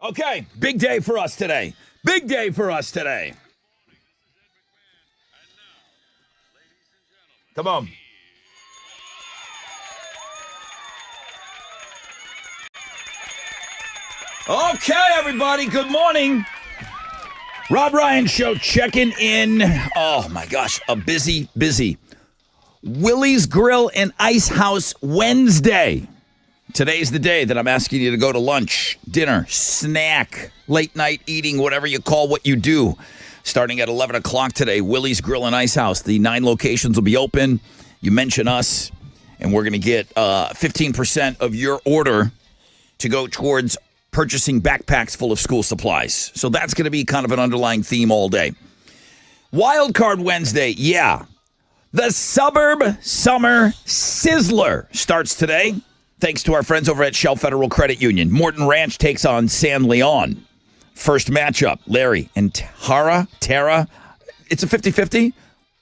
Okay, big day for us today. Big day for us today. Come on. Okay, everybody, good morning. Rob Ryan Show checking in. Oh, my gosh, a busy Willie's Grill and Ice House Wednesday. Today's the day that I'm asking you to go to lunch, dinner, snack, late night eating, whatever you call what you do. Starting at 11 o'clock today, Willie's Grill and Ice House. The 9 locations will be open. You mention us, and we're going to get 15% of your order to go towards purchasing backpacks full of school supplies. So that's going to be kind of an underlying theme all day. Wild Card Wednesday, yeah. The Suburb Summer Sizzler starts today, thanks to our friends over at Shell Federal Credit Union. Morton Ranch takes on San Leon. First matchup, Larry and Tara. It's a 50-50.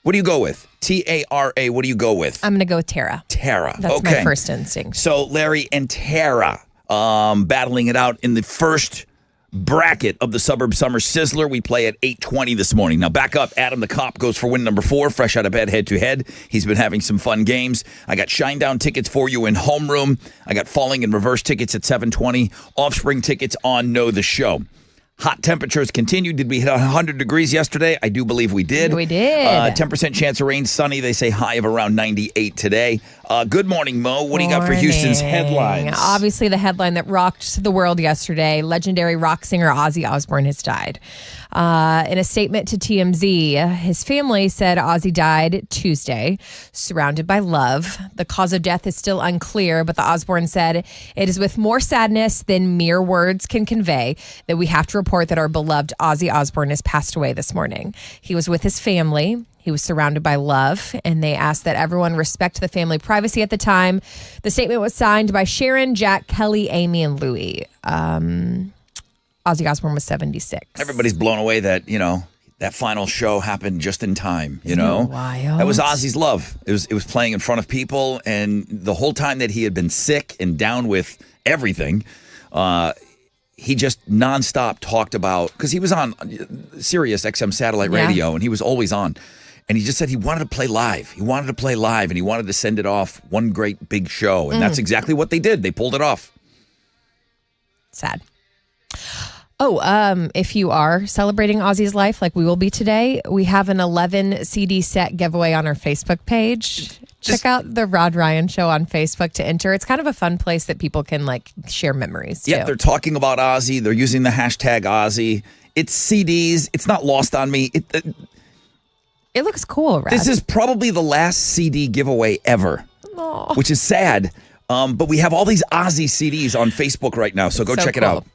What do you go with? T-A-R-A. What do you go with? I'm going to go with Tara. Tara. That's okay. my first instinct. So Larry and Tara battling it out in the first bracket of the Suburb Summer Sizzler. We play at 8:20 this morning. Now back up. Adam the Cop goes for win number 4, fresh out of bed, head to head. He's been having some fun games. I got Shinedown tickets for you in homeroom. I got Falling in Reverse tickets at 7:20. Offspring tickets on Know the Show. Hot temperatures continue. Did we hit 100 degrees yesterday? I do believe we did. We did. 10% chance of rain, sunny. They say high of around 98 today. Good morning, Mo. What do you got for Houston's headlines? Obviously, the headline that rocked the world yesterday, legendary rock singer Ozzy Osbourne has died. In a statement to TMZ, his family said Ozzy died Tuesday, surrounded by love. The cause of death is still unclear, but the Osbourne said, "It is with more sadness than mere words can convey that we have to report that our beloved Ozzy Osbourne has passed away this morning. He was with his family. He was surrounded by love, and they asked that everyone respect the family privacy at the time." The statement was signed by Sharon, Jack, Kelly, Amy, and Louie. Ozzy Osbourne was 76. Everybody's blown away that, that final show happened just in time, Wild. That was Ozzy's love. It was playing in front of people, and the whole time that he had been sick and down with everything, he just nonstop talked about, because he was on Sirius XM satellite radio, and he was always on. And he just said he wanted to play live. He wanted to play live, and he wanted to send it off one great big show. And that's exactly what they did. They pulled it off. Sad. Oh, if you are celebrating Ozzy's life like we will be today, we have an 11 CD set giveaway on our Facebook page. Check out the Rod Ryan Show on Facebook to enter. It's kind of a fun place that people can share memories too. Yeah, they're talking about Ozzy. They're using the hashtag Ozzy. It's CDs. It's not lost on me. It looks cool, Rod. This is probably the last CD giveaway ever, which is sad. But we have all these Ozzy CDs on Facebook right now, so go check it out.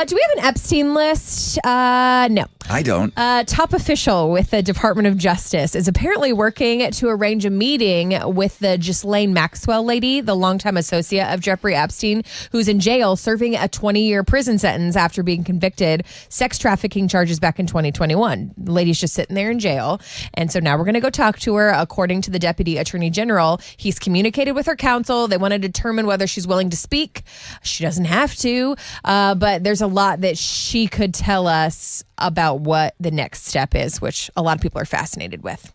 Do we have an Epstein list? No. I don't. Top official with the Department of Justice is apparently working to arrange a meeting with the Ghislaine Maxwell lady, the longtime associate of Jeffrey Epstein, who's in jail serving a 20-year prison sentence after being convicted sex trafficking charges back in 2021. The lady's just sitting there in jail. And so now we're going to go talk to her. According to the Deputy Attorney General, he's communicated with her counsel. They want to determine whether she's willing to speak. She doesn't have to, but there's a lot that she could tell us about what the next step is, which a lot of people are fascinated with.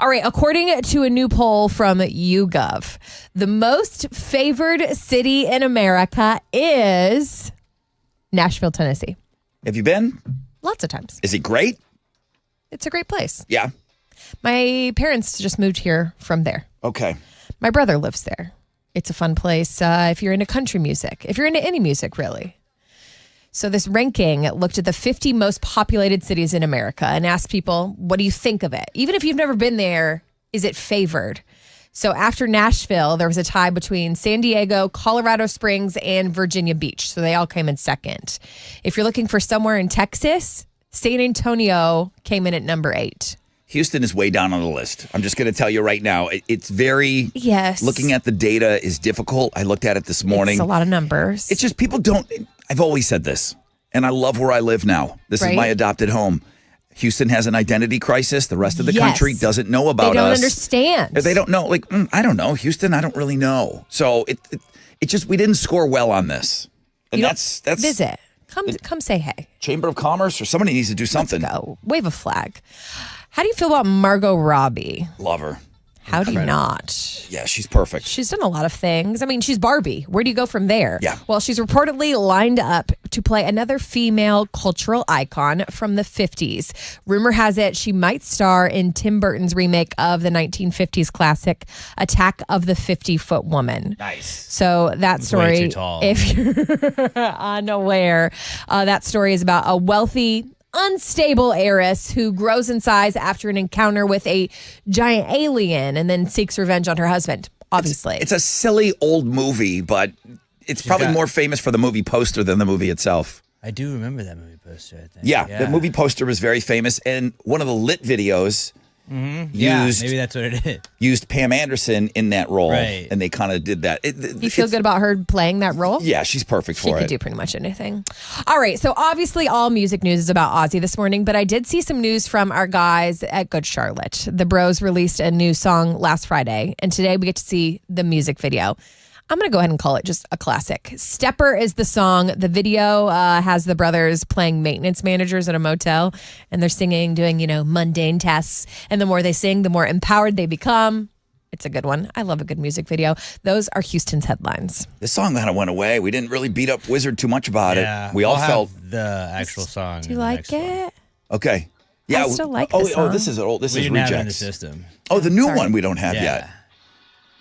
All right, according to a new poll from YouGov, the most favored city in America is Nashville, Tennessee. Have you been? Lots of times. Is it great? It's a great place. Yeah. My parents just moved here from there. Okay. My brother lives there. It's a fun place if you're into country music, if you're into any music, really. So this ranking looked at the 50 most populated cities in America and asked people, what do you think of it? Even if you've never been there, is it favored? So after Nashville, there was a tie between San Diego, Colorado Springs, and Virginia Beach. So they all came in second. If you're looking for somewhere in Texas, San Antonio came in at number 8. Houston is way down on the list. I'm just going to tell you right now. It's very... Yes. Looking at the data is difficult. I looked at it this morning. It's a lot of numbers. It's just people don't... I've always said this, and I love where I live now. This is my adopted home. Houston has an identity crisis. The rest of the country doesn't know about us. They don't understand. They don't know. I don't know. Houston, I don't really know. So it just, we didn't score well on this. And that's visit. Come say hey. Chamber of Commerce or somebody needs to do something. Let's go. Wave a flag. How do you feel about Margot Robbie? Love her. How do you not? Yeah, she's perfect. She's done a lot of things. I mean, she's Barbie. Where do you go from there? Yeah. Well, she's reportedly lined up to play another female cultural icon from the 50s. Rumor has it she might star in Tim Burton's remake of the 1950s classic Attack of the 50-Foot Woman. Nice. So that story, way too tall. if you're unaware, that story is about a wealthy, unstable heiress who grows in size after an encounter with a giant alien and then seeks revenge on her husband. Obviously, It's a silly old movie, but it's probably more famous for the movie poster than the movie itself. I do remember that movie poster, I think. Yeah, the movie poster was very famous, and one of the lit videos used maybe that's what it is. used Pam Anderson in that role, Right. and they kind of did that. you feel good about her playing that role? Yeah, she's perfect She for could it. do pretty much anything. All right. So obviously all music news is about Ozzy this morning, but I did see some news from our guys at Good Charlotte. The Bros released a new song last Friday, and today we get to see the music video. I'm going to go ahead and call it just a classic. Stepper is the song. The video has the brothers playing maintenance managers at a motel, and they're singing, doing, mundane tasks. And the more they sing, the more empowered they become. It's a good one. I love a good music video. Those are Houston's headlines. This song kind of went away. We didn't really beat up Wizard too much about it. We all I'll felt have the actual song. Do you like it? okay. Yeah, I still like oh, this oh, song. this is old. This We is didn't have it in the rejects. system. Oh, the new Sorry. one we don't have Yeah. yet.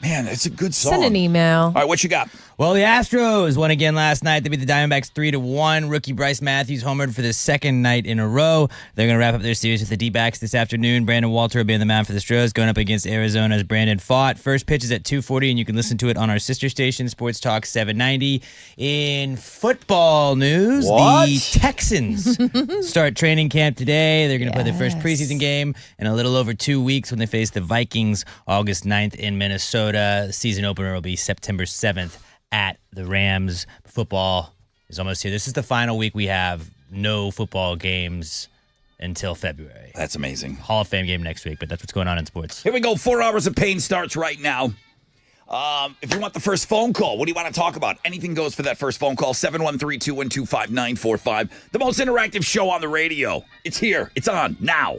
Man, it's a good song. Send an email. All right, what you got? Well, the Astros won again last night. They beat the Diamondbacks 3-1. Rookie Bryce Matthews homered for the second night in a row. They're going to wrap up their series with the D-backs this afternoon. Brandon Walter will be on the mound for the Stros, going up against Arizona as Brandon fought. First pitch is at 2:40, and you can listen to it on our sister station, Sports Talk 790. In football news, What? the Texans start training camp today. They're going to play their first Yes. preseason game in a little over 2 weeks when they face the Vikings August 9th in Minnesota. The season opener will be September 7th at the Rams. Football is almost here. This is the final week we have no football games until February. That's amazing. Hall of Fame game next week, but that's what's going on in sports. Here we go. 4 hours of pain starts right now. If you want the first phone call, what do you want to talk about? Anything goes for that first phone call. 713-212-5945. The most interactive show on the radio. It's here. It's on now.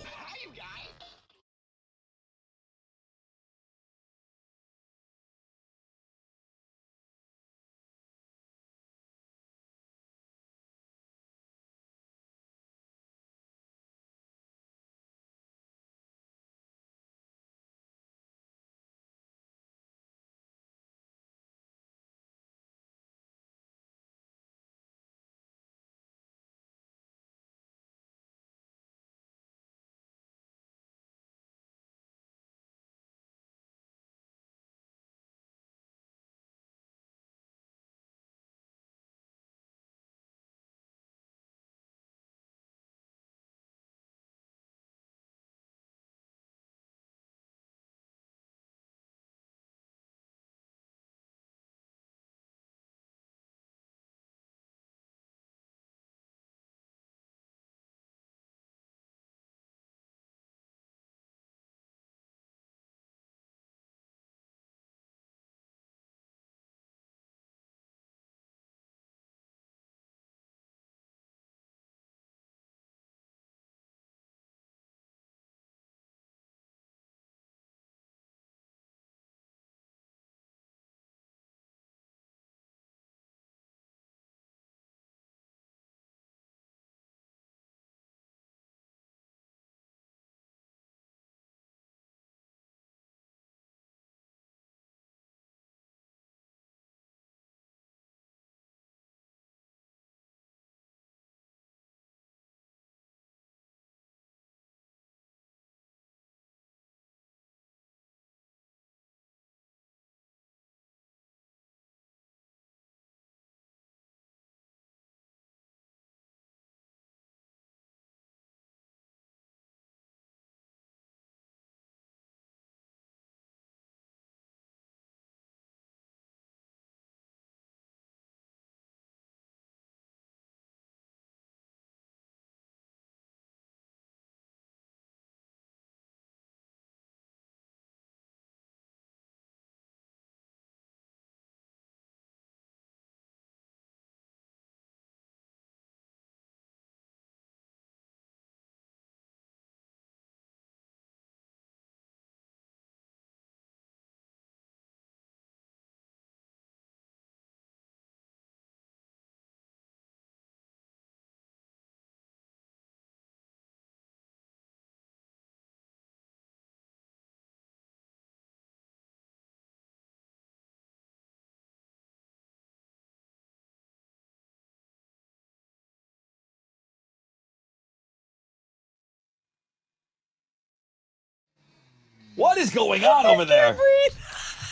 What is going on over there?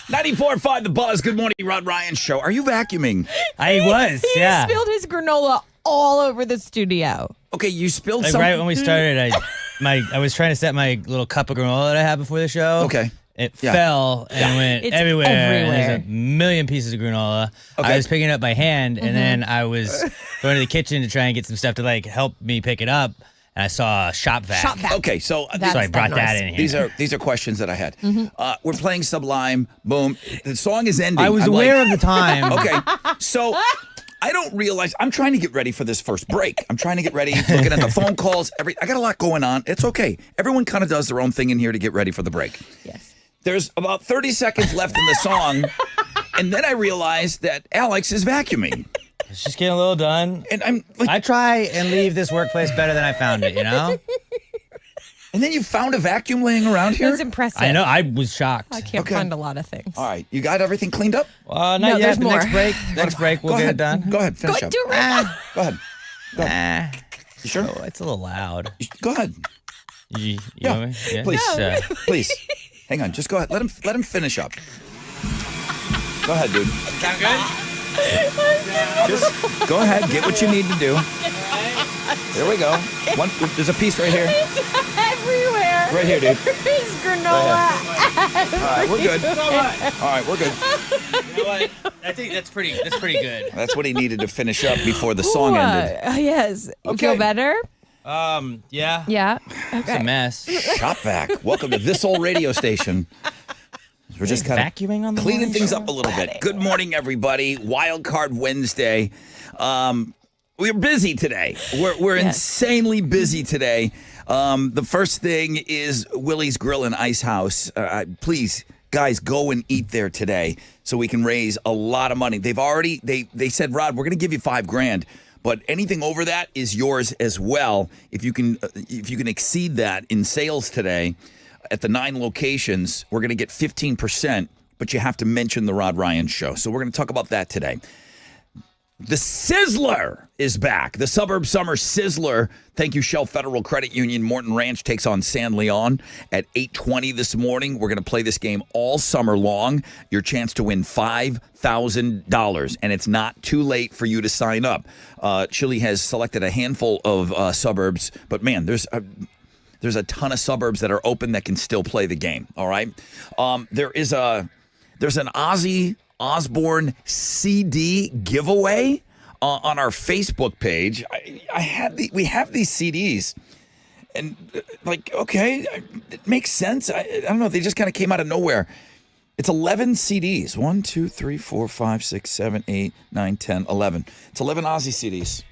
94.5 The Buzz. Good morning, Rod Ryan Show. Are you vacuuming? I was, He yeah. spilled his granola all over the studio. Okay, you spilled Like some. right when we started, I was trying to set my little cup of granola that I had before the show. Okay. It Yeah. fell and went It's everywhere. And everywhere. there's a million pieces of granola. Okay. I was picking it up by hand, and then I was going to the kitchen to try and get some stuff to like help me pick it up. And I saw a shop vac. Shop vac. Okay, so That's So I brought that that noise. in here. these are questions that I had. We're playing Sublime. Boom. The song is ending. I was I'm aware like, of the time. Okay, so I don't realize I'm trying to get ready for this first break. I'm trying to get ready, looking at the phone calls. I got a lot going on. It's okay. Everyone kind of does their own thing in here to get ready for the break. Yes. There's about 30 seconds left in the song, and then I realized that Alex is vacuuming, It's just getting a little done. and I'm like, I try and leave this workplace better than I found it, you know? and then you found a vacuum laying around here. That's impressive. I know. I was shocked. I can't Okay. find a lot of things. All right, you got everything cleaned up? Not No, yet. there's The more. next break, we'll Go get ahead. it done. Go ahead, finish Go up. do it right now. Go ahead. You sure? Oh, it's a little loud. Go ahead. You Yeah, want me? Yeah. please. Uh, Please. Hang on. Just go ahead. Let him finish up. Go ahead, dude. Sound good? Just go ahead. Get what you need to do. There we go. There's a piece right here. Everywhere. Right here, dude. There's granola. All right, we're good. All right, we're good. You know what? I think that's pretty good. That's what he needed to finish up before the song ended. Yes. You Okay. feel better? Yeah. Yeah. It's a mess. Shop vac. Welcome to this old radio station. We're just kind of Vacuuming on the cleaning morning things show? up a little bit. Good morning, everybody. Wild Card Wednesday. We're busy today. We're Yes. insanely busy today. The first thing is Willie's Grill and Ice House. Please, guys, go and eat there today so we can raise a lot of money. They said, Rod, we're going to give you $5,000. But anything over that is yours as well. If you can exceed that in sales today at the 9 locations, we're going to get 15%. But you have to mention the Rod Ryan Show. So we're going to talk about that today. The Sizzler is back. The Suburb Summer Sizzler. Thank you, Shell Federal Credit Union. Morton Ranch takes on San Leon at 8:20 this morning. We're going to play this game all summer long. Your chance to win $5,000, and it's not too late for you to sign up. Chile has selected a handful of suburbs, but man, there's a ton of suburbs that are open that can still play the game. All right, there's an Ozzy Osbourne CD giveaway on our Facebook page. We have these CDs, and okay, it makes sense. I don't know. They just kind of came out of nowhere. It's 11 CDs. 1, 2, 3, 4, 5, 6, 7, 8, 9, 10, 11. It's 11 Ozzy CDs.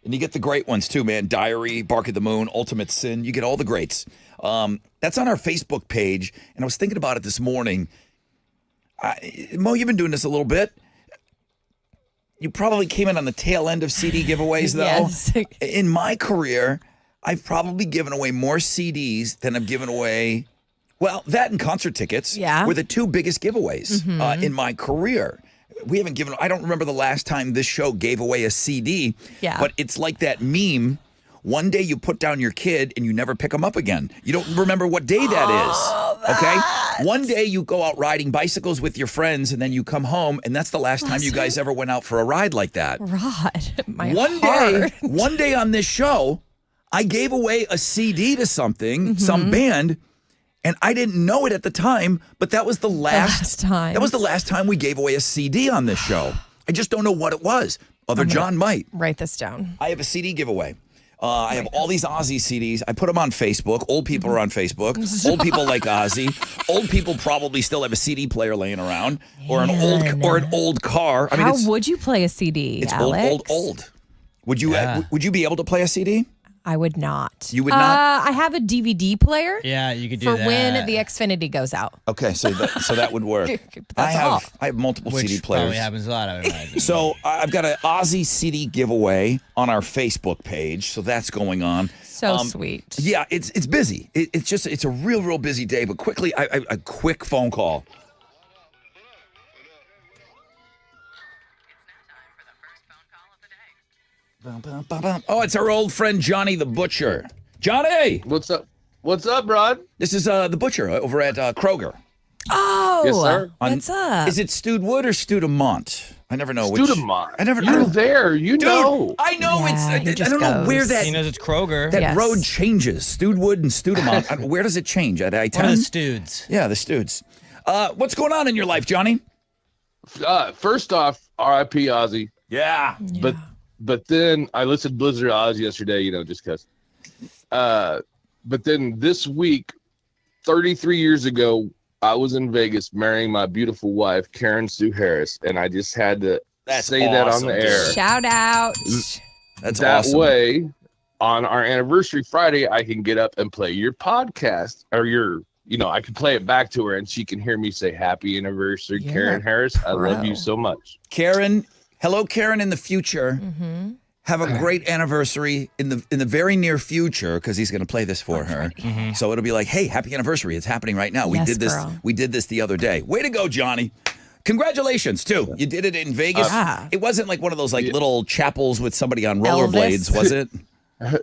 And you get the great ones too, man. Diary, Bark at the Moon, Ultimate Sin. You get all the greats. That's on our Facebook page. And I was thinking about it this morning. Mo, you've been doing this a little bit. You probably came in on the tail end of CD giveaways, though. Yes. In my career, I've probably given away more CDs than I've given away. Well, that and concert tickets were the two biggest giveaways in my career. We haven't given. I don't remember the last time this show gave away a CD. Yeah. But it's like that meme. One day you put down your kid and you never pick them up again. You don't remember what day that is. Okay? One day you go out riding bicycles with your friends and then you come home and that's the last time you guys ever went out for a ride like that. Rod, my One heart. day on this show, I gave away a CD to some band, and I didn't know it at the time, but that was the last time. That was the last time we gave away a CD on this show. I just don't know what it was. John might. Write this down. I have a CD giveaway. I have all these Ozzy CDs. I put them on Facebook. Old people are on Facebook. Old people like Ozzy. Old people probably still have a CD player laying around, or an old car. I mean, How would you play a CD, it's Alex? old. Would you be able to play a CD? I would not. You would not? I have a DVD player. Yeah, you could do for that. when the Xfinity goes out. Okay, so that would work. That's all. I have multiple Which CD probably players. happens a lot, I would imagine. So I've got an Ozzy CD giveaway on our Facebook page. So that's going on. So sweet. Yeah, it's busy. It's a real busy day. But quickly, a quick phone call. Oh, it's our old friend Johnny the Butcher. Johnny! What's up? What's up, Rod? This is the butcher over at Kroger. Oh, Yes, sir. What's up? Is it stewed wood or stewed Mont? I never know which. Studemont. I You're there. You Dude, know. I know Yeah, he it's. I just don't know where goes. that He knows it's Kroger. that Yes. road changes. Stewed wood and stewed Mont. Where does it change? At I-10? One of the Stoods. Yeah, the Stoods. What's going on in your life, Johnny? First off, R.I.P. Ozzy. Yeah. But then I listened to Blizzard Oz yesterday, just because. But then this week, 33 years ago, I was in Vegas marrying my beautiful wife, Karen Sue Harris, and I just had to say that on awesome, the dude. air. Shout out. That's That awesome. way, on our anniversary Friday, I can get up and play your podcast or I can play it back to her and she can hear me say happy anniversary, You're Karen a Harris. I love you pro. so much. Karen, hello, Karen. In the future, Mm-hmm. have a great anniversary in the very near future because he's going to play this for her. So it'll be like, hey, happy anniversary! It's happening right now. We Yes, did this. girl. We did this the other day. Way to go, Johnny! Congratulations too. You did it in Vegas. Yeah. It wasn't like one of those little chapels with somebody on rollerblades, Elvis. was it?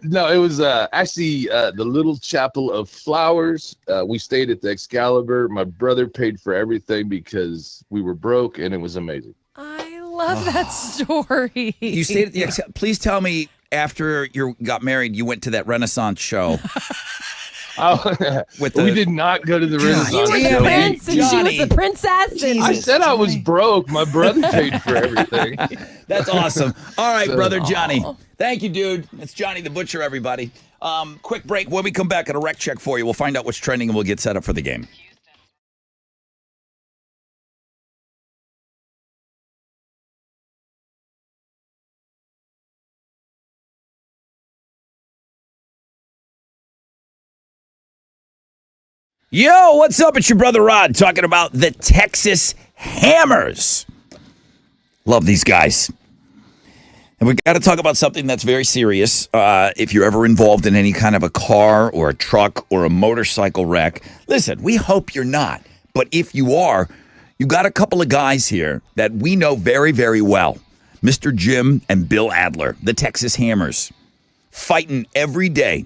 No, it was actually the Little Chapel of Flowers. We stayed at the Excalibur. My brother paid for everything because we were broke, and it was amazing. I love that story. You stayed at the. Please tell me after you got married, you went to that Renaissance show. With we the- did not go to the You Renaissance were the show. prince and she Johnny. was the princess. And I said I was broke. My brother paid for everything. That's awesome. All right, So- brother Johnny. Thank you, dude. It's Johnny the Butcher, everybody. Quick break. When we come back, at a rec check for you. We'll find out what's trending and we'll get set up for the game. Yo, what's up? It's your brother Rod talking about the Texas Hammers. Love these guys. And we got to talk about something that's very serious. If you're ever involved in any kind of a car or a truck or a motorcycle wreck, listen, we hope you're not. But if you are, you got a couple of guys here that we know very, very well. Mr. Jim and Bill Adler, the Texas Hammers, fighting every day.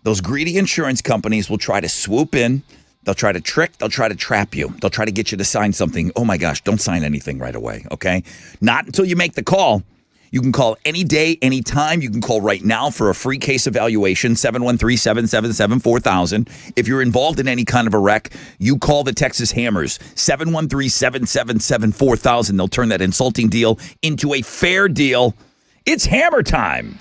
Those greedy insurance companies will try to swoop in. They'll try to trick. They'll try to trap you. They'll try to get you to sign something. Oh, my gosh, don't sign anything right away, okay? Not until you make the call. You can call any day, any time. You can call right now for a free case evaluation, 713-777-4000. If you're involved in any kind of a wreck, you call the Texas Hammers, 713-777-4000. They'll turn that insulting deal into a fair deal. It's hammer time.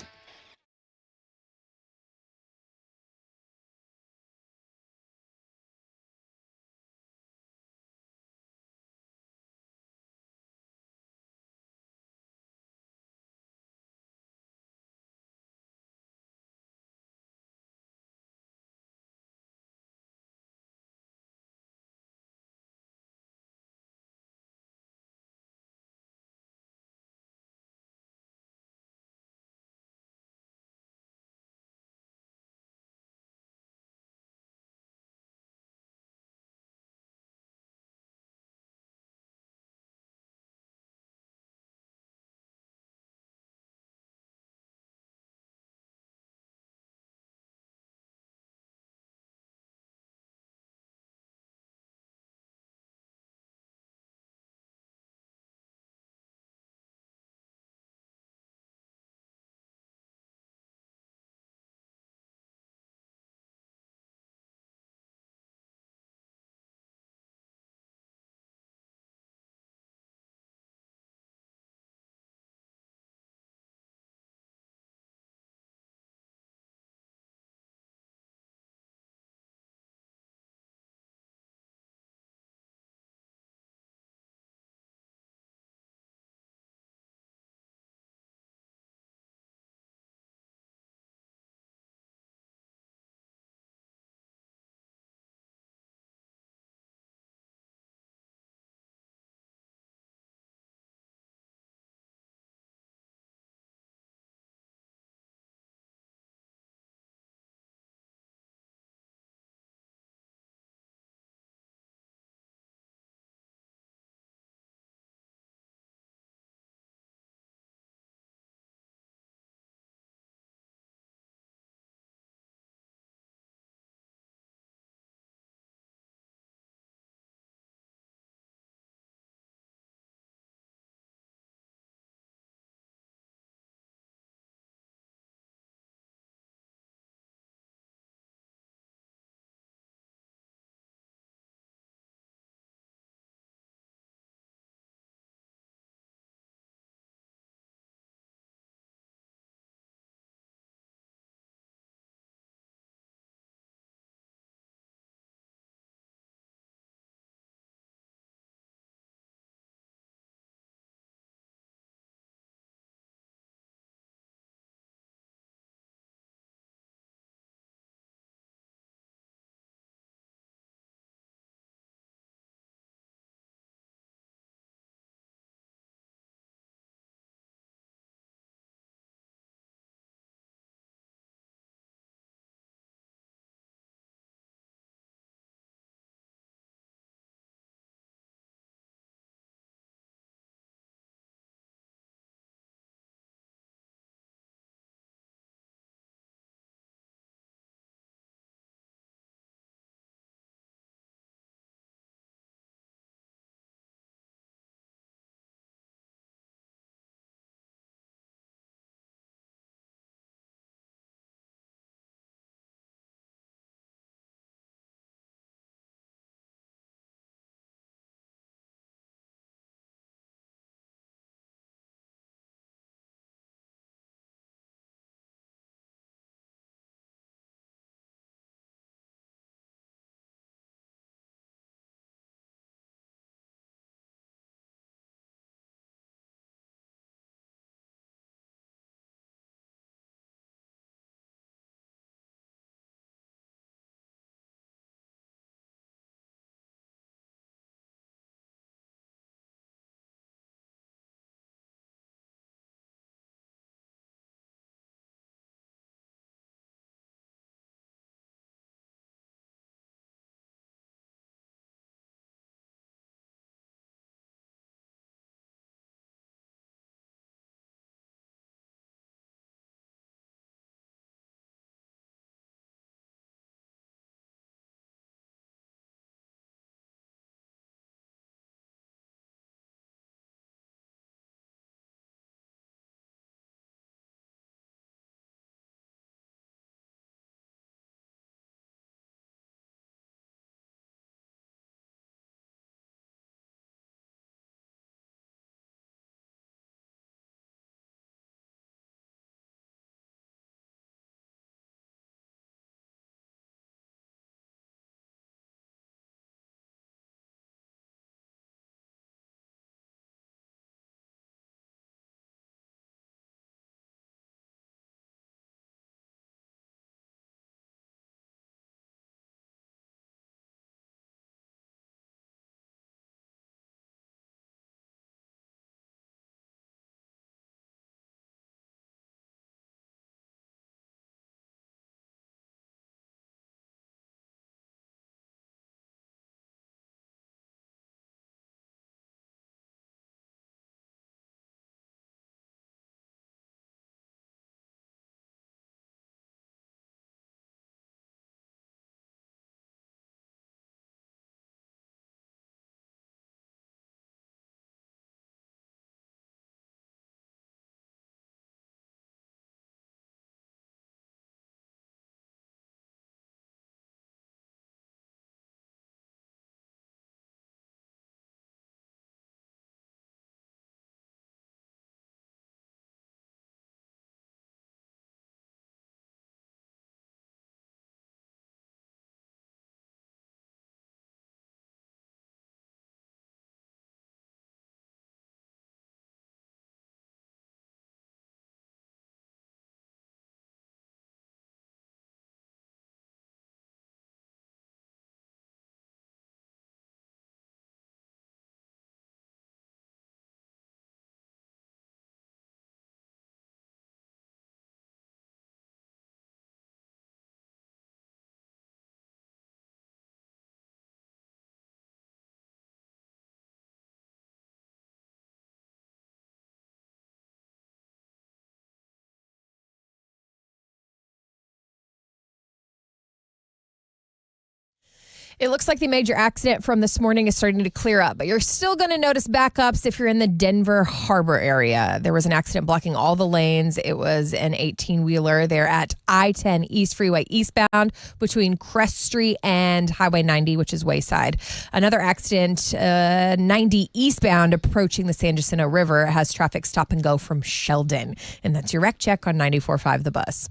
It looks like the major accident from this morning is starting to clear up, but you're still going to notice backups if you're in the Denver Harbor area. There was an accident blocking all the lanes. It was an 18-wheeler there at I-10 East Freeway eastbound between Crest Street and Highway 90, which is Wayside. Another accident, 90 eastbound approaching the San Jacinto River, has traffic stop and go from Sheldon. And that's your wreck check on 94.5 The Buzz.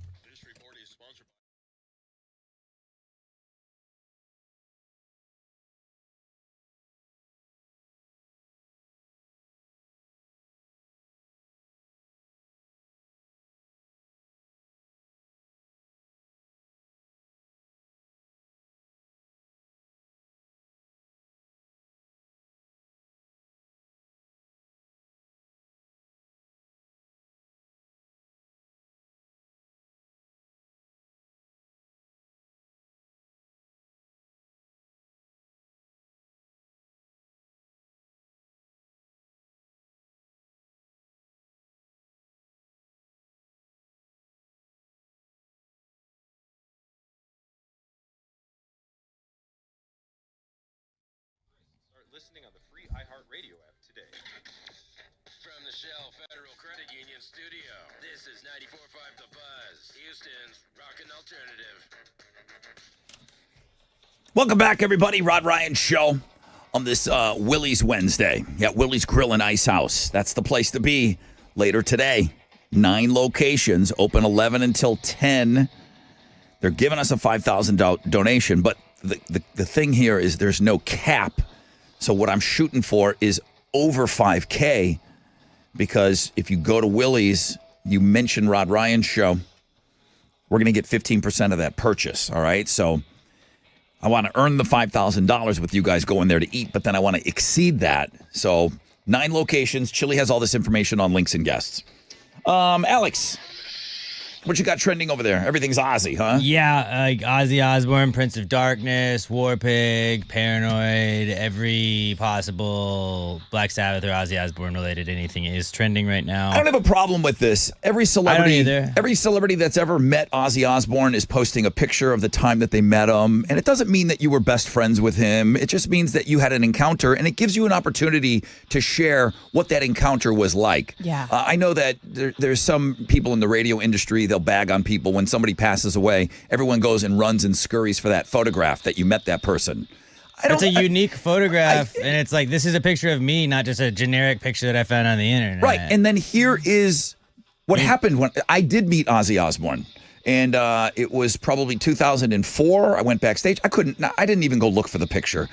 Listening on the free iHeartRadio app today. From the Shell Federal Credit Union studio, this is 94.5 The Buzz, Houston's rockin' alternative. Welcome back, everybody. Rod Ryan Show on this Willie's Wednesday. Yeah, Willie's Grill and Ice House. That's the place to be later today. 9 locations, open 11 until 10. They're giving us a $5,000 donation, but the thing here is there's no cap. So what I'm shooting for is over $5K, because if you go to Willie's, you mention Rod Ryan Show, we're going to get 15% of that purchase, all right? So I want to earn the $5,000 with you guys going there to eat, but then I want to exceed that. So 9 locations. Chili has all this information on links and guests. Alex, what you got trending over there? Everything's Ozzy, huh? Yeah, like Ozzy Osbourne, Prince of Darkness, War Pig, Paranoid, every possible Black Sabbath or Ozzy Osbourne related anything is trending right now. I don't have a problem with this. Every celebrity that's ever met Ozzy Osbourne is posting a picture of the time that they met him. And it doesn't mean that you were best friends with him. It just means that you had an encounter, and it gives you an opportunity to share what that encounter was like. Yeah. I know that there's some people in the radio industry, they'll bag on people when somebody passes away. Everyone goes and runs and scurries for that photograph that you met that person. It's a unique photograph, and it's like, this is a picture of me, not just a generic picture that I found on the internet. Right, and then here is what happened when I did meet Ozzy Osbourne. And it was probably 2004. I went backstage. I didn't even go look for the picture.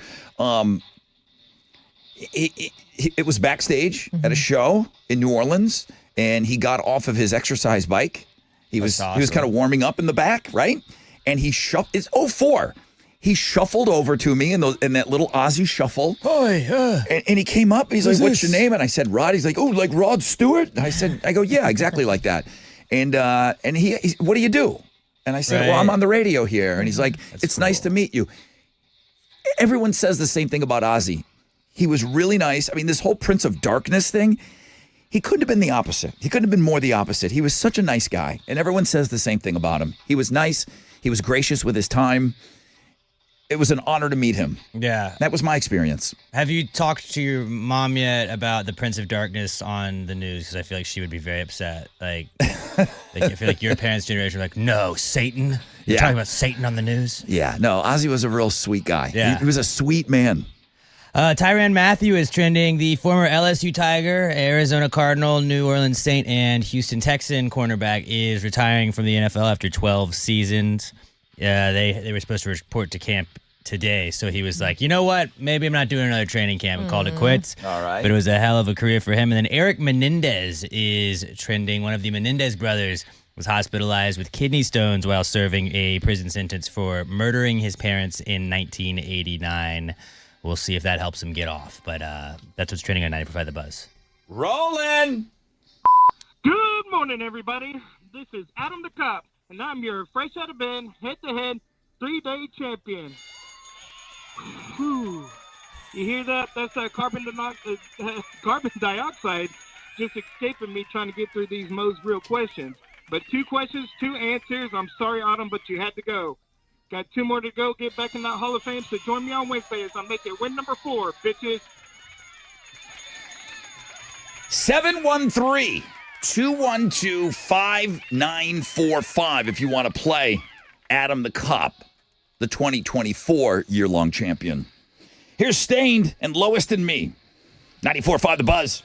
It was backstage at a show in New Orleans, and he got off of his exercise bike. He was kind of warming up in the back, right? And he it's 04. He shuffled over to me in that little Ozzy shuffle. And he came up. He's like, "What's your name?" And I said, "Rod." He's like, "Oh, like Rod Stewart?" And I go, "Yeah, exactly like that." And he, "What do you do?" And I said, "Well, I'm on the radio here." And he's like, "It's cool. Nice to meet you." Everyone says the same thing about Ozzy. He was really nice. I mean, this whole Prince of Darkness thing, he couldn't have been the opposite. He couldn't have been more the opposite. He was such a nice guy. And everyone says the same thing about him. He was nice. He was gracious with his time. It was an honor to meet him. Yeah. That was my experience. Have you talked to your mom yet about the Prince of Darkness on the news? Because I feel like she would be very upset. Like I feel like your parents' generation are like, "No, Satan? You're talking about Satan on the news?" Yeah. No, Ozzy was a real sweet guy. Yeah. He was a sweet man. Tyrann Mathieu is trending. The former LSU Tiger, Arizona Cardinal, New Orleans Saint, and Houston Texan cornerback is retiring from the NFL after 12 seasons. They were supposed to report to camp today, so he was like, "You know what? Maybe I'm not doing another training camp," and called it quits. All right. But it was a hell of a career for him. And then Eric Menendez is trending. One of the Menendez brothers was hospitalized with kidney stones while serving a prison sentence for murdering his parents in 1989. We'll see if that helps him get off. But that's what's trending on 94.5 The Buzz. Rolling. Good morning, everybody. This is Adam the Cop, and I'm your fresh out of bed, head-to-head, 3-day champion. Whew. You hear that? That's carbon dioxide just escaping me trying to get through these most real questions. But 2 questions, 2 answers. I'm sorry, Autumn, but you had to go. Got 2 more to go. Get back in that Hall of Fame. So join me on Wednesday as I make it win number 4, bitches. 713-212-5945 if you want to play Adam the Cop, the 2024 year-long champion. Here's Stained and Lowest and Me. 94.5 The Buzz.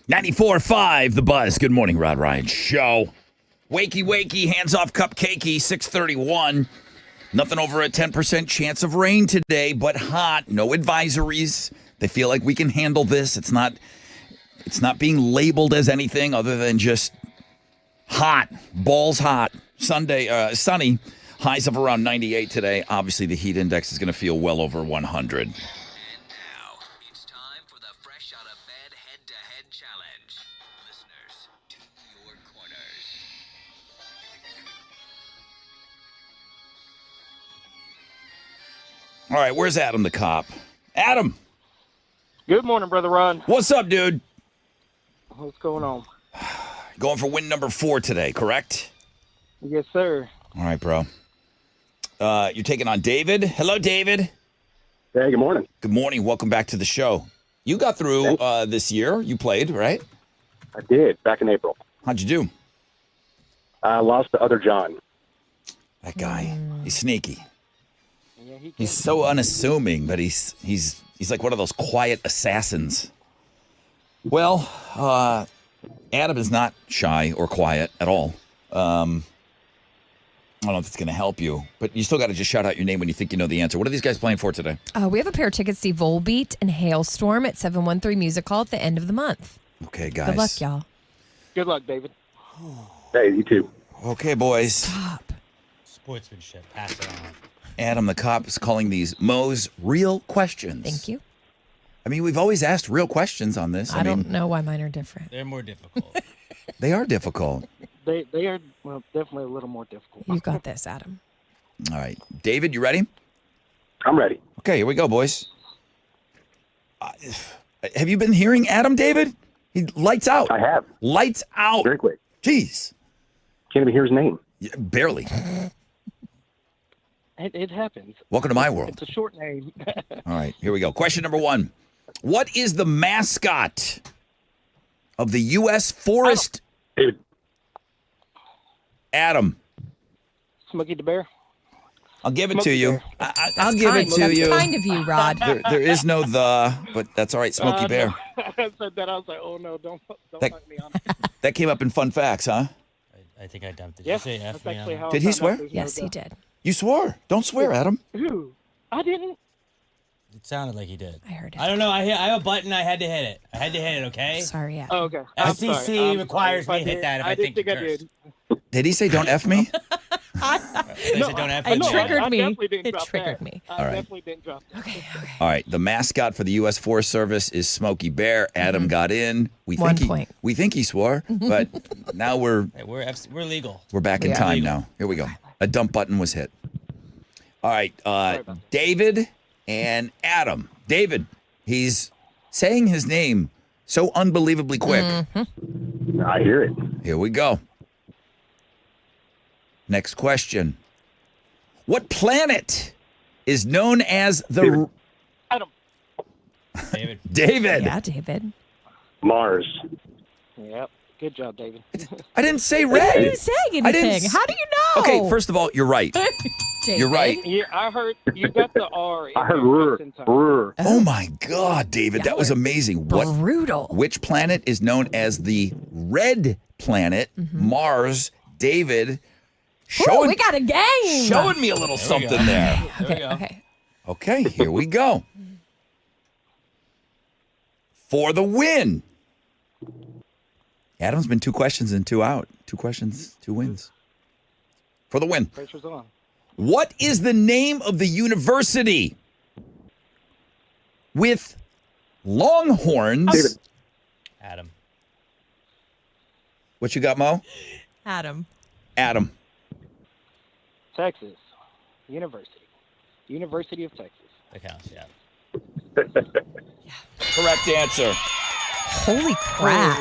.94.5 The Buzz. Good morning, Rod Ryan Show. Wakey, hands off cupcakey, 631. Nothing over a 10% chance of rain today, but hot. No advisories. They feel like we can handle this. It's not being labeled as anything other than just hot. Balls hot. Sunny. Highs of around 98 today. Obviously, the heat index is going to feel well over 100. All right, where's Adam the Cop? Adam! Good morning, Brother Ron. What's up, dude? What's going on? Going for win number 4 today, correct? Yes, sir. All right, bro. You're taking on David. Hello, David. Hey, good morning. Good morning. Welcome back to the show. You got through this year. You played, right? I did, back in April. How'd you do? I lost to other John. That guy. He's sneaky. Yeah, He's so unassuming, but he's like one of those quiet assassins. Well, Adam is not shy or quiet at all. I don't know if it's going to help you, but you still got to just shout out your name when you think you know the answer. What are these guys playing for today? We have a pair of tickets to see Volbeat and Hailstorm at 713 Music Hall at the end of the month. Okay, guys. Good luck, y'all. Good luck, David. Hey, you too. Okay, boys. Stop. Sportsmanship. Pass it on. Adam the Cop is calling these Mo's real questions. Thank you. I mean, we've always asked real questions on this. I don't know why mine are different. They're more difficult. They are difficult. They are, well, definitely a little more difficult. You got this, Adam. All right. David, you ready? I'm ready. Okay, here we go, boys. Have you been hearing Adam, David? He lights out. I have. Lights out. Very quick. Jeez. Can't even hear his name. Yeah, barely. It happens. Welcome to my world. It's a short name. All right, here we go. Question number 1. What is the mascot of the U.S. Forest? David. Adam. Smokey the Bear. I'll give it to Smokey you. Bear. I'll give it to That's you. kind of you, Rod. There is no the, but that's all right. Smokey Bear. I said that. I was like, oh no, don't That- fuck me on it. That came up in Fun Facts, huh? I think I dumped it. Yeah, Did you say F that's me on actually that? how. I Did he found out swear? there's no Yes, he duh. did. You swore. Don't swear, Adam. Who? I didn't. It sounded like he did. I heard it. I don't know. I have a button. I had to hit it. Okay? Sorry, yeah. Oh, okay. I'm sorry. FCC I'm requires sorry. me to hit that if I didn't think I you did. Did he say don't F me? They said don't F It me. triggered me. definitely didn't It drop triggered that. me. I All right. definitely didn't drop that. Okay. All right. The mascot for the U.S. Forest Service is Smokey Bear. Adam got in. We 1 think point. we think he swore, but now we're Hey, we're legal. back in We are. time now. Here we go. A dump button was hit. All right. David and Adam. David, he's saying his name so unbelievably quick. I hear it. Here we go. Next question. What planet is known as the Adam. David. David? Yeah, David. Mars. Yep. Good job, David. I didn't say Why are red. you saying I didn't anything? s- How do you know? Okay, first of all, you're right. David. You're right. Yeah, I heard you got the R. in I heard there rur. just in time. Rur. Oh my God, David, that was amazing. What? Brutal. Which planet is known as the red planet? Mars. David, Ooh, showing we got a game. showing me a little something there. There we Okay, go. okay. Okay, here we go. For the win. Adam's been 2 questions and 2 out. 2 questions, 2 wins. For the win. Pressure's on. What is the name of the university with Longhorns? David. Adam. What you got, Mo? Adam. Adam. Texas University. University of Texas. That counts, yeah. Correct answer. Holy crap.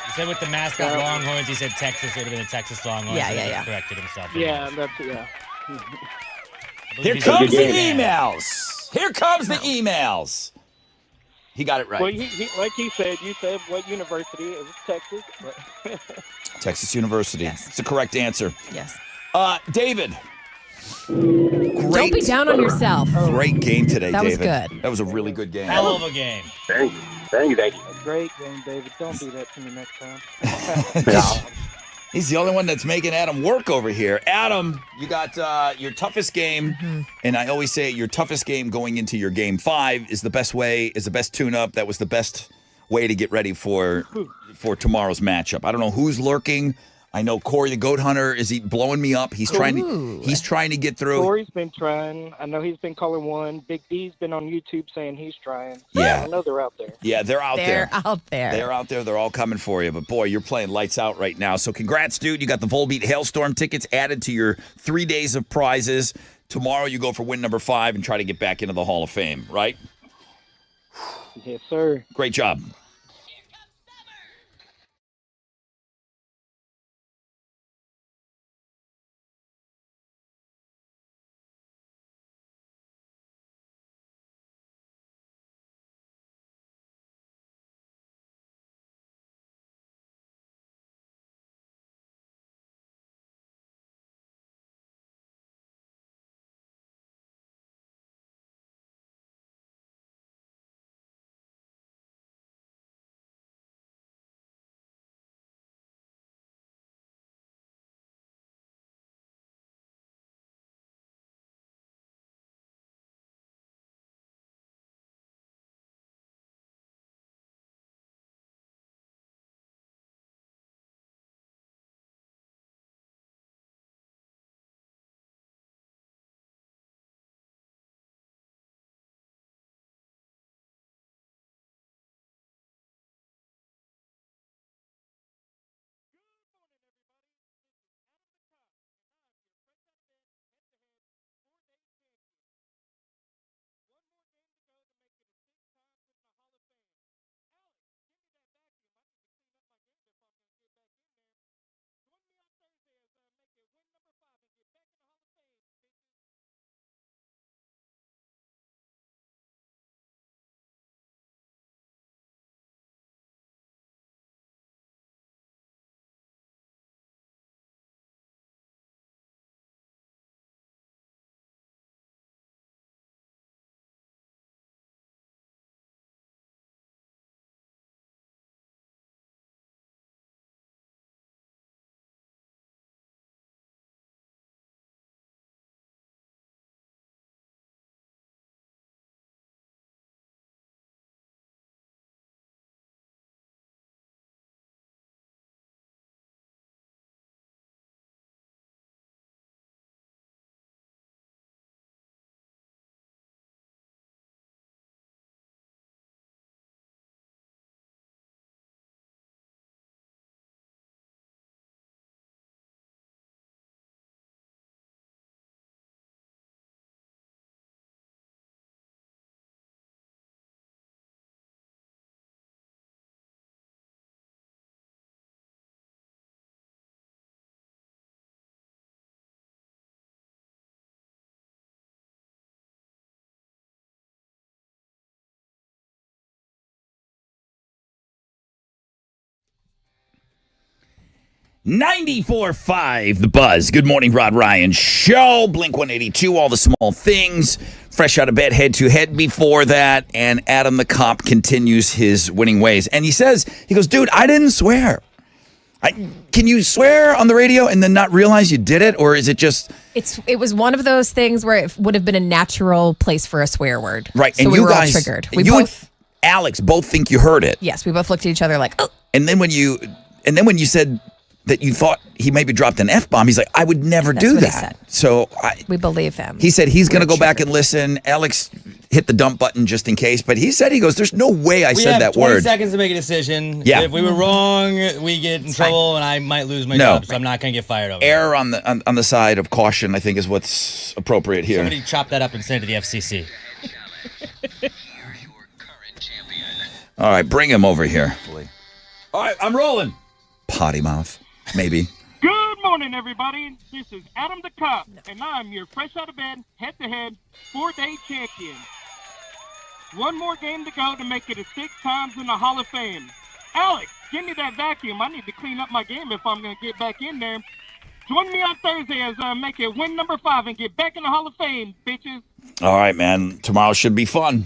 He said with the mascot Longhorns, he said Texas. It would have been the Texas Longhorns. Yeah, and yeah, he yeah. corrected himself. Yeah, that's yeah. I believe Here he comes the said- emails. Here comes the emails. He got it right. Well, like he said, you said what university? It was Texas. But Texas University. Yes. It's the correct answer. Yes. David. Don't be down on yourself. Great game today, That was David. good. That was a really good game. Hell of a game. Thank you. Thank you. Thank you. great game, David. Don't do that to me next time. He's the only one that's making Adam work over here. Adam, you got your toughest game, and I always say your toughest game going into your game 5 is the best way, is the best tune-up. That was the best way to get ready for tomorrow's matchup. I don't know who's lurking. I know Corey the Goat Hunter is blowing me up. He's trying to get through. Corey's been trying. I know he's been calling one. Big D's been on YouTube saying he's trying. Yeah. I know they're out there. Yeah, they're out there. They're out there. They're out there. They're all coming for you. But, boy, you're playing lights out right now. So, congrats, dude. You got the Volbeat Hailstorm tickets added to your 3 days of prizes. Tomorrow you go for win number 5 and try to get back into the Hall of Fame, right? Yes, sir. Great job. 94.5 The Buzz. Good morning, Rod Ryan Show. Blink 182, all the small things. Fresh out of bed, head to head before that. And Adam the Cop continues his winning ways. And he goes, dude, I didn't swear. Can you swear on the radio and then not realize you did it? Or is it just... It was one of those things where it would have been a natural place for a swear word. Right. So and we you were guys, all triggered. you and Alex both think you heard it. Yes, we both looked at each other like, oh. And then when you said that you thought he maybe dropped an F-bomb, he's like, I would never That's do what he that. said. So We believe him. he said he's going to go back and listen. Alex hit the dump button just in case, but he goes, there's no way I said that 20 word. seconds to make a decision. Yeah. If we were wrong, we get in trouble, and I might lose my job, so I'm not going to get fired over it. Err on the side of caution, I think, is what's appropriate here. Somebody chop that up and send it to the FCC. All right, bring him over here. All right, I'm rolling. Potty mouth, maybe. Good morning, everybody. This is Adam the Cop, and I'm your fresh out of bed, head-to-head, 4-day champion. One more game to go to make it a 6 times in the Hall of Fame. Alex, give me that vacuum. I need to clean up my game if I'm going to get back in there. Join me on Thursday as I make it win number 5 and get back in the Hall of Fame, bitches. All right, man. Tomorrow should be fun.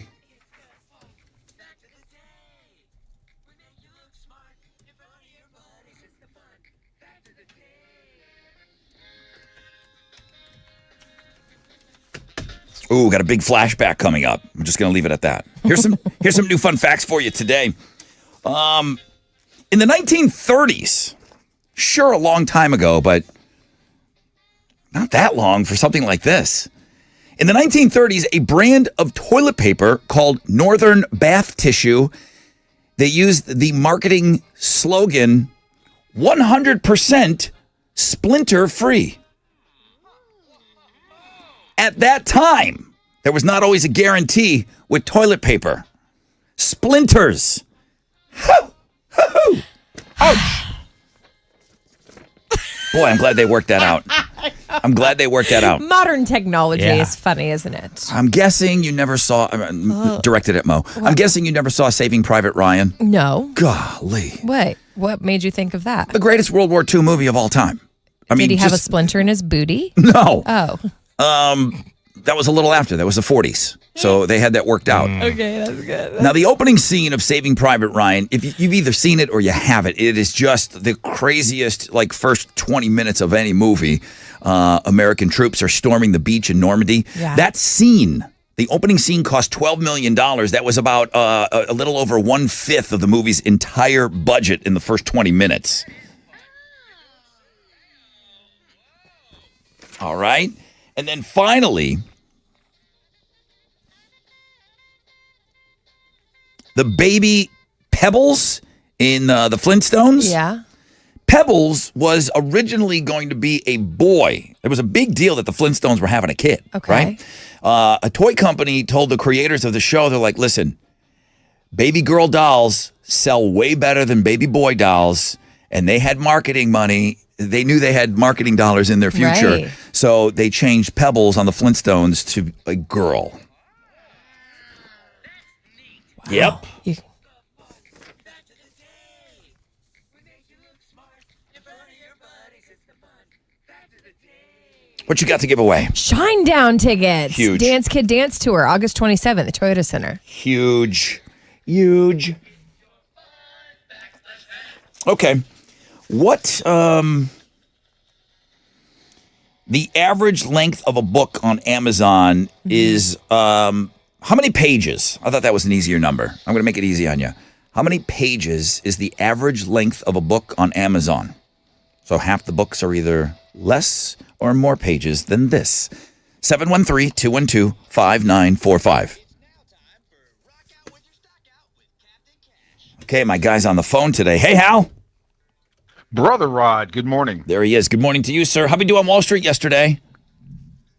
Ooh, got a big flashback coming up. I'm just going to leave it at that. Here's some new fun facts for you today. In the 1930s, sure, a long time ago, but not that long for something like this. In the 1930s, a brand of toilet paper called Northern Bath Tissue, they used the marketing slogan 100% splinter-free. At that time, there was not always a guarantee with toilet paper. Splinters. Ouch. Boy, I'm glad they worked that out. Modern technology Yeah. is funny, isn't it? I'm guessing you never saw, directed at Mo. I'm guessing you never saw Saving Private Ryan. No. Golly. Wait, what made you think of that? The greatest World War II movie of all time. I mean, Did he have a splinter in his booty? No. Oh. That was a little after. That was the 40s. So they had that worked out. Okay, that's good. Now, the opening scene of Saving Private Ryan, if you've either seen it or you haven't, it is just the craziest, first 20 minutes of any movie. American troops are storming the beach in Normandy. Yeah. That scene, the opening scene cost $12 million. That was about a little over 1/5 of the movie's entire budget in the first 20 minutes. All right. And then finally, the baby Pebbles in the Flintstones. Yeah. Pebbles was originally going to be a boy. It was a big deal that the Flintstones were having a kid. Okay. Right? A toy company told the creators of the show, they're like, listen, baby girl dolls sell way better than baby boy dolls. And they had marketing money. They knew they had marketing dollars in their future. Right. So they changed Pebbles on the Flintstones to a girl. Wow. Yep. What you got to give away? Shine Down tickets. Huge. Dance Kid Dance Tour, August 27th, the Toyota Center. Huge. Okay. What, the average length of a book on Amazon is, how many pages? I thought that was an easier number. I'm going to make it easy on you. How many pages is the average length of a book on Amazon? So half the books are either less or more pages than this. 713-212-5945. Okay, my guy's on the phone today. Hey, Hal. Brother Rod, good morning. There he is. Good morning to you, sir. How'd we do on Wall Street yesterday?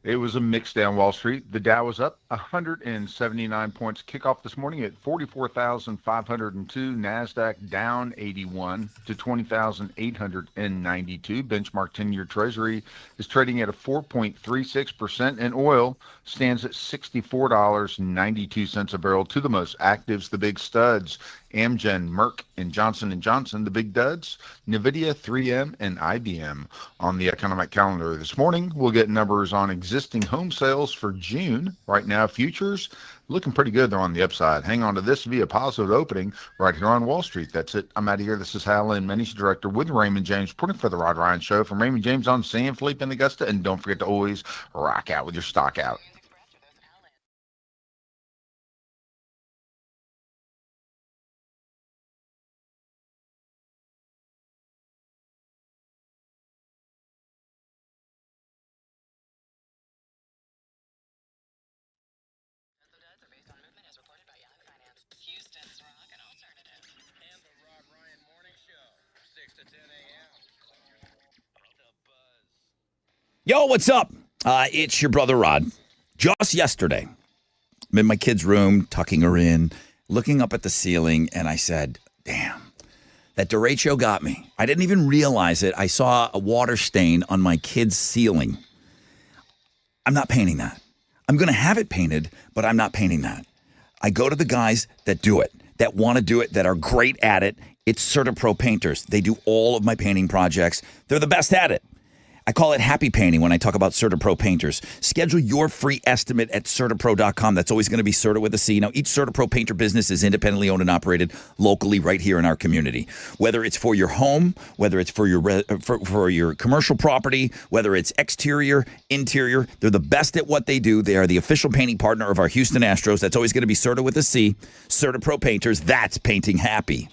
It was a mix down Wall Street. The Dow was up 179 points. Kickoff this morning at 44,502. NASDAQ down 81 to 20,892. Benchmark 10-year Treasury is trading at a 4.36%, and oil stands at $64.92 a barrel. To the most actives, the big studs, Amgen, Merck, and Johnson & Johnson. The big duds, NVIDIA, 3M, and IBM. On the economic calendar this morning, we'll get numbers on existing home sales for June. Right now, futures looking pretty good. They're on the upside. Hang on to this via positive opening right here on Wall Street. That's it. I'm out of here. This is Hal Lynn, Managing Director with Raymond James, reporting for the Rod Ryan Show from Raymond James on San Felipe and Augusta. And don't forget to always rock out with your stock out. And the Rod Ryan Morning Show, 6 to 10 a.m. The Buzz. Yo, what's up? It's your brother Rod. Just yesterday, I'm in my kid's room, tucking her in, looking up at the ceiling, and I said, damn, that derecho got me. I didn't even realize it. I saw a water stain on my kid's ceiling. I'm not painting that. I'm going to have it painted, but I'm not painting that. I go to the guys that do it, that want to do it, that are great at it. It's CertaPro painters. They do all of my painting projects. They're the best at it. I call it happy painting when I talk about CertaPro painters. Schedule your free estimate at CertaPro.com. That's always going to be Certa with a C. Now, each CertaPro painter business is independently owned and operated locally right here in our community. Whether it's for your home, whether it's for your commercial property, whether it's exterior, interior, they're the best at what they do. They are the official painting partner of our Houston Astros. That's always going to be Certa with a C. CertaPro painters. That's painting happy.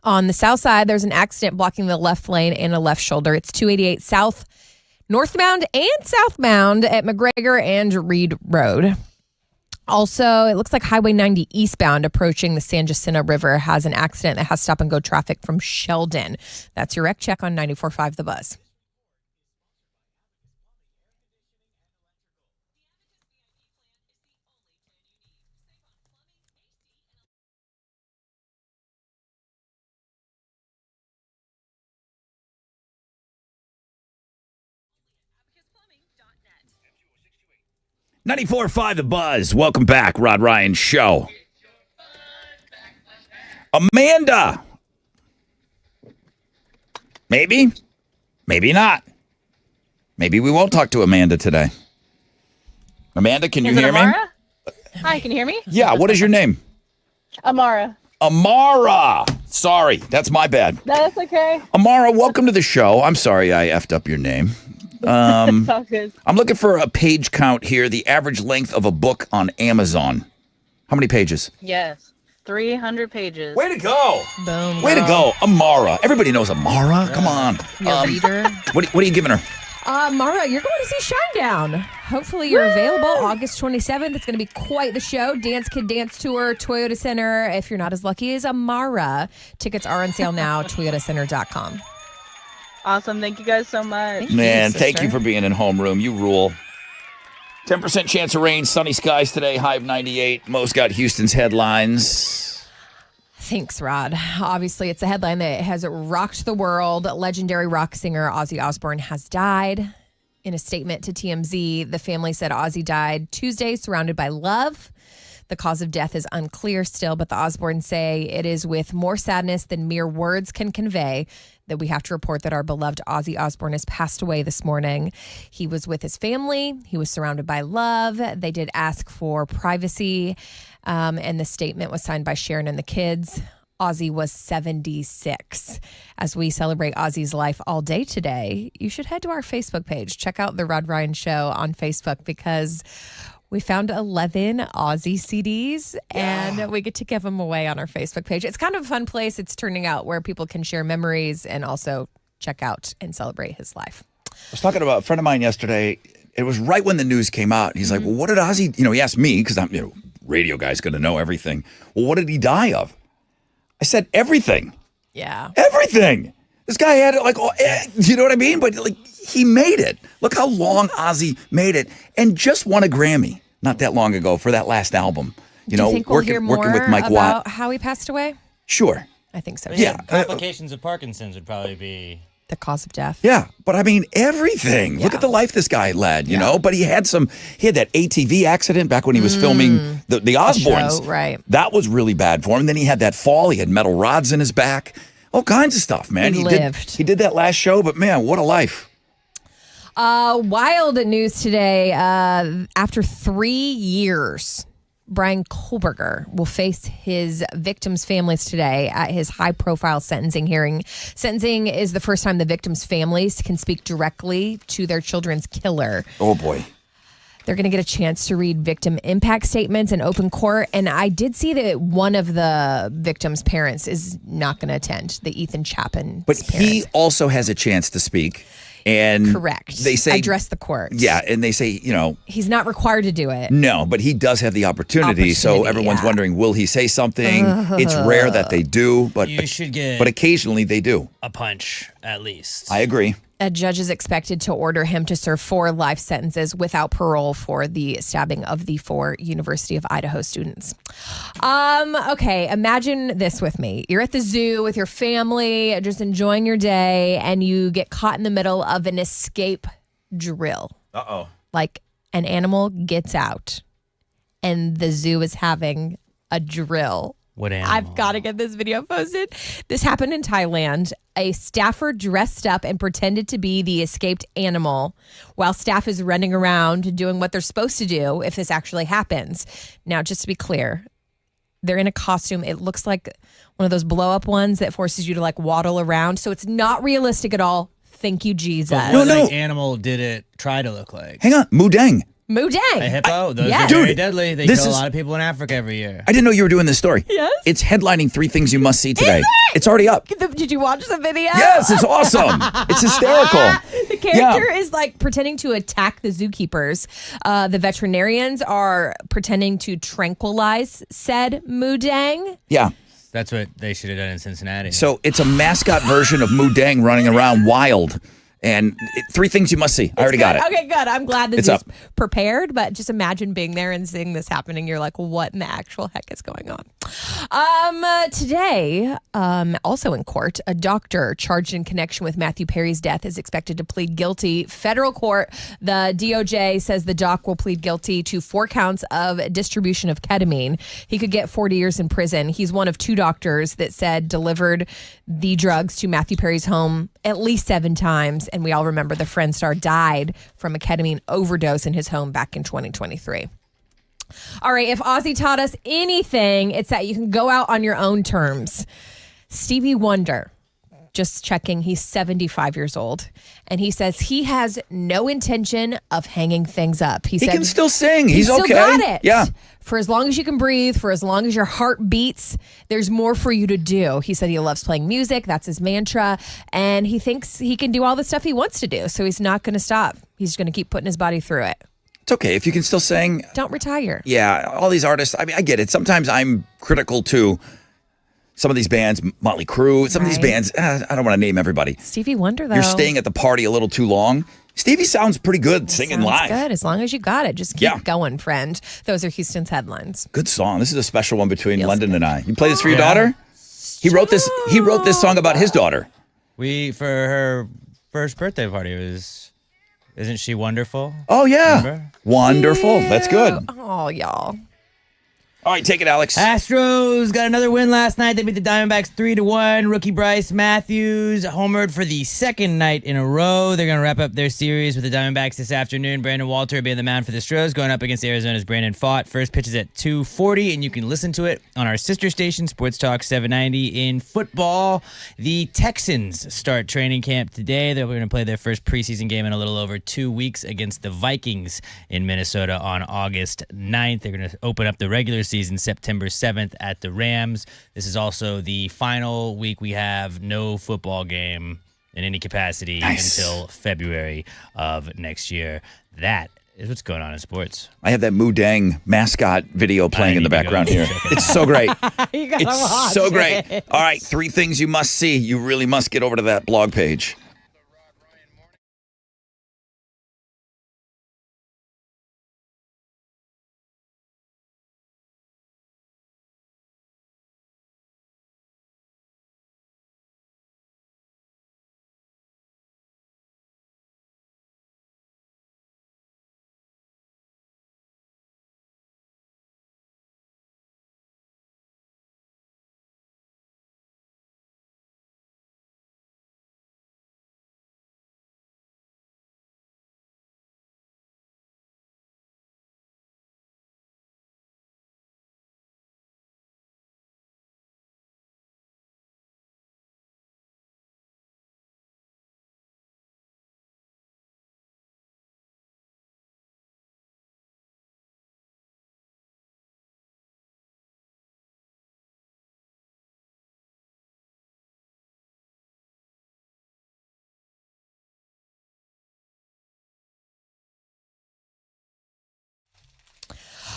On the south side, there's an accident blocking the left lane and a left shoulder. It's 288 south, northbound and southbound at McGregor and Reed Road. Also, it looks like Highway 90 eastbound approaching the San Jacinto River has an accident that has stop and go traffic from Sheldon. That's your wreck check on 94.5 The Buzz. .net. 94.5 The Buzz. Welcome back, Rod Ryan Show. Amanda. Maybe. Maybe not. Maybe we won't talk to Amanda today. Amanda, can you hear me? Hi, can you hear me? Yeah, what is your name? Amara. Amara. Sorry, that's my bad. That's okay. Amara, welcome to the show. I'm sorry I effed up your name. It's all good. I'm looking for a page count here, the average length of a book on Amazon. How many pages? Yes. 300 pages. Way to go. Boom. Way to go, Amara. Everybody knows Amara. Come on. Your leader. What are you giving her? Mara, you're going to see Shinedown. Hopefully you're available August 27th. It's going to be quite the show. Dance Kid Dance Tour, Toyota Center. If you're not as lucky as Amara, tickets are on sale now, toyotacenter.com. Awesome. Thank you guys so much. Man, thank you for being in homeroom. You rule. 10% chance of rain, sunny skies today, high of 98. Mo's got Houston's headlines. Thanks, Rod. Obviously, it's a headline that has rocked the world. Legendary rock singer Ozzy Osbourne has died. In a statement to TMZ, the family said Ozzy died Tuesday, surrounded by love. The cause of death is unclear still, but the Osbournes say it is with more sadness than mere words can convey that we have to report that our beloved Ozzy Osbourne has passed away this morning. He was with his family. He was surrounded by love. They did ask for privacy, and the statement was signed by Sharon and the kids. Ozzy was 76. As we celebrate Ozzy's life all day today, you should head to our Facebook page. Check out The Rod Ryan Show on Facebook because we found 11 Ozzy CDs, and we get to give them away on our Facebook page. It's kind of a fun place. It's turning out where people can share memories and also check out and celebrate his life. I was talking about a friend of mine yesterday. It was right when the news came out. He's like, well, what did Ozzy, he asked me, because I'm, radio guy's going to know everything. Well, what did he die of? I said, everything. Yeah. Everything. This guy had it you know what I mean? But he made it. Look how long Ozzy made it and just won a Grammy not that long ago for that last album. Do you think we'll hear more working with Mike about Watt. how he passed away? Sure. I think so. Yeah. Complications of Parkinson's would probably be the cause of death. Yeah, but I mean everything. Yeah. Look at the life this guy led, you know. But he had that ATV accident back when he was filming the Osbournes. Show, right. That was really bad for him. Then he had that fall. He had metal rods in his back. All kinds of stuff, man. He lived. He did that last show, but man, what a life. Wild news today. After 3 years, Brian Kohlberger will face his victims' families today at his high-profile sentencing hearing. Sentencing is the first time the victims' families can speak directly to their children's killer. Oh, boy. They're going to get a chance to read victim impact statements in open court. And I did see that one of the victims' parents is not going to attend, the Ethan Chapin. But he also has a chance to speak. And correct. They say address the court. Yeah, and they say, he's not required to do it. No, but he does have the opportunity. So everyone's wondering, will he say something? It's rare that they do, but you should get but occasionally they do. A punch, at least. I agree. A judge is expected to order him to serve 4 life sentences without parole for the stabbing of the 4 University of Idaho students. Okay, imagine this with me. You're at the zoo with your family, just enjoying your day, and you get caught in the middle of an escape drill. Uh-oh. Like an animal gets out, and the zoo is having a drill. What animal? I've got to get this video posted. This happened in Thailand. A staffer dressed up and pretended to be the escaped animal while staff is running around doing what they're supposed to do if this actually happens. Now, just to be clear, they're in a costume. It looks like one of those blow-up ones that forces you to waddle around. So it's not realistic at all. Thank you, Jesus. But what animal did it try to look like? Hang on. Mudang. Moo A dang. hippo? Those yes. are very Dude, deadly. They this kill a is- lot of people in Africa every year. I didn't know you were doing this story. Yes? It's headlining 3 things you must see today. Is it? It's already up. Did you watch the video? Yes, it's awesome. It's hysterical. The character is like pretending to attack the zookeepers. The veterinarians are pretending to tranquilize said moo dang. Yeah. That's what they should have done in Cincinnati. So it's a mascot version of Moo Dang running around wild. And 3 things you must see. I already got it. Okay, good. I'm glad this It's is up. prepared, but just imagine being there and seeing this happening. You're like, what in the actual heck is going on? Today, also in court, a doctor charged in connection with Matthew Perry's death is expected to plead guilty. Federal court, the DOJ says the doc will plead guilty to 4 counts of distribution of ketamine. He could get 40 years in prison. He's one of 2 doctors that said delivered the drugs to Matthew Perry's home at least 7 times. And we all remember the Friend star died from a ketamine overdose in his home back in 2023. All right, if Ozzy taught us anything, it's that you can go out on your own terms. Stevie Wonder, just checking, he's 75 years old. And he says he has no intention of hanging things up. He said can still sing. He's still okay. got it. Yeah. For as long as you can breathe, for as long as your heart beats, there's more for you to do. He said he loves playing music. That's his mantra. And he thinks he can do all the stuff he wants to do. So he's not going to stop. He's going to keep putting his body through it. It's okay if you can still sing. Don't retire. Yeah, all these artists, I mean, I get it. Sometimes I'm critical to some of these bands, Motley Crue, some of these Right. bands, I don't want to name everybody. Stevie Wonder, though. You're staying at the party a little too long. Stevie sounds pretty good singing Sounds live. good. As long as you got it. Just keep Yeah. going, friend. Those are Houston's headlines. Good song. This is a special one between Feels London good. and I. You play this for your Yeah. daughter? He wrote this song about his daughter. For her first birthday party, isn't she wonderful? Oh yeah. Remember? Wonderful. That's good. Oh, y'all. All right, take it, Alex. Astros got another win last night. They beat the Diamondbacks 3-1. Rookie Bryce Matthews homered for the second night in a row. They're going to wrap up their series with the Diamondbacks this afternoon. Brandon Walter will be on the mound for the Astros, going up against Arizona's Brandon Pfaadt. First pitch is at 2:40, and you can listen to it on our sister station, Sports Talk 790. In football, the Texans start training camp today. They're going to play their first preseason game in a little over 2 weeks against the Vikings in Minnesota on August 9th. They're going to open up the regular season September 7th at the Rams. This is also the final week we have no football game in any capacity until February of next year. That is what's going on in sports. I have that Moo Dang mascot video playing in the need to go background here. check it It's so great. You gotta It's watch so great. it. All right, 3 things you must see. You really must get over to that blog page.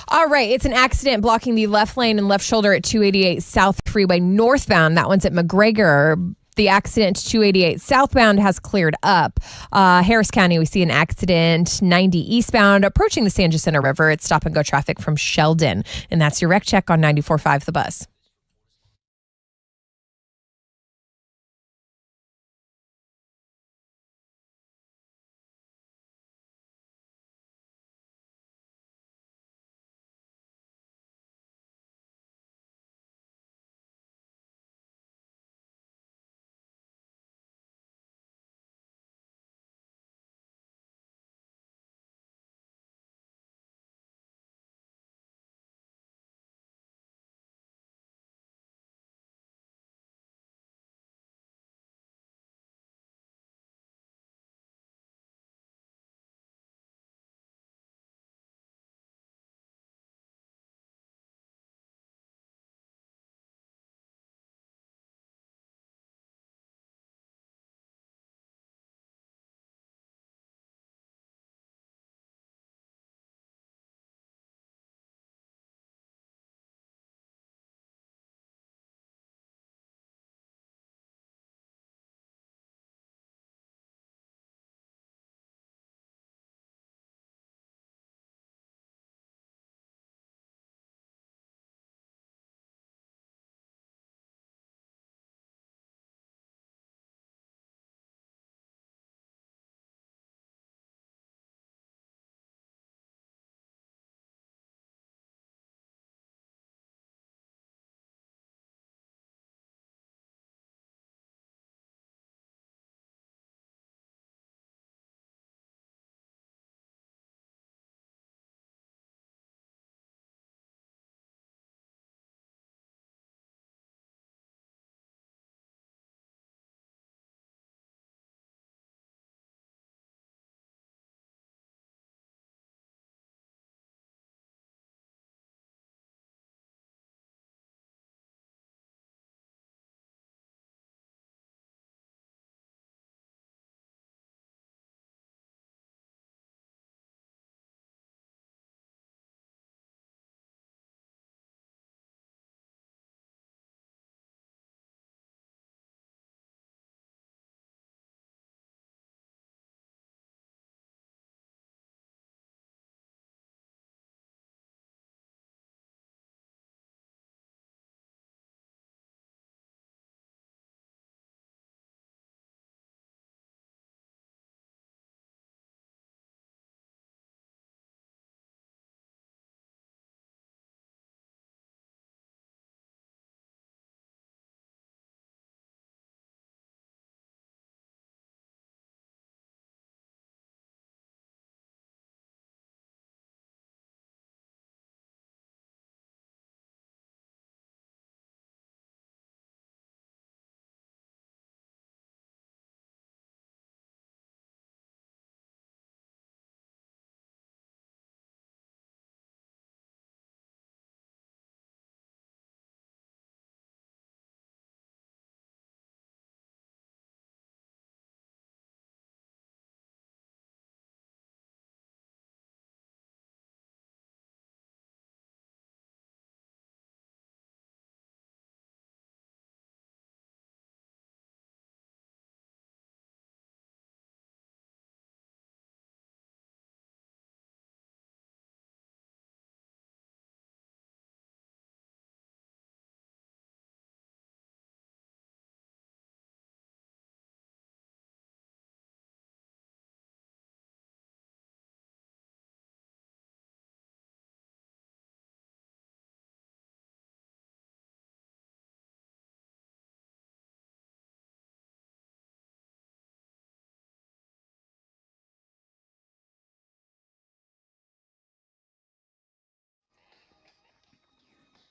All right, it's an accident blocking the left lane and left shoulder at 288 South Freeway northbound. That one's at McGregor. The accident 288 southbound has cleared up. Harris County, we see an accident 90 eastbound approaching the San Jacinto River. It's stop and go traffic from Sheldon. And that's your wreck check on 94.5 The Buzz.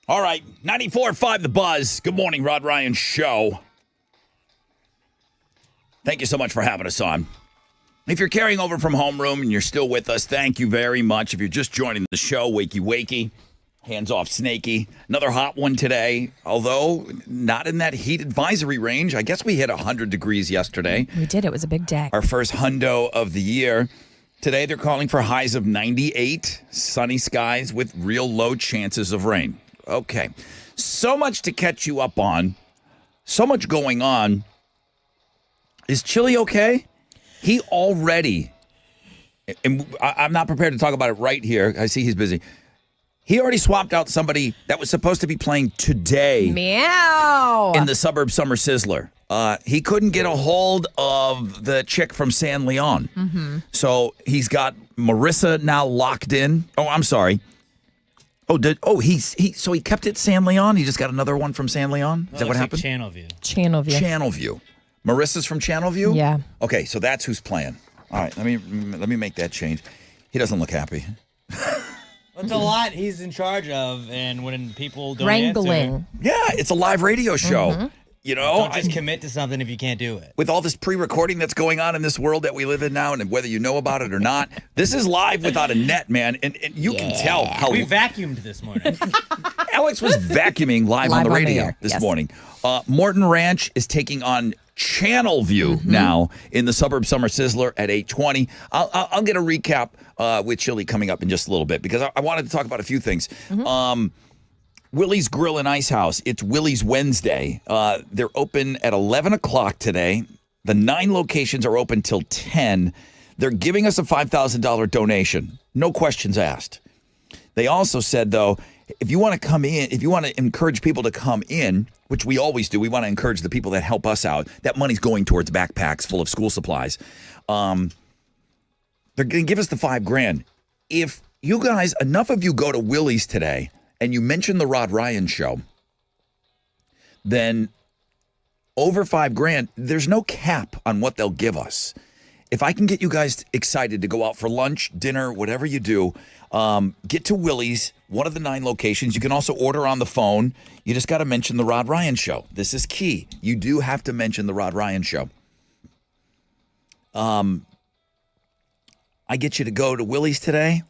All right, 94.5 The Buzz. Good morning, Rod Ryan Show. Thank you so much for having us on. If you're carrying over from homeroom and you're still with us, thank you very much. If you're just joining the show, wakey wakey, hands off snaky. Another hot one today, although not in that heat advisory range. I guess we hit 100 degrees yesterday. We did. It was a big day. Our first hundo of the year. Today, they're calling for highs of 98, sunny skies with real low chances of rain. Okay. So much to catch you up on. So much going on. Is Chili okay? He already, and I'm not prepared to talk about it right here. I see he's busy. He already swapped out somebody that was supposed to be playing today. Meow. In the Suburb Summer Sizzler. He couldn't get a hold of the chick from San Leon. Mm-hmm. So he's got Marissa now locked in. Oh, I'm sorry. So he kept it San Leon? He just got another one from San Leon? Is that what happened? Channelview. Channelview. Marissa's from Channelview? Yeah. Okay, so that's who's playing. All right, let me make that change. He doesn't look happy. It's a lot he's in charge of, and when people don't Wrangling. answer, Yeah, it's a live radio show. Mm-hmm. You know, don't just commit to something if you can't do it. with all this pre-recording that's going on in this world that we live in now, and whether you know about it or not, this is live without a net, man. And you can tell how We vacuumed this morning. Alex was vacuuming live on the on the radio air, this yes. morning. Morton Ranch is taking on Channelview now in the Suburb Summer Sizzler at 8:20. I'll get a recap with Chili coming up in just a little bit because I wanted to talk about a few things. Willie's Grill and Ice House. It's Willie's Wednesday. They're open at 11 o'clock today. The 9 locations are open till 10. They're giving us a $5,000 donation. No questions asked. They also said, though, if you want to come in, if you want to encourage people to come in, which we always do, we want to encourage the people that help us out. That money's going towards backpacks full of school supplies. They're going to give us the $5,000. If you guys, enough of you go to Willie's today and you mention the Rod Ryan Show, then over $5,000, there's no cap on what they'll give us. If I can get you guys excited to go out for lunch, dinner, whatever you do, get to Willie's, one of the 9 locations. You can also order on the phone. You just got to mention the Rod Ryan Show. This is key. You do have to mention the Rod Ryan Show. I get you to go to Willie's today.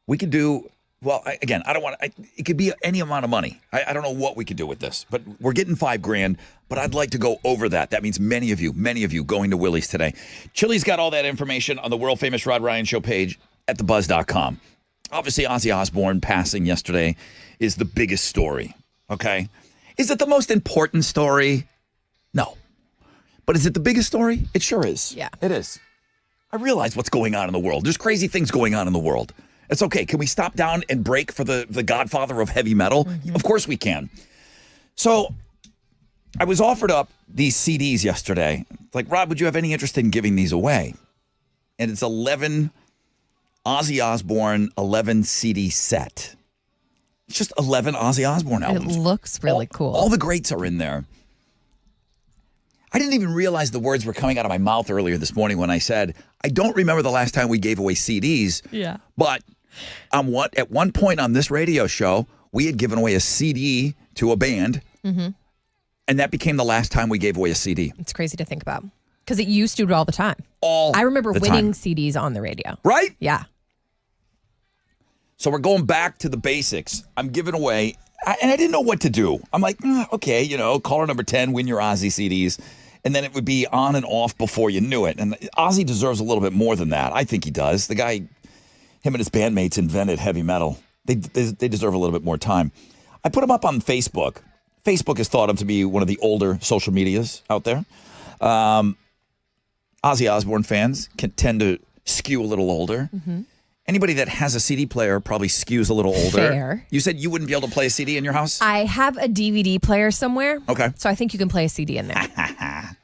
We could do, well, again, I don't want to, it could be any amount of money. I don't know what we could do with this, but we're getting $5,000, but I'd like to go over that. That means many of you going to Willie's today. Chili's got all that information on the world famous Rod Ryan Show page at thebuzz.com. Obviously, Ozzy Osbourne passing yesterday is the biggest story, okay? Is it the most important story? No. But is it the biggest story? It sure is. Yeah. It is. I realize what's going on in the world. There's crazy things going on in the world. It's okay. Can we stop down and break for the godfather of heavy metal? Mm-hmm. Of course we can. So I was offered up these CDs yesterday. Like, Rod, would you have any interest in giving these away? And it's 11 Ozzy Osbourne 11 CD set. It's just 11 Ozzy Osbourne albums. It looks really cool. All the greats are in there. I didn't even realize the words were coming out of my mouth earlier this morning when I said, I don't remember the last time we gave away CDs. Yeah. But at one point on this radio show, we had given away a CD to a band. Mm-hmm. And that became the last time we gave away a CD. It's crazy to think about. Because it used to do it all the time. I remember the winning time. CDs on the radio. Right? Yeah. So we're going back to the basics. I'm giving away, and I didn't know what to do. I'm like, okay, caller number 10, win your Ozzy CDs. And then it would be on and off before you knew it. And Ozzy deserves a little bit more than that. I think he does. The guy, him and his bandmates invented heavy metal. They deserve a little bit more time. I put him up on Facebook. Facebook is thought of to be one of the older social medias out there. Ozzy Osbourne fans can tend to skew a little older. Mm-hmm. Anybody that has a CD player probably skews a little older. Fair. You said you wouldn't be able to play a CD in your house? I have a DVD player somewhere. Okay. So I think you can play a CD in there.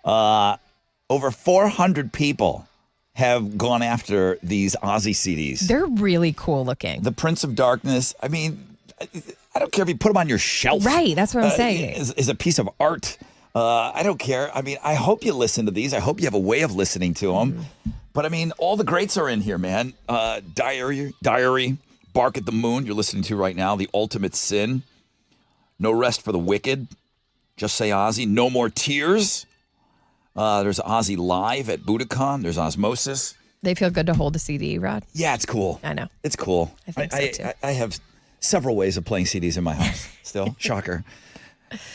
Over 400 people have gone after these Ozzy CDs. They're really cool looking. The Prince of Darkness. I mean, I don't care if you put them on your shelf. Right. That's what I'm saying. Is a piece of art. I don't care. I mean, I hope you listen to these. I hope you have a way of listening to them. Mm-hmm. But I mean, all the greats are in here, man. Diary, Born Bark at the Moon, you're listening to right now. The Ultimate Sin. No Rest for the Wicked. Just Say Ozzy. No More Tears. There's Ozzy Live at Budokan. There's Osmosis. They feel good to hold a CD, Rod. Yeah, it's cool. I know. It's cool. I think so, too. I have several ways of playing CDs in my house still. Shocker.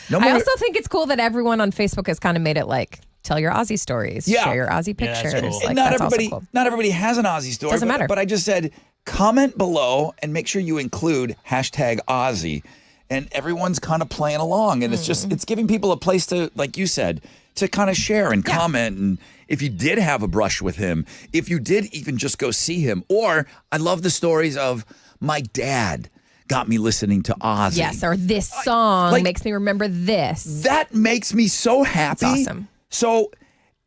No I more. also think it's cool that everyone on Facebook has kind of made it like, tell your Ozzy stories, Yeah. share your Ozzy Yeah, that's pictures. cool. Like, And not that's also everybody, cool. not everybody has an Ozzy story. Doesn't but, matter. But I just said, comment below and make sure you include hashtag Ozzy. And everyone's kind of playing along. And it's giving people a place to, like you said, to kind of share and comment. And if you did have a brush with him, if you did even just go see him, or I love the stories of my dad got me listening to Ozzy. Yes, or this song like- makes me remember this. That makes me so happy. It's awesome. So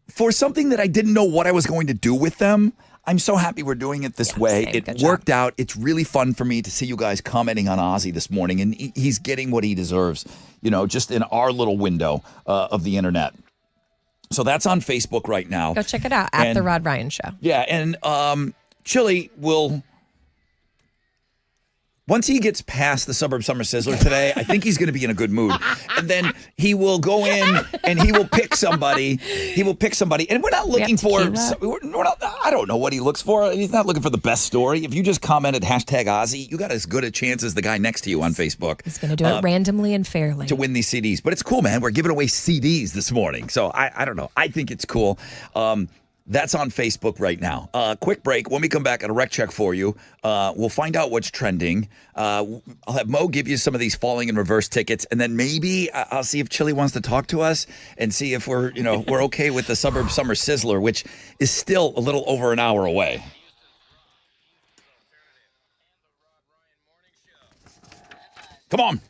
for something that I didn't know what I was going to do with them, I'm so happy we're doing it this way. same. It Good job. worked out. It's really fun for me to see you guys commenting on Ozzy this morning, and he's getting what he deserves, just in our little window of the internet. So that's on Facebook right now. Go check it out at And- The Rod Ryan Show. Yeah, and Chili will... Once he gets past the Suburb Summer Sizzler today, I think he's going to be in a good mood. And then he will go in and he will pick somebody. He will pick somebody. And we're not looking for... tequila? We're not, I don't know what he looks for. He's not looking for the best story. If you just commented hashtag Ozzy, you got as good a chance as the guy next to you on Facebook. He's going to do it randomly and fairly. To win these CDs. But it's cool, man. We're giving away CDs this morning. So I don't know. I think it's cool. That's on Facebook right now. Quick break. When we come back, at a rec check for you. We'll find out what's trending. I'll have Mo give you some of these falling in reverse tickets, and then maybe I'll see if Chili wants to talk to us and see if we're okay with the Suburb Summer Sizzler, which is still a little over an hour away. Come on.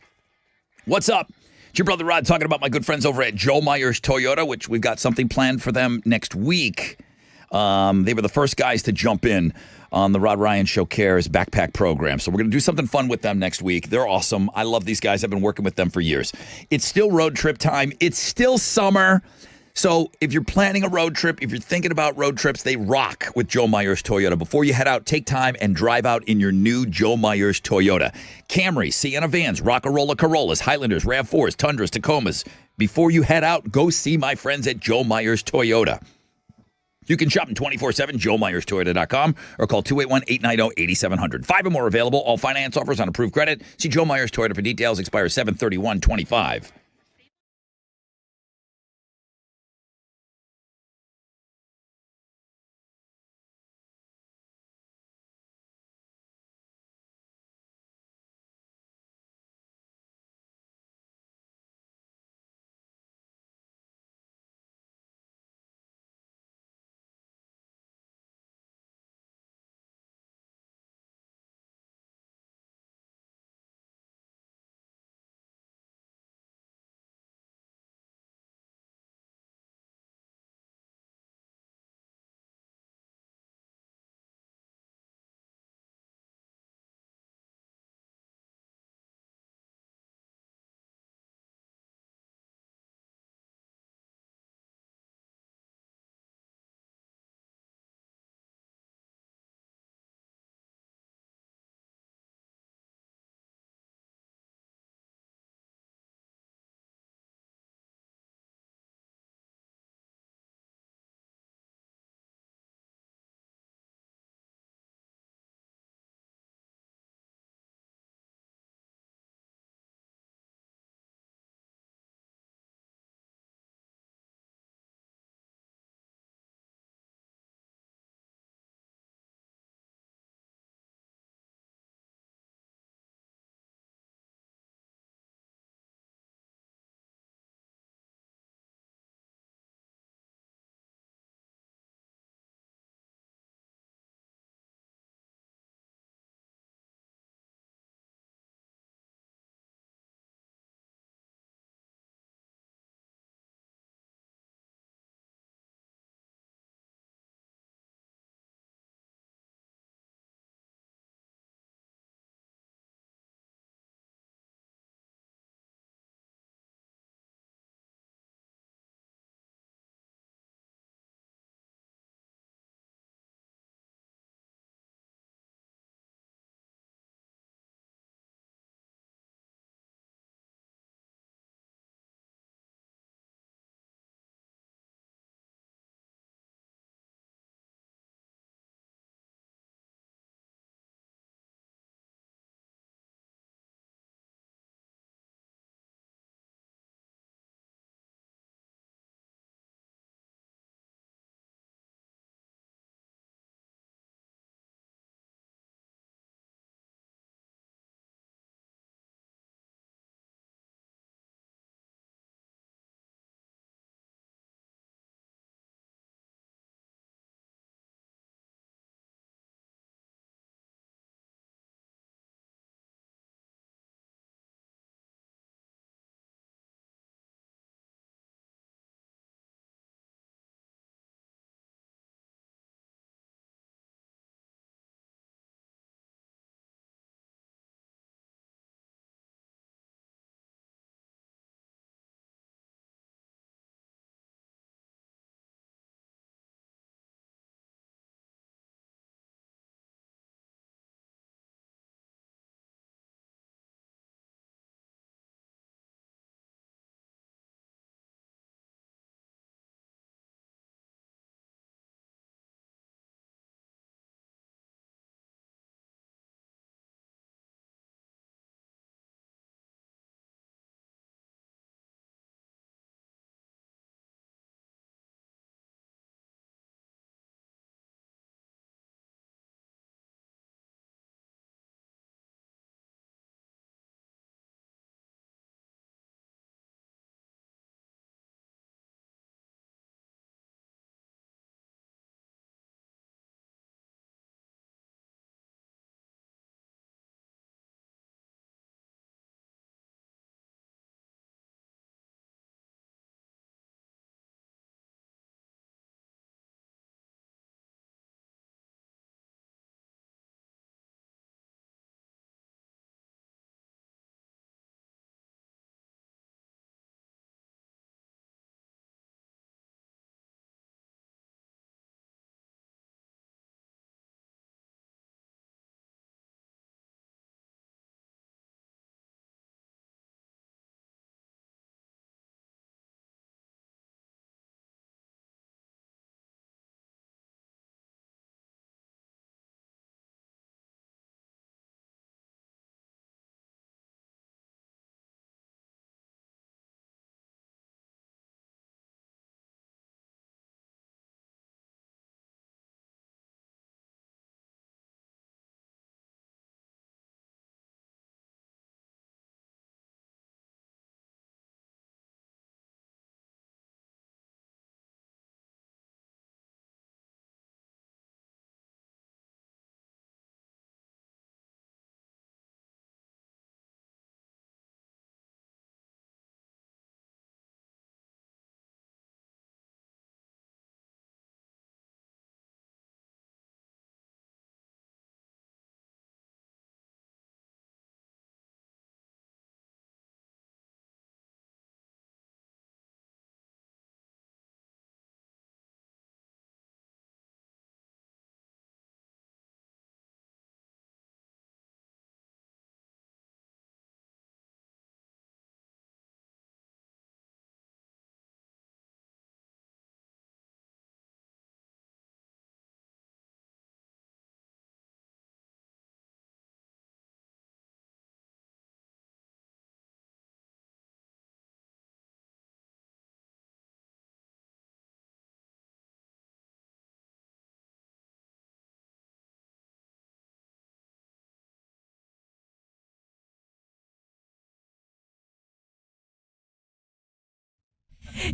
What's up? It's your brother Rod talking about my good friends over at Joe Myers Toyota, which we've got something planned for them next week. They were the first guys to jump in on the Rod Ryan Show Cares backpack program. So we're going to do something fun with them next week. They're awesome. I love these guys. I've been working with them for years. It's still road trip time. It's still summer. So if you're planning a road trip, if you're thinking about road trips, they rock with Joe Myers Toyota. Before you head out, take time and drive out in your new Joe Myers Toyota. Camrys, Sienna vans, Rockarola Corollas, Highlanders, RAV4s, Tundras, Tacomas. Before you head out, go see my friends at Joe Myers Toyota. You can shop in 24/7, joemyerstoyota.com, or call 281-890-8700. 5 or more available. All finance offers on approved credit. See Joe Myers Toyota for details. Expires 7/31/25.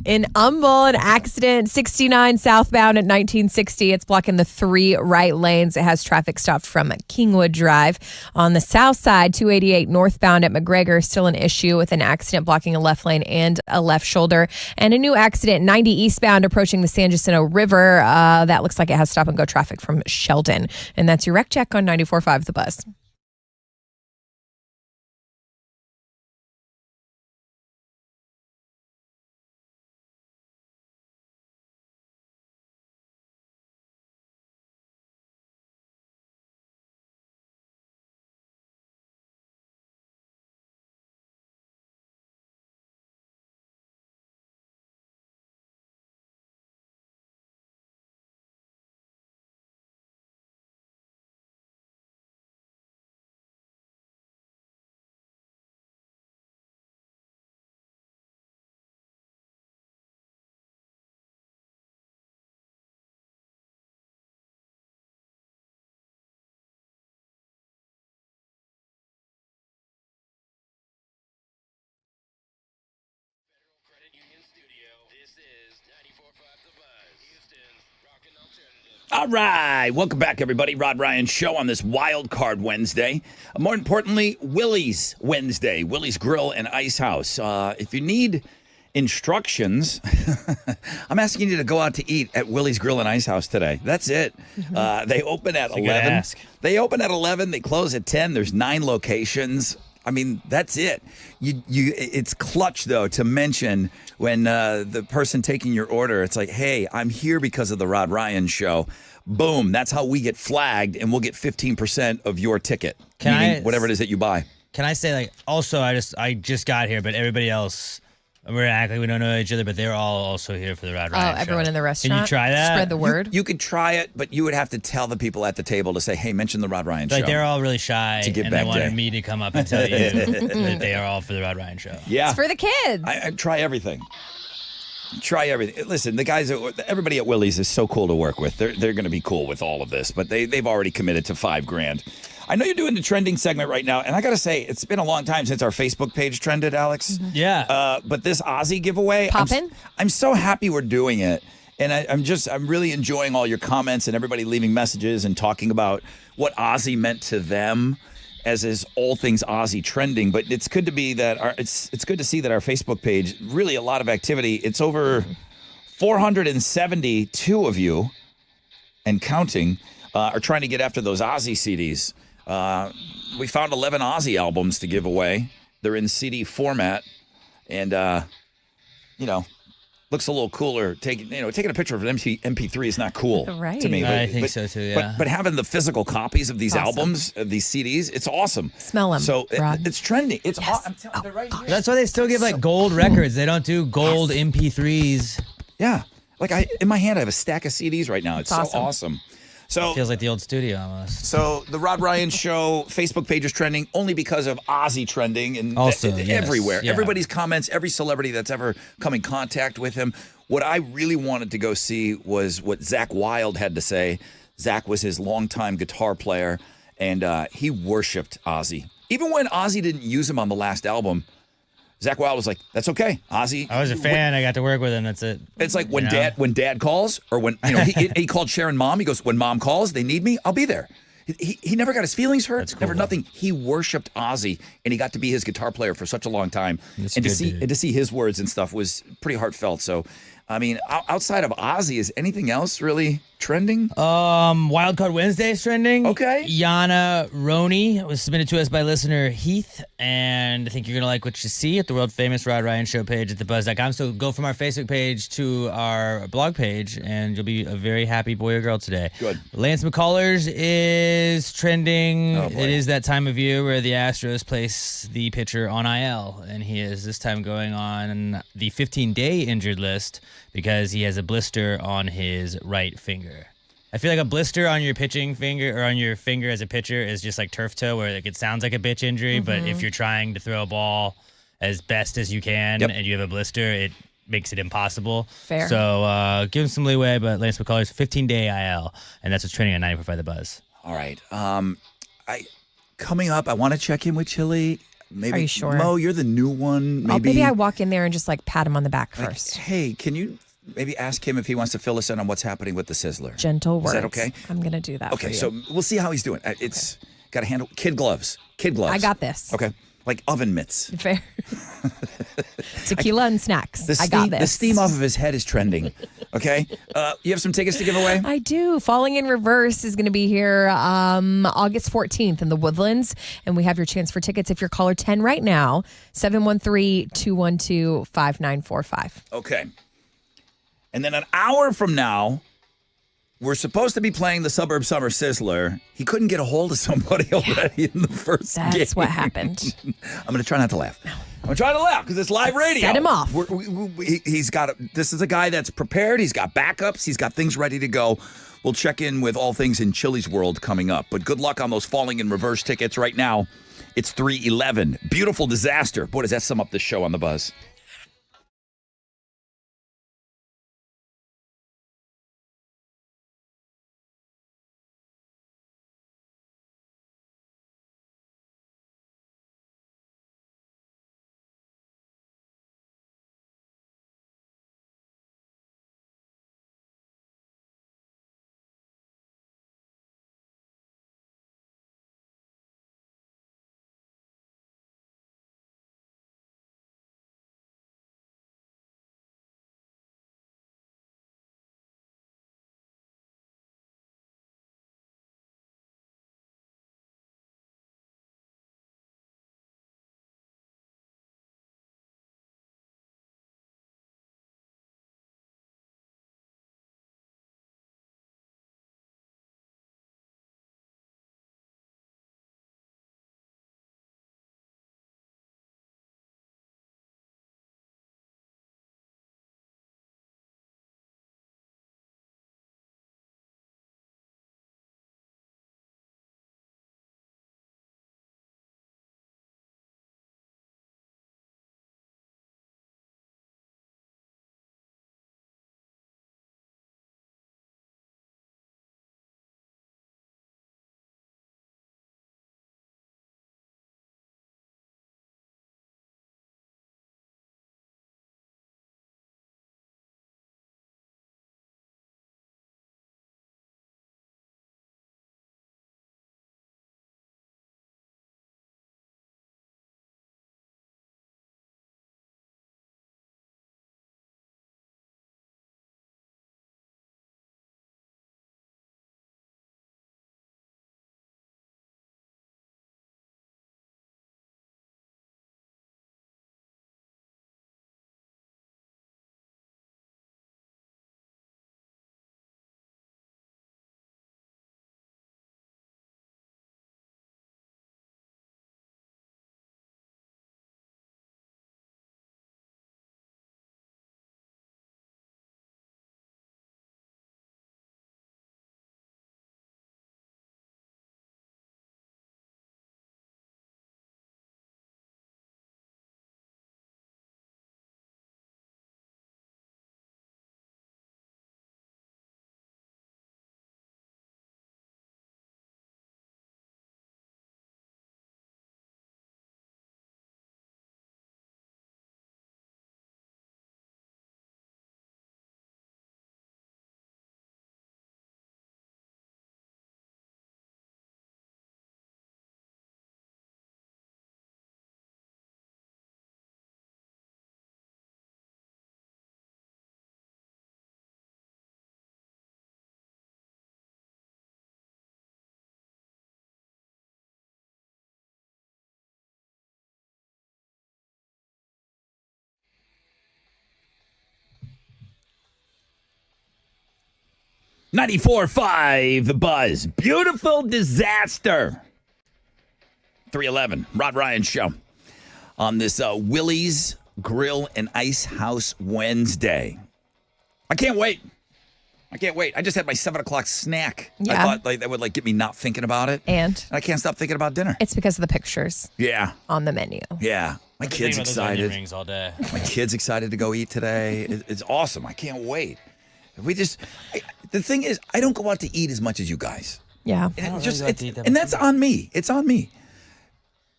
In Humble, an accident, 69 southbound at 1960. It's blocking the 3 right lanes. It has traffic stopped from Kingwood Drive. On the south side, 288 northbound at McGregor, still an issue with an accident blocking a left lane and a left shoulder. And a new accident, 90 eastbound approaching the San Jacinto River. That looks like it has stop and go traffic from Sheldon. And that's your wreck check on 94.5 The Buzz. All right. Welcome back, everybody. Rod Ryan Show on this Wild Card Wednesday. More importantly, Willie's Wednesday. Willie's Grill and Ice House. If you need instructions, I'm asking you to go out to eat at Willie's Grill and Ice House today. That's it. They open at 11. They open at 11. They close at 10. There's 9 locations. I mean, that's it. It's clutch, though, to mention when the person taking your order, it's like, hey, I'm here because of the Rod Ryan Show. Boom. That's how we get flagged, and we'll get 15% of your ticket, meaning whatever it is that you buy. Can I say, like, also, I just got here, but everybody else, we're acting, we don't know each other, but they're all also here for the Rod Ryan Show. Everyone in the restaurant. Can you try that? Spread the word. You could try it, but you would have to tell the people at the table to say, hey, mention the Rod Ryan Show. Like, they're all really shy, to give and back they wanted day. me to come up and tell you that they are all for the Rod Ryan Show. Yeah. It's for the kids. I try everything. Try everything. Listen, the guys, everybody at Willie's is so cool to work with. They're going to be cool with all of this, but they've already committed to $5,000. I know you're doing the trending segment right now, and I got to say, it's been a long time since our Facebook page trended, Alex. Mm-hmm. Yeah. But this Ozzy giveaway, Poppin'? I'm so happy we're doing it. And I'm really enjoying all your comments and everybody leaving messages and talking about what Ozzy meant to them as is all things Ozzy trending. But it's good to be that it's good to see that our Facebook page, really a lot of activity. It's over 472 of you and counting are trying to get after those Ozzy CDs. We found 11 Ozzy albums to give away. They're in CD format, and looks a little cooler. Taking a picture of an MP3 is not cool Right. to me. I think so too. Yeah. But having the physical copies of these albums, of these CDs, it's awesome. Smell them. So Rod. it's trending. It's Yes. I'm telling you, they're right here. That's why they still give like gold records. They don't do gold MP3s. Yeah. Like in my hand, I have a stack of CDs right now. It's so awesome. awesome. So Feels like the old studio almost. So the Rod Ryan Show Facebook page is trending only because of Ozzy trending and Also, yes, everywhere. yeah. Everybody's comments, every celebrity that's ever come in contact with him. What I really wanted to go see was what Zach Wilde had to say. Zach was his longtime guitar player, and he worshipped Ozzy. Even when Ozzy didn't use him on the last album, Zach Wilde was like, "That's okay, Ozzy." I was a fan. I got to work with him. That's it. It's like when dad calls, or when he called Sharon mom. He goes, "When mom calls, they need me, I'll be there." He never got his feelings hurt. That's cool. Never nothing. He worshipped Ozzy, and he got to be his guitar player for such a long time. That's and to good, see dude. and to see his words and stuff was pretty heartfelt. So, I mean, outside of Ozzy, is anything else really trending? Wild Card Wednesday is trending. Okay. Yana Roney was submitted to us by listener Heath, and I think you're going to like what you see at the world famous Rod Ryan Show page at thebuzz.com. So go from our Facebook page to our blog page, and you'll be a very happy boy or girl today. Good. Lance McCullers is trending. Oh, boy. It is that time of year where the Astros place the pitcher on IL, and he is this time going on the 15-day injured list because he has a blister on his right finger. I feel like a blister on your pitching finger or on your finger as a pitcher is just like turf toe, where like it sounds like a bitch injury, but if you're trying to throw a ball as best as you can and you have a blister, it makes it impossible. Fair. So give him some leeway, but Lance McCullers 15-day IL, and that's what's trending on 94.5 The Buzz. All right. Coming up, I want to check in with Chili maybe. Are you sure? Mo, you're the new one. Maybe I walk in there and just like pat him on the back like, first. hey, can you maybe ask him if he wants to fill us in on what's happening with the sizzler? Gentle words. Is that okay? I'm going to do that Okay, for you. so we'll see how he's doing. It's got to handle kid gloves. Kid gloves. I got this. Okay. Like oven mitts. Fair. Tequila and snacks. The I got this. The steam off of his head is trending. Okay. You have some tickets to give away? I do. Falling in Reverse is going to be here August 14th in the Woodlands. And we have your chance for tickets if you're caller 10 right now, 713-212-5945. Okay. And then an hour from now, we're supposed to be playing the Suburb Summer Sizzler. He couldn't get a hold of somebody already in the first game. That's what happened. I'm going to try not to laugh. I'm going to try to laugh because it's live radio. Set him off. He's got, this is a guy that's prepared. He's got backups. He's got things ready to go. We'll check in with all things in Chili's world coming up. But good luck on those Falling in Reverse tickets right now. It's 3:11. Beautiful disaster. Boy, does that sum up the show on the Buzz. .94.5 The Buzz. Beautiful disaster. 3:11. Rod Ryan Show on this Willie's Grill and Ice House Wednesday. I can't wait. I just had my 7 o'clock snack. Yeah. I thought that would get me not thinking about it. And I can't stop thinking about dinner. it's because of the pictures Yeah. on the menu. Yeah. My kid's excited. Rings all day. My kid's excited to go eat today. It's awesome. I can't wait. The thing is, I don't go out to eat as much as you guys. Yeah. And, don't really go out to eat that and much that's on me. It's on me.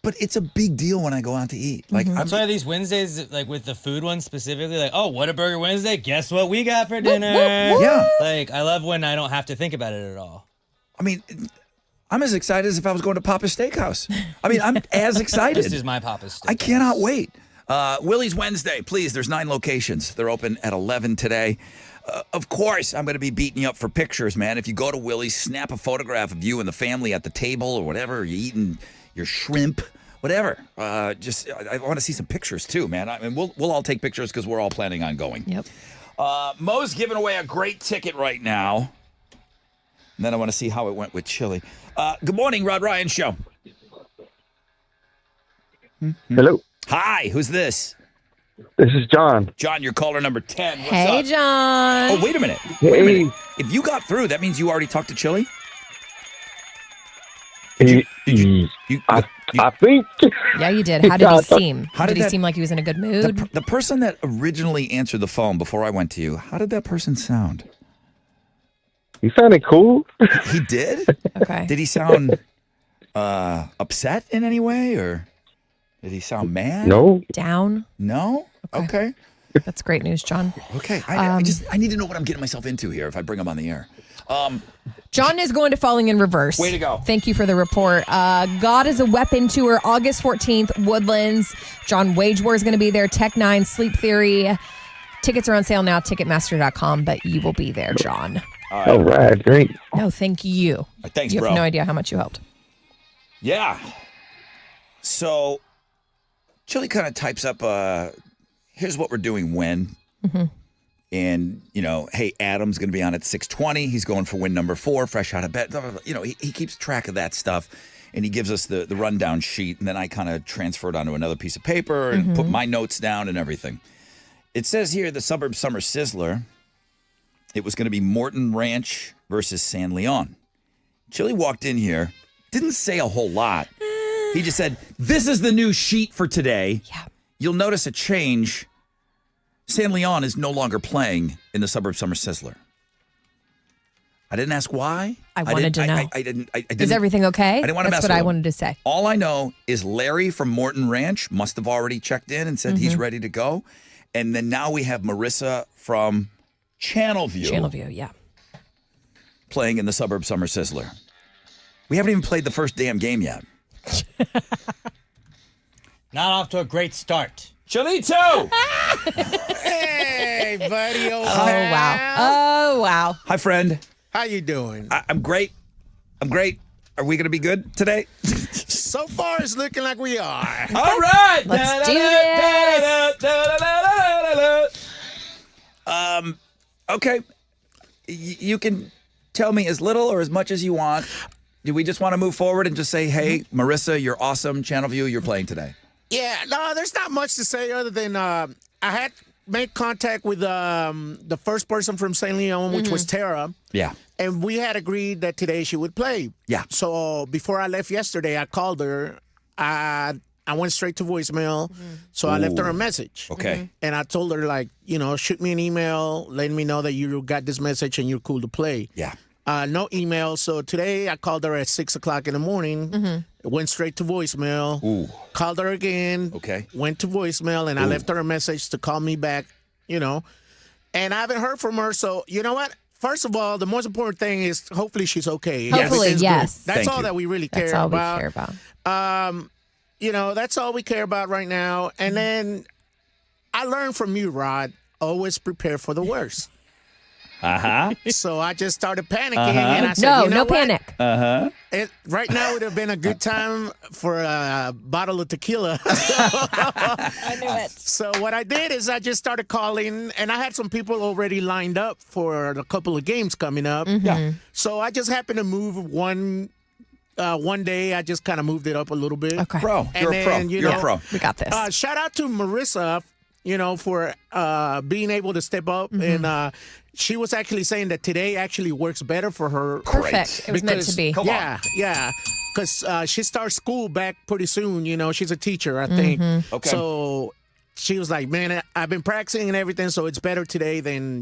But it's a big deal when I go out to eat. Like, That's why these Wednesdays, like with the food ones specifically, like, oh, what a burger Wednesday? Guess what we got for dinner? Yeah. Like, I love when I don't have to think about it at all. I mean, I'm as excited as if I was going to Papa's Steakhouse. I mean, I'm as excited. This is my Papa's Steakhouse. I cannot wait. Willie's Wednesday, please. There's 9 locations. They're open at 11 today. Of course, I'm going to be beating you up for pictures, man. If you go to Willie's, snap a photograph of you and the family at the table or whatever. You're eating your shrimp, whatever. I want to see some pictures too, man. I mean, we'll all take pictures because we're all planning on going. Yep. Mo's giving away a great ticket right now. And then I want to see how it went with Chili. Good morning, Rod Ryan Show. Hello. Hi, who's this? This is John. John, you're caller number 10. What's Hey, up? John. Oh, wait a minute. Hey. If you got through, that means you already talked to Chili? I think. Yeah, you did. How did he seem? How did did he that- seem like he was in a good mood? The person that originally answered the phone before I went to you, how did that person sound? He sounded cool. He did? Okay. Did he sound upset in any way, or did he sound mad? No. Down? No? Okay. That's great news, John. Okay. I need to know what I'm getting myself into here if I bring him on the air. John is going to Falling in Reverse. Way to go. Thank you for the report. God is a Weapon Tour, August 14th, Woodlands. John Wagewar is going to be there. Tech 9, Sleep Theory. Tickets are on sale now, Ticketmaster.com, but you will be there, John. All right. Great. No, thank you. Thanks, you bro. have no idea how much you helped. Yeah. So, Chili kind of types up, here's what we're doing when. Mm-hmm. And, hey, Adam's going to be on at 6:20. He's going for win number 4, fresh out of bed. He keeps track of that stuff. And he gives us the rundown sheet. And then I kind of transfer it onto another piece of paper and put my notes down and everything. It says here, the Suburb Summer Sizzler. It was going to be Morton Ranch versus San Leon. Chili walked in here, didn't say a whole lot. He just said, this is the new sheet for today. Yeah. You'll notice a change. San Leon is no longer playing in the Suburb Summer Sizzler. I didn't ask why. I wanted to know. I didn't. Is everything okay? I didn't want to That's mess what with I him. wanted to say. All I know is Larry from Morton Ranch must have already checked in and said he's ready to go. And then now we have Marissa from Channelview Yeah. playing in the Suburb Summer Sizzler. We haven't even played the first damn game yet. Not off to a great start. Cholito! Hey, buddy. Old Oh, wow. Oh, wow. Hi, friend. How you doing? I'm great. I'm great. Are we going to be good today? So far, it's looking like we are. All right. Let's do this. Okay. You can tell me as little or as much as you want. Do we just want to move forward and just say, hey, Marissa, you're awesome. Channelview, you're playing today. Yeah, no, there's not much to say other than I had made contact with the first person from St. Leon, which was Tara. Yeah. And we had agreed that today she would play. Yeah. So before I left yesterday, I called her. I went straight to voicemail. So I left her a message. Okay. And I told her, like, shoot me an email, letting me know that you got this message and you're cool to play. Yeah. No email. So today I called her at 6 o'clock in the morning. Went straight to voicemail. Ooh. Called her again. Okay. Went to voicemail, and I left her a message to call me back, And I haven't heard from her. So, you know what? First of all, the most important thing is hopefully she's okay. Hopefully, Everything's yes. good. That's Thank all you. that we really That's care all about. we care about. That's all we care about right now. And then I learned from you, Rod, always prepare for the worst. Uh-huh. So I just started panicking, and I said, No what? panic. Uh-huh. Right now would have been a good time for a bottle of tequila. I knew it. So what I did is I just started calling, and I had some people already lined up for a couple of games coming up. Yeah. So I just happened to move one day. I just kind of moved it up a little bit. Okay. Bro, And you're a pro. then, You're a pro. We got this. Shout out to Marissa, for being able to step up. And she was actually saying that today actually works better for her. Perfect. It was meant to be. Come on. Yeah. Because she starts school back pretty soon. She's a teacher, I think. Okay. So she was like, man, I've been practicing and everything, so it's better today than,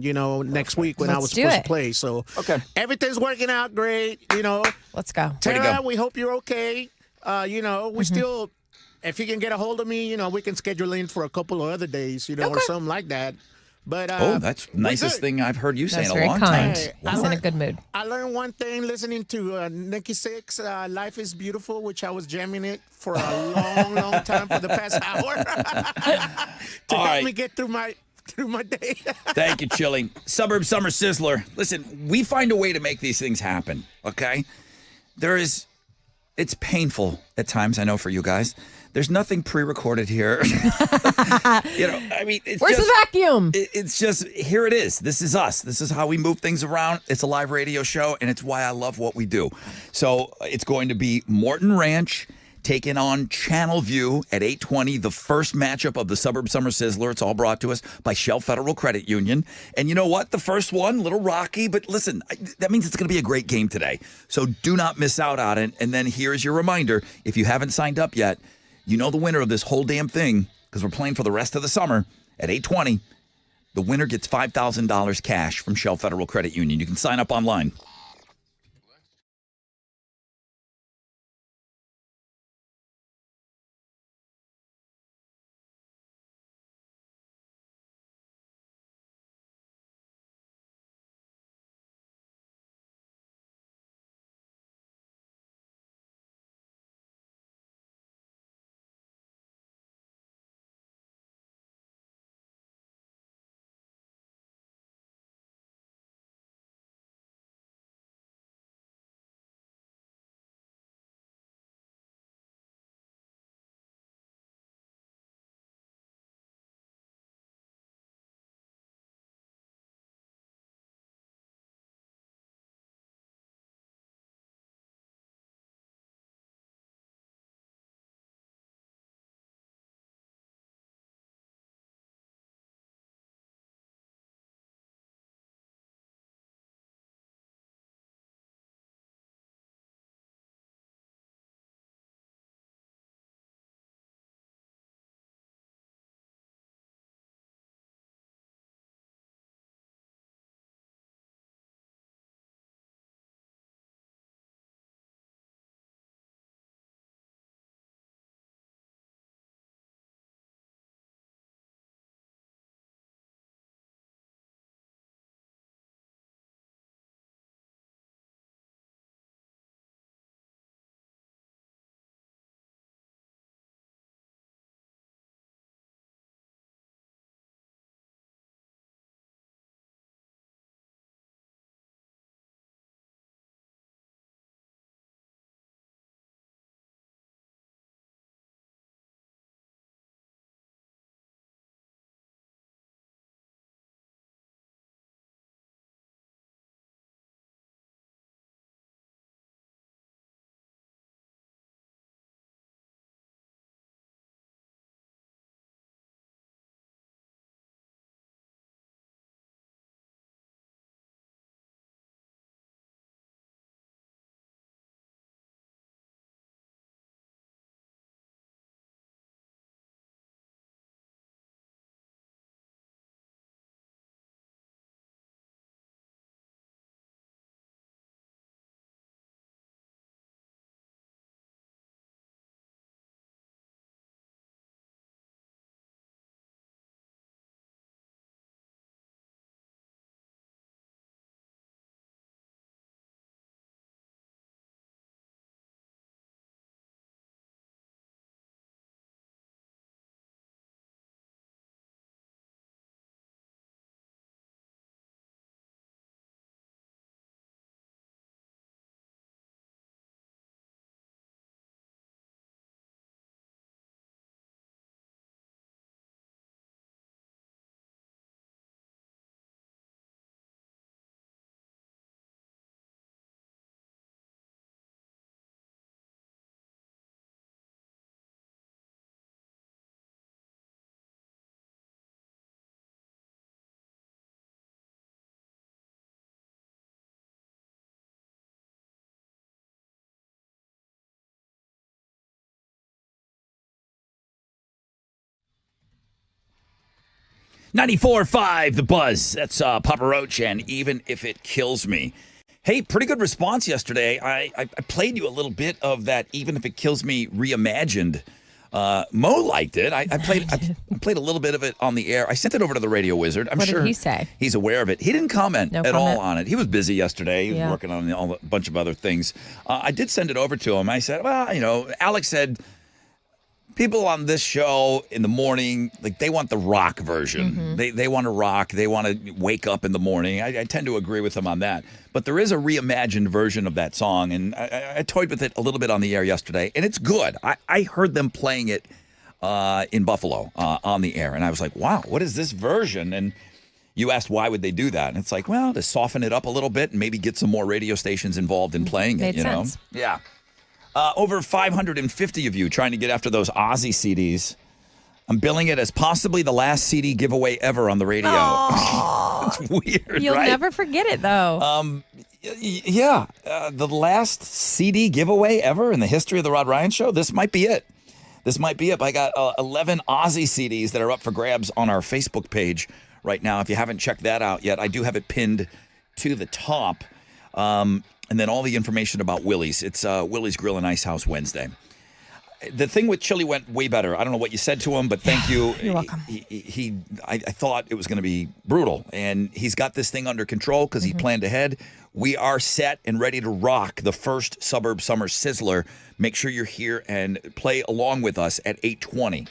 next week when I was Let's do supposed it. to play. So Okay. everything's working out great, Let's go. Tara, go. we hope you're okay. We still if you can get a hold of me, we can schedule in for a couple of other days, or something like that. But that's the nicest thing I've heard you say in a very long kind. time. He's in a good mood. I learned one thing listening to Nikki Sixx, Life is Beautiful, which I was jamming it for a long, long time for the past hour to help me get through my day. Thank you, Chili. Suburb Summer Sizzler. Listen, we find a way to make these things happen, okay? It's painful at times, I know, for you guys. There's nothing pre-recorded here. It's Where's the vacuum? It's just, here it is. This is us. This is how we move things around. It's a live radio show, and it's why I love what we do. So it's going to be Morton Ranch taking on Channel View at 8:20, the first matchup of the Suburb Summer Sizzler. It's all brought to us by Shell Federal Credit Union. And you know what? The first one, a little rocky, but listen, that means it's going to be a great game today. So do not miss out on it. And then here's your reminder, if you haven't signed up yet, you know the winner of this whole damn thing, because we're playing for the rest of the summer at 8:20. The winner gets $5,000 cash from Shell Federal Credit Union. You can sign up online. .94.5 The Buzz. That's Papa Roach and Even If It Kills Me. Hey, pretty good response yesterday. I played you a little bit of that Even If It Kills Me reimagined Mo liked it. I played a little bit of it on the air. I sent it over to the radio wizard. I'm What sure did he say? He's aware of it. He didn't comment at all on it. He was busy yesterday. He was working on a bunch of other things. I did send it over to him. I said, well, Alex said, people on this show in the morning, like they want the rock version. They want to rock. They want to wake up in the morning. I tend to agree with him on that. But there is a reimagined version of that song, and I toyed with it a little bit on the air yesterday, and it's good. I heard them playing it in Buffalo on the air, and I was like, wow, what is this version? And you asked why would they do that, and it's like, well, to soften it up a little bit and maybe get some more radio stations involved in playing it. Made sense. Yeah. Over 550 of you trying to get after those Ozzy CDs. I'm billing it as possibly the last CD giveaway ever on the radio. It's weird, You'll right? never forget it, though. Yeah. The last CD giveaway ever in the history of the Rod Ryan Show. This might be it. I got 11 Ozzy CDs that are up for grabs on our Facebook page right now. If you haven't checked that out yet, I do have it pinned to the top. And then all the information about Willie's. It's Willie's Grill and Ice House Wednesday. The thing with Chili went way better. I don't know what you said to him, but thank you. You're welcome. I thought it was going to be brutal, and he's got this thing under control because he planned ahead. We are set and ready to rock the first Suburb Summer Sizzler. Make sure you're here and play along with us at 8:20.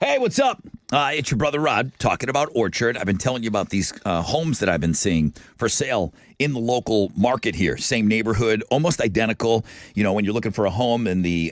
Hey, what's up? It's your brother Rod talking about Orchard. I've been telling you about these homes that I've been seeing for sale in the local market here. Same neighborhood, almost identical. You know, when you're looking for a home and the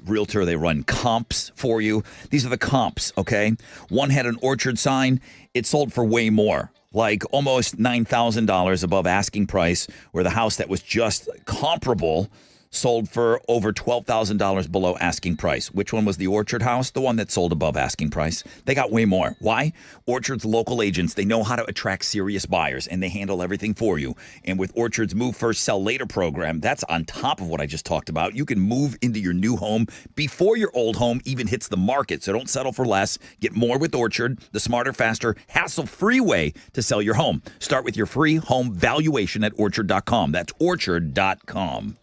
realtor, they run comps for you. These are the comps, okay? One had an Orchard sign. It sold for way more, like almost $9,000 above asking price, where the house that was just comparable sold for over $12,000 below asking price. Which one was the Orchard house? The one that sold above asking price. They got way more. Why? Orchard's local agents, they know how to attract serious buyers, and they handle everything for you. And with Orchard's Move First, Sell Later program, that's on top of what I just talked about. You can move into your new home before your old home even hits the market. So don't settle for less. Get more with Orchard, the smarter, faster, hassle-free way to sell your home. Start with your free home valuation at Orchard.com. That's Orchard.com.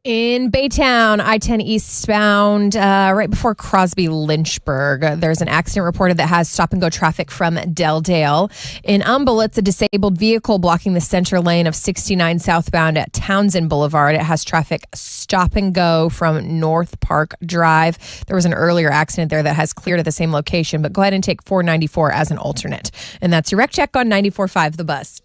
In Baytown, I-10 eastbound, right before Crosby Lynchburg, there's an accident reported that has stop-and-go traffic from Delldale. In Humble, it's a disabled vehicle blocking the center lane of 69 southbound at Townsend Boulevard. It has traffic stop-and-go from North Park Drive. There was an earlier accident there that has cleared at the same location, but go ahead and take 494 as an alternate. And that's your Rec Check on 94.5 The Buzz.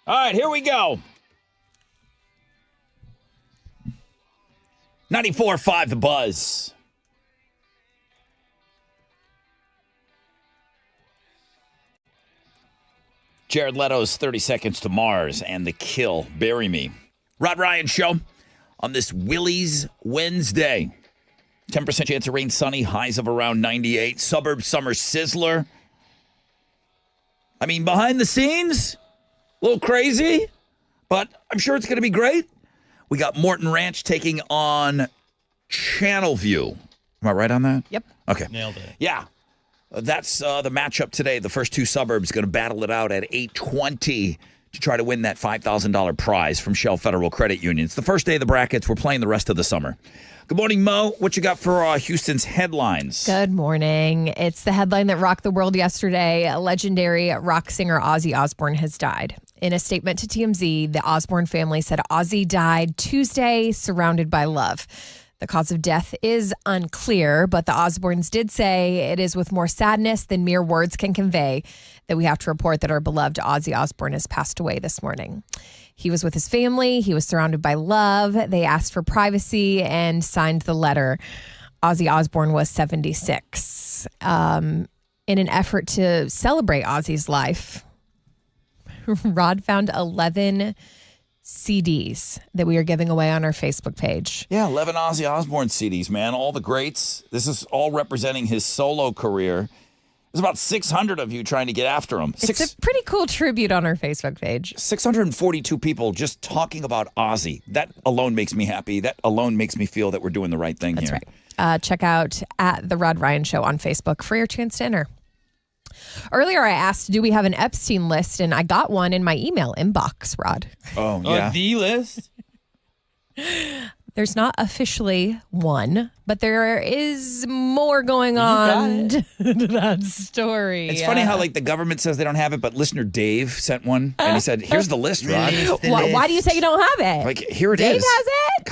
All right, here we go. 94.5 The Buzz. Jared Leto's 30 Seconds to Mars and The Kill, Bury Me. Rod Ryan Show on this Willie's Wednesday. 10% chance of rain, sunny, highs of around 98. Suburb summer sizzler. I mean, behind the scenes, a little crazy, but I'm sure it's going to be great. We got Morton Ranch taking on Channelview. Am I right on that? Yep. Okay. Nailed it. Yeah. That's the matchup today. The first two suburbs going to battle it out at 8:20 to try to win that $5,000 prize from Shell Federal Credit Union. It's the first day of the brackets. We're playing the rest of the summer. Good morning, Mo. What you got for Houston's headlines? Good morning. It's the headline that rocked the world yesterday. Legendary rock singer Ozzy Osbourne has died. In a statement to TMZ, the Osbourne family said Ozzy died Tuesday, surrounded by love. The cause of death is unclear, but the Osbournes did say it is with more sadness than mere words can convey that we have to report that our beloved Ozzy Osbourne has passed away this morning. He was with his family. He was surrounded by love. They asked for privacy and signed the letter. Ozzy Osbourne was 76. In an effort to celebrate Ozzy's life, Rod found 11 CDs that we are giving away on our Facebook page. Yeah, 11 Ozzy Osbourne CDs, man. All the greats. This is all representing his solo career. There's about 600 of you trying to get after him. It's a pretty cool tribute on our Facebook page. 642 people just talking about Ozzy. That alone makes me happy. That alone makes me feel that we're doing the right thing That's here. right. Check out at The Rod Ryan Show on Facebook for your chance to enter. Earlier, I asked, do we have an Epstein list? And I got one in my email inbox, Rod. Oh, yeah. The list? There's not officially one, but there is more going on to that story. It's funny how, like, the government says they don't have it, but listener Dave sent one, and he said, here's the list, Rod. Why do you say you don't have it? Like, here it Dave is. has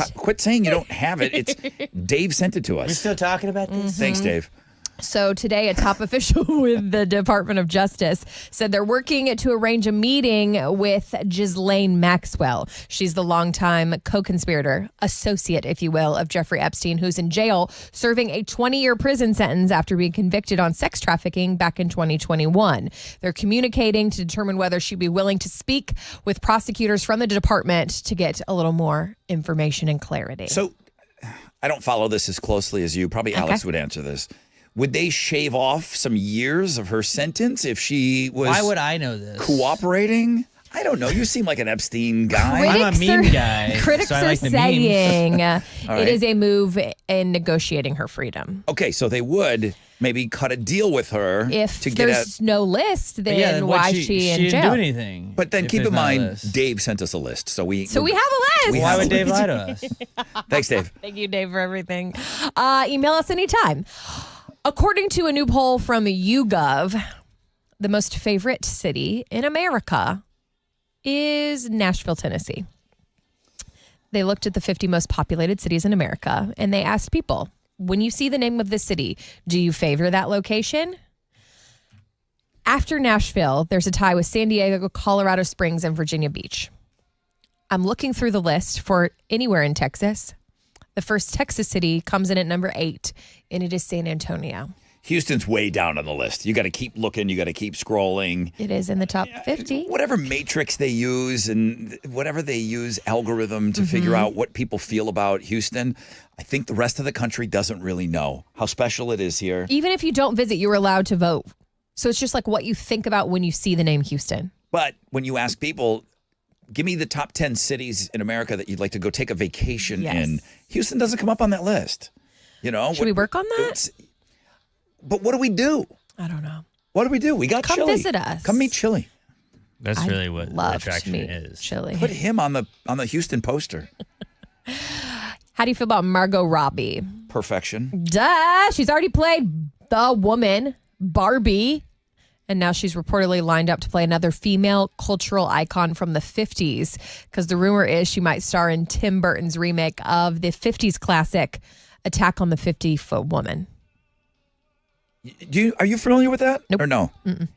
it? Quit saying you don't have it. It's Dave sent it to us. We're still talking about this? Thanks, Dave. So today, a top official with the Department of Justice said they're working to arrange a meeting with Ghislaine Maxwell. She's the longtime co-conspirator, associate, if you will, of Jeffrey Epstein, who's in jail serving a 20-year prison sentence after being convicted on sex trafficking back in 2021. They're communicating to determine whether she'd be willing to speak with prosecutors from the department to get a little more information and clarity. So I don't follow this as closely as you. Probably Alex would answer this. Would they shave off some years of her sentence if she was Why would I know this? cooperating? I don't know. You seem like an Epstein guy. I'm a meme guy. Critics so I are like the saying right. it is a move in negotiating her freedom. Okay, so they would maybe cut a deal with her If to get there's no list, then Yeah, then why what, is she in didn't jail? do anything. But then if keep there's in not a mind, list. Dave sent us a list. So we So we have a list. Why would Dave lie to us? Thanks, Dave. Thank you, Dave, for everything. Email us anytime. According to a new poll from YouGov, the most favorite city in America is Nashville, Tennessee. They looked at the 50 most populated cities in America, and they asked people, when you see the name of the city, do you favor that location? After Nashville, there's a tie with San Diego, Colorado Springs, and Virginia Beach. I'm looking through the list for anywhere in Texas. The first Texas city comes in at number 8, and it is San Antonio. Houston's way down on the list. You got to keep looking. You got to keep scrolling. It is in the top 50. Whatever matrix they use and whatever they use algorithm to figure out what people feel about Houston, I think the rest of the country doesn't really know how special it is here. Even if you don't visit, you're allowed to vote. So it's just like what you think about when you see the name Houston. But when you ask people, give me the top 10 cities in America that you'd like to go take a vacation in, Houston doesn't come up on that list. You know, Should we work on that? But what do we do? I don't know. What do we do? We got Come Chili. visit us. Come meet Chili. That's I'd really what the love attraction to meet is. Chili. Put him on the Houston poster. How do you feel about Margot Robbie? Perfection. Duh. She's already played the woman, Barbie. And now she's reportedly lined up to play another female cultural icon from the 50s, because the rumor is she might star in Tim Burton's remake of the 50s classic Attack on the 50-Foot Woman. Are you familiar with that? Nope. Or no? Mm-mm.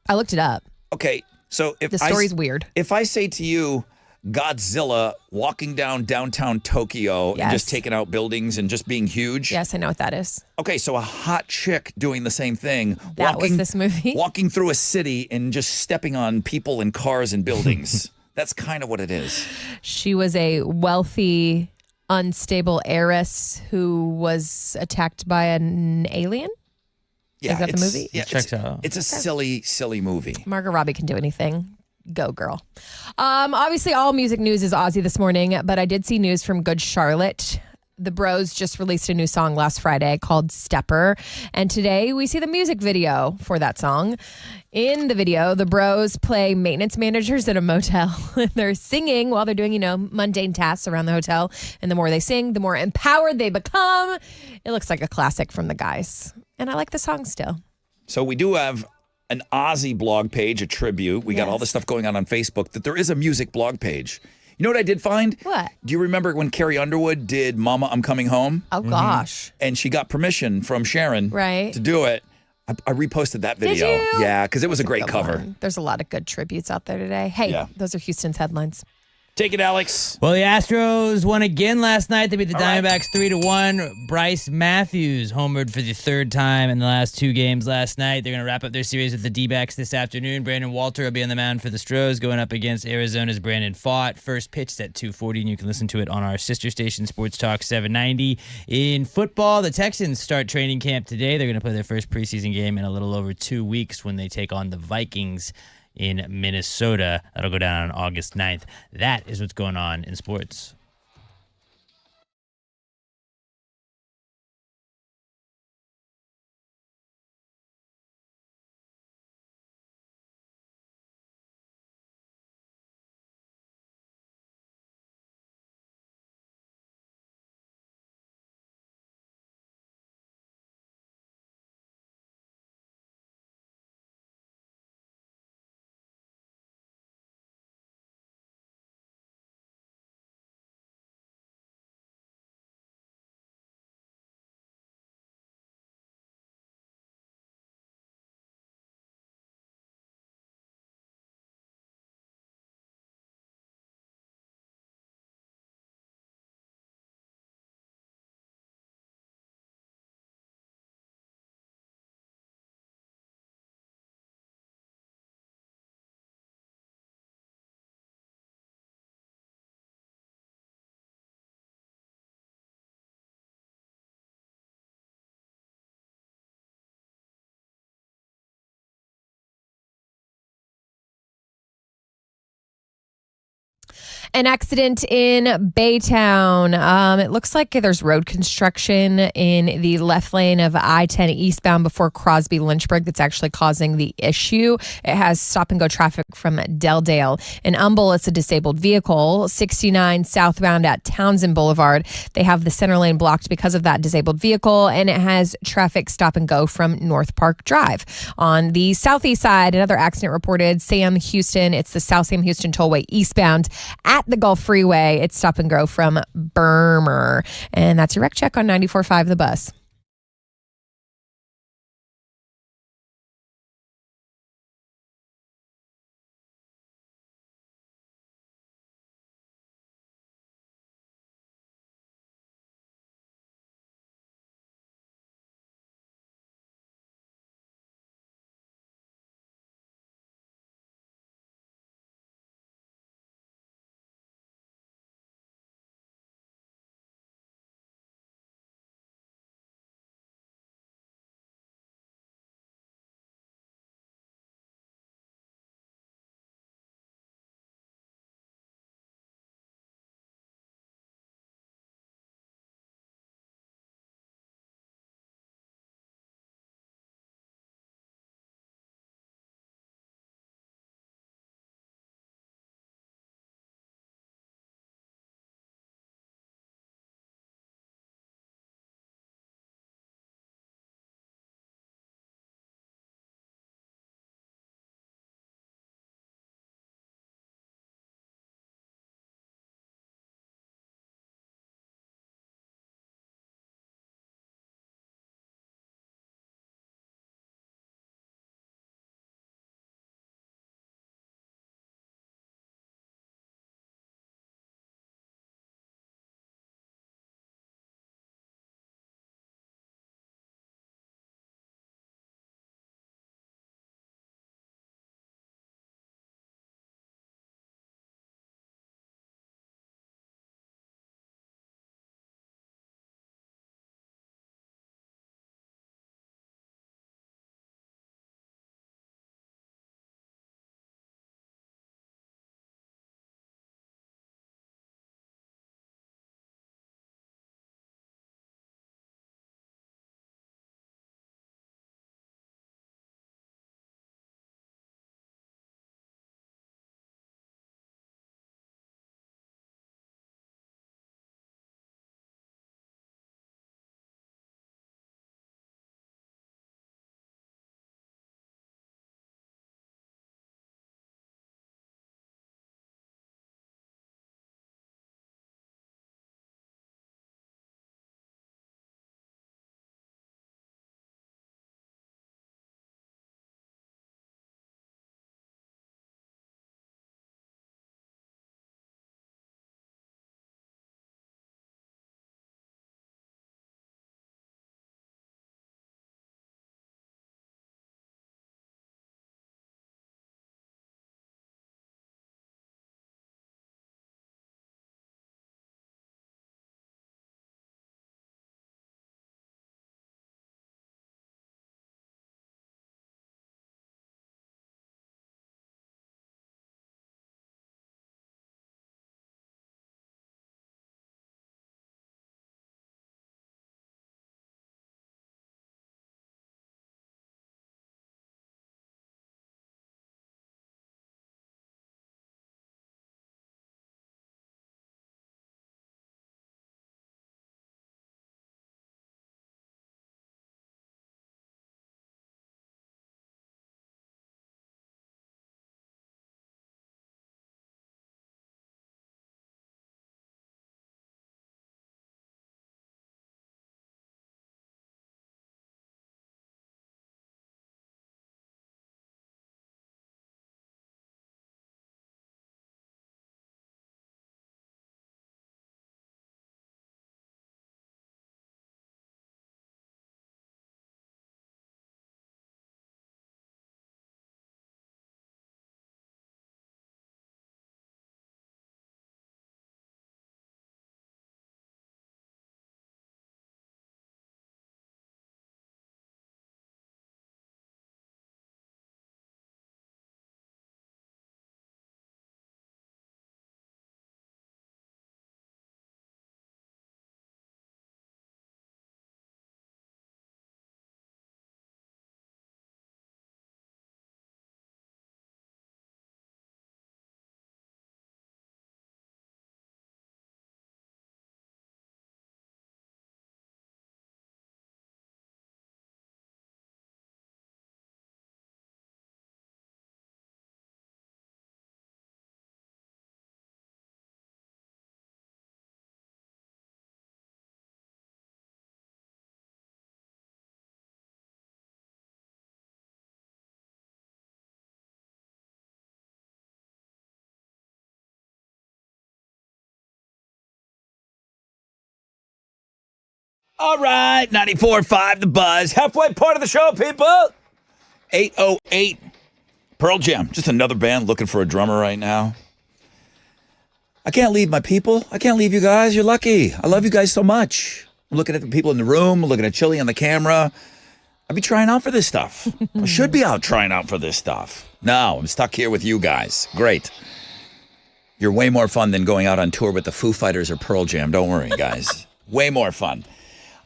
I looked it up. Okay, so if The story's weird. If I say to you, Godzilla walking down downtown Tokyo and just taking out buildings and just being huge. Yes, I know what that is. Okay, so a hot chick doing the same thing. That was this movie? Walking through a city and just stepping on people and cars and buildings. That's kind of what it is. She was a wealthy, unstable heiress who was attacked by an alien. Yeah, Is that the movie? Yeah, it's a silly, silly movie. Margot Robbie can do anything. Go, girl. Obviously, all music news is Ozzy this morning, but I did see news from Good Charlotte. The Bros just released a new song last Friday called Stepper. And today we see the music video for that song. In the video, the Bros play maintenance managers at a motel. They're singing while they're doing, mundane tasks around the hotel. And the more they sing, the more empowered they become. It looks like a classic from the guys. And I like the song still. So we do have an Ozzy blog page, a tribute. We got all this stuff going on Facebook, that there is a music blog page. You know what I did find? What? Do you remember when Carrie Underwood did Mama, I'm Coming Home? Oh, gosh. And she got permission from Sharon to do it. I reposted that video. Did you? Yeah, because it was a great cover. One. There's a lot of good tributes out there today. Hey, those are Houston's headlines. Take it, Alex. Well, the Astros won again last night. They beat the Diamondbacks 3-1. Bryce Matthews homered for the third time in the last two games last night. They're going to wrap up their series with the D-backs this afternoon. Brandon Walter will be on the mound for the Stros, going up against Arizona's Brandon Pfaadt. First pitch is at 2:40, and you can listen to it on our sister station, Sports Talk 790. In football, the Texans start training camp today. They're going to play their first preseason game in a little over 2 weeks when they take on the Vikings in Minnesota. That'll go down on August 9th. That is what's going on in sports. An accident in Baytown. It looks like there's road construction in the left lane of I-10 eastbound before Crosby Lynchburg that's actually causing the issue. It has stop and go traffic from Delldale. In Humble, it's a disabled vehicle. 69 southbound at Townsend Boulevard. They have the center lane blocked because of that disabled vehicle, and it has traffic stop and go from North Park Drive. On the southeast side, another accident reported. Sam Houston. It's the South Sam Houston Tollway eastbound at the Gulf Freeway. It's stop and go from Burmer. And that's your wreck check on 94.5 The Buzz. All right, 94.5 The Buzz. Halfway part of the show, people. 808 Pearl Jam. Just another band looking for a drummer right now. I can't leave my people. I can't leave you guys. You're lucky. I love you guys so much. I'm looking at the people in the room. I'm looking at Chili on the camera. I'd be trying out for this stuff. I should be out trying out for this stuff. No, I'm stuck here with you guys. Great. You're way more fun than going out on tour with the Foo Fighters or Pearl Jam. Don't worry, guys. Way more fun.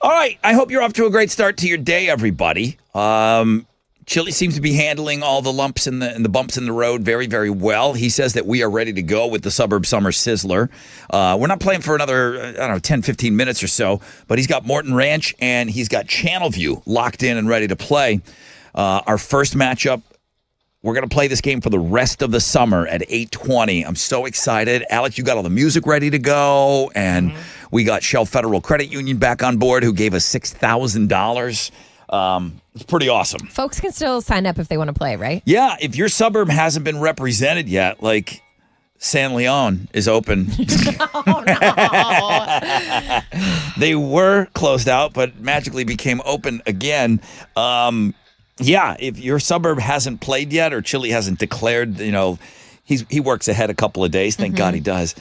All right. I hope you're off to a great start to your day, everybody. Chili seems to be handling all the lumps and the bumps in the road very, very well. He says that we are ready to go with the Suburb Summer Sizzler. We're not playing for another, 10, 15 minutes or so, but he's got Morton Ranch and he's got Channelview locked in and ready to play. Our first matchup, we're going to play this game for the rest of the summer at 8:20. I'm so excited. Alex, you got all the music ready to go, and we got Shell Federal Credit Union back on board who gave us $6,000. It's pretty awesome. Folks can still sign up if they want to play, right? Yeah, if your suburb hasn't been represented yet, like San Leon is open. Oh, no. They were closed out, but magically became open again. Yeah, if your suburb hasn't played yet or Chili hasn't declared, he works ahead a couple of days. Thank God he does.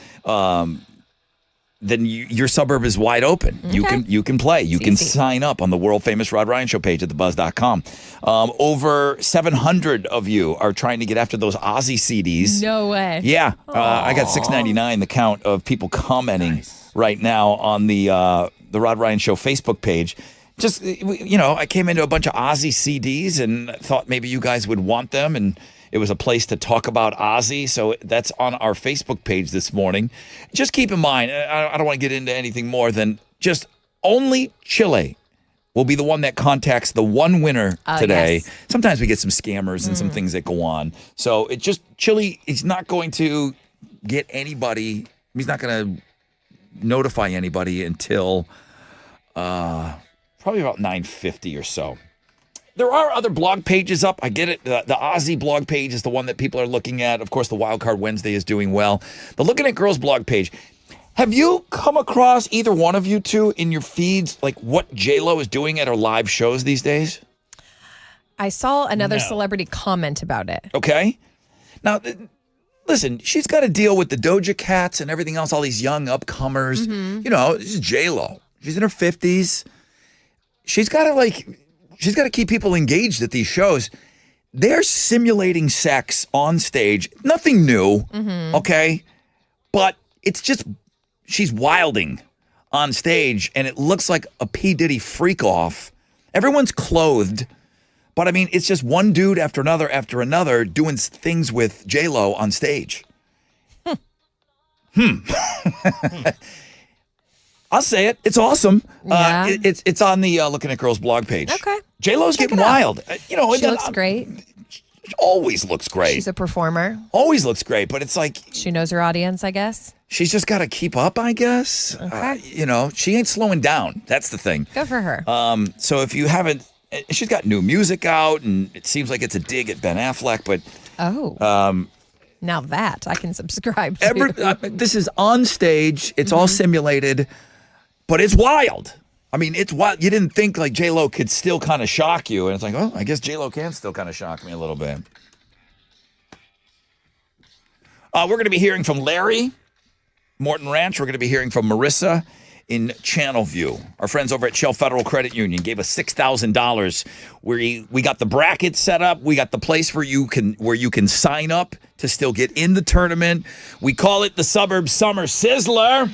Then your suburb is wide open. Okay. You can play. You can easy. Sign up on the world famous Rod Ryan Show page at thebuzz.com. Over 700 of you are trying to get after those Ozzy CDs. No way. Yeah, I got 699 the count of people commenting right now on the Rod Ryan Show Facebook page. Just, I came into a bunch of Ozzy CDs and thought maybe you guys would want them, and it was a place to talk about Ozzy, so that's on our Facebook page this morning. Just keep in mind, I don't want to get into anything more than just only Chile will be the one that contacts the one winner today. Yes. Sometimes we get some scammers and some things that go on. So it just, Chile, he's not going to get anybody, he's not going to notify anybody until probably about 9:50 or so. There are other blog pages up. I get it. The Ozzy blog page is the one that people are looking at. Of course, the Wild Card Wednesday is doing well. The Looking at Girls blog page. Have you come across either one of you two in your feeds, like what J-Lo is doing at her live shows these days? I saw another celebrity comment about it. Okay. Now, listen, she's got to deal with the Doja Cats and everything else, all these young upcomers. This is J-Lo. She's in her 50s. She's got to keep people engaged at these shows. They're simulating sex on stage. Nothing new, okay? But it's just, she's wilding on stage, and it looks like a P. Diddy freak-off. Everyone's clothed, but, it's just one dude after another doing things with J-Lo on stage. I'll say it. It's awesome. Yeah. It's on the Looking at Girls blog page. Okay. J-Lo's getting wild. She looks great. She always looks great. She's a performer. Always looks great, but it's like She knows her audience, I guess. she's just got to keep up, I guess. Okay. She ain't slowing down. That's the thing. Good for her. So if you haven't, she's got new music out, and it seems like it's a dig at Ben Affleck, but Now that I can subscribe to. this is on stage. It's all simulated, but it's wild. It's wild. You didn't think like J-Lo could still kind of shock you. And it's like, oh, I guess J-Lo can still kind of shock me a little bit. We're going to be hearing from Larry, Morton Ranch. We're going to be hearing from Marissa in Channelview. Our friends over at Shell Federal Credit Union gave us $6,000. We got the bracket set up. We got the place where you can sign up to still get in the tournament. We call it the Suburb Summer Sizzler.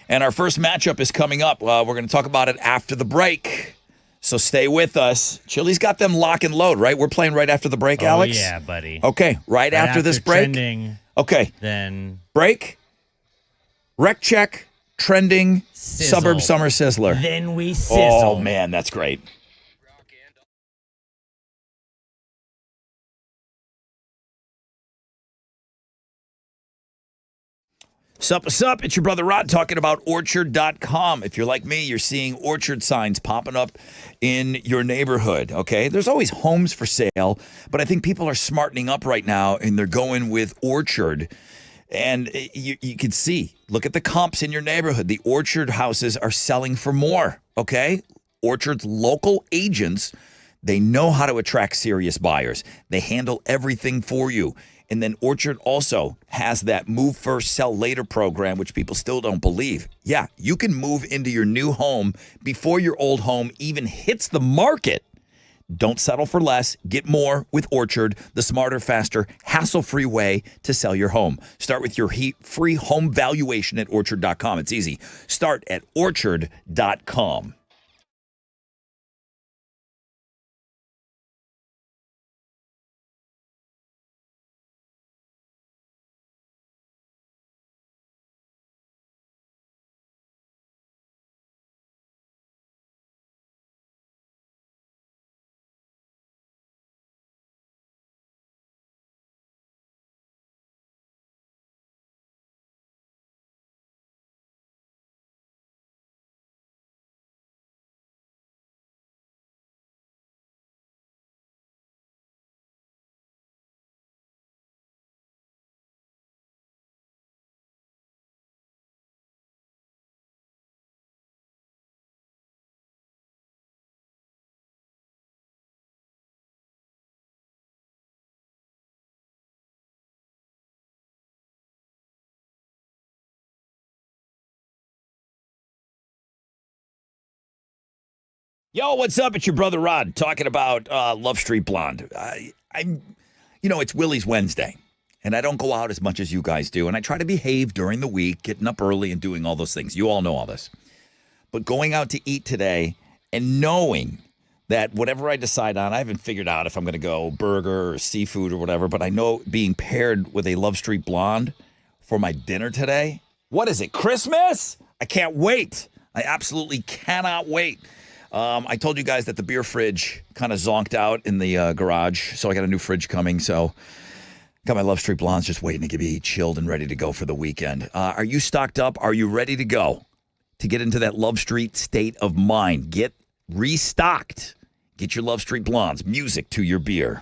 And our first matchup is coming up. We're going to talk about it after the break. So stay with us. Chili's got them lock and load, right? We're playing right after the break, Alex? Yeah, buddy. Okay, right after this break. Trending, okay. Then break. Rec check. Trending. Sizzle. Suburb Summer Sizzler. Then we sizzle. Oh, man, that's great. Sup, what's up? It's your brother Rod talking about Orchard.com. If you're like me, you're seeing Orchard signs popping up in your neighborhood, okay? There's always homes for sale, but I think people are smartening up right now, and they're going with Orchard. And you can see, look at the comps in your neighborhood. The Orchard houses are selling for more, okay? Orchard's local agents, they know how to attract serious buyers. They handle everything for you. And then Orchard also has that move first, sell later program, which people still don't believe. Yeah, you can move into your new home before your old home even hits the market. Don't settle for less. Get more with Orchard, the smarter, faster, hassle-free way to sell your home. Start with your free home valuation at Orchard.com. It's easy. Start at Orchard.com. Yo, what's up? It's your brother Rod talking about Love Street Blonde. It's Willie's Wednesday, and I don't go out as much as you guys do, and I try to behave during the week, getting up early and doing all those things. You all know all this. But going out to eat today and knowing that whatever I decide on, I haven't figured out if I'm going to go burger or seafood or whatever, but I know being paired with a Love Street Blonde for my dinner today. What is it, Christmas? I can't wait. I absolutely cannot wait. I told you guys that the beer fridge kind of zonked out in the garage, so I got a new fridge coming. So got my Love Street Blondes just waiting to be chilled and ready to go for the weekend. Are you stocked up? Are you ready to go? To get into that Love Street state of mind. Get restocked. Get your Love Street Blondes. Music to your beer.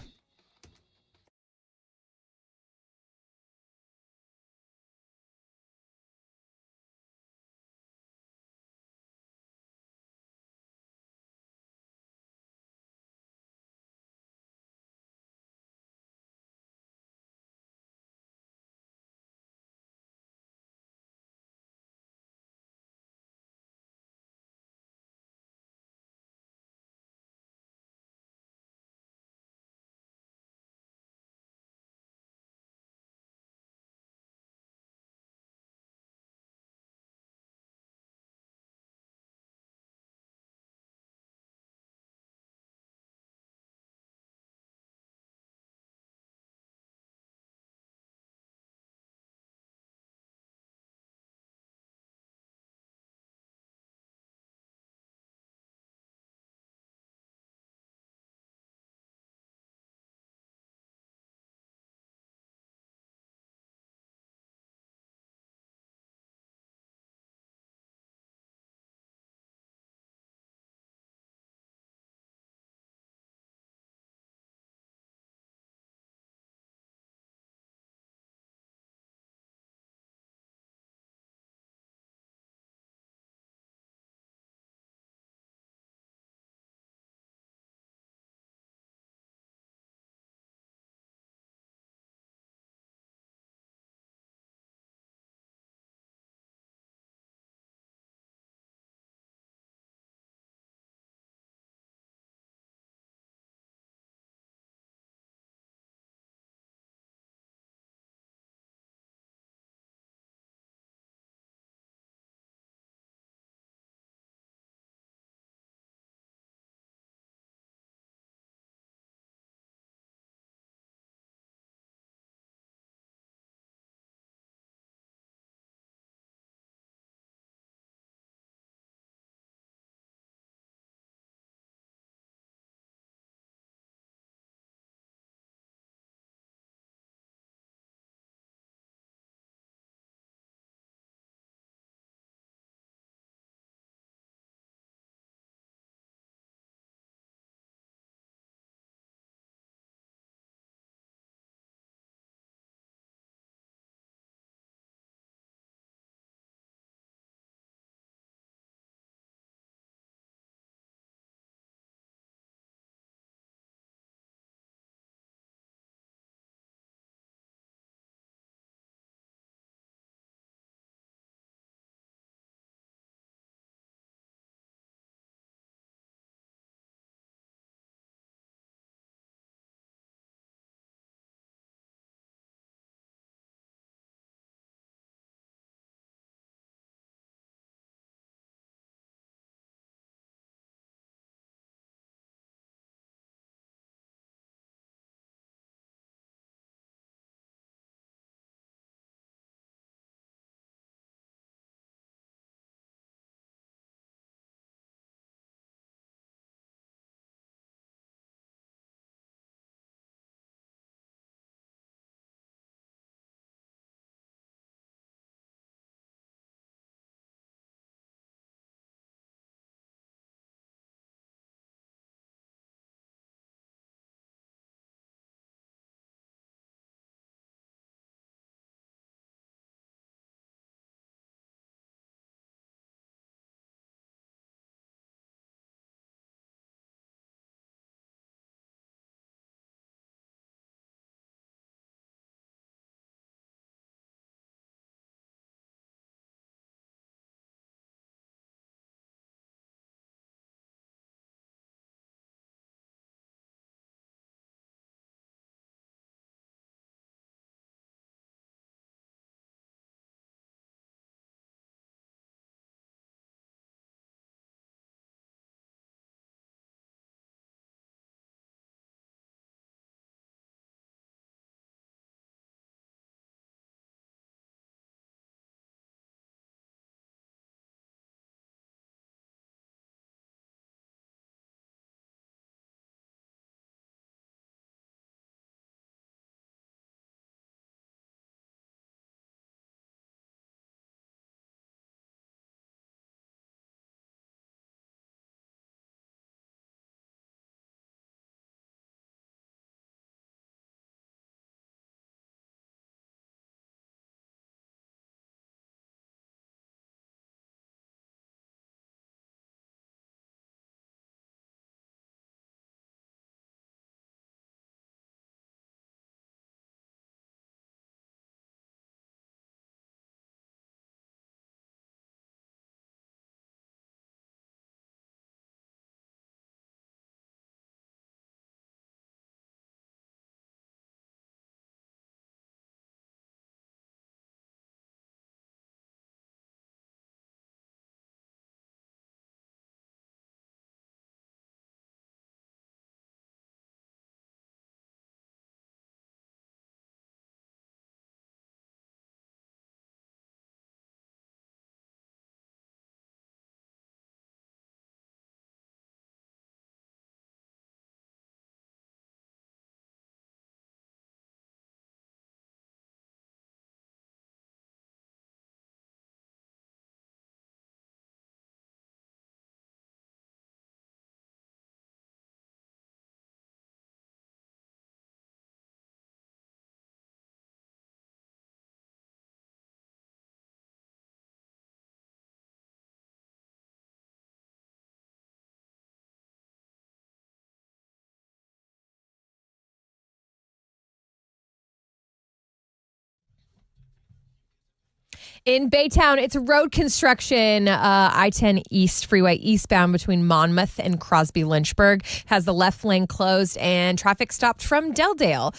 In Baytown, it's road construction. I-10 East Freeway eastbound between Monmouth and Crosby Lynchburg has the left lane closed and traffic stopped from Delldale.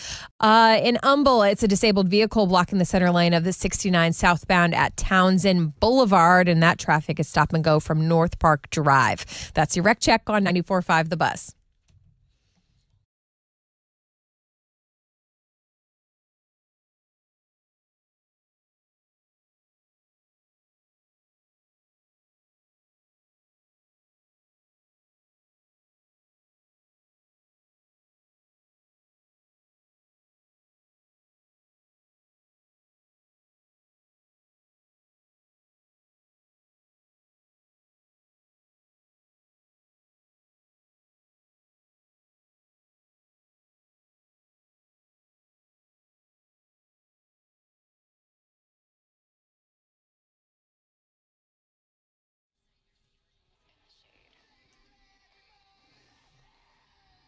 In Humble, it's a disabled vehicle blocking the center lane of the 69 southbound at Townsend Boulevard, and that traffic is stop and go from North Park Drive. That's your wreck check on 94.5 The Buzz.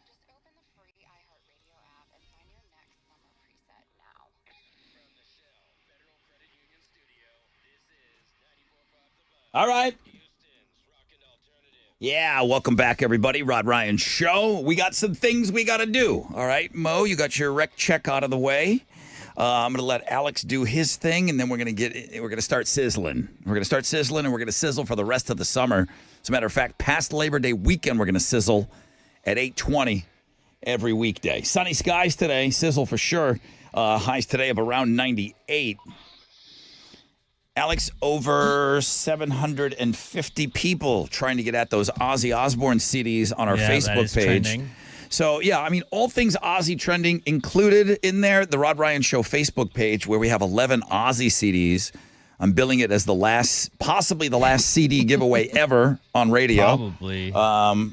Just open the free iHeartRadio app and find your next summer preset now. From the Shell Federal Credit Union Studio, this is 94.5 The Buzz. All right. Houston's Rockin' Alternative. Yeah, welcome back, everybody. Rod Ryan Show. We got some things we got to do. All right, Mo, you got your rec check out of the way. I'm going to let Alex do his thing, and then we're going to start sizzling. We're going to start sizzling, and we're going to sizzle for the rest of the summer. As a matter of fact, past Labor Day weekend, we're going to sizzle at 8:20 every weekday. Sunny skies today, sizzle for sure. Highs today of around 98. Alex, over 750 people trying to get at those Ozzy Osbourne CDs on our Facebook page. Trending. So, yeah, I mean, all things Ozzy trending included in there. The Rod Ryan Show Facebook page where we have 11 Ozzy CDs. I'm billing it as possibly the last CD giveaway ever on radio. Probably.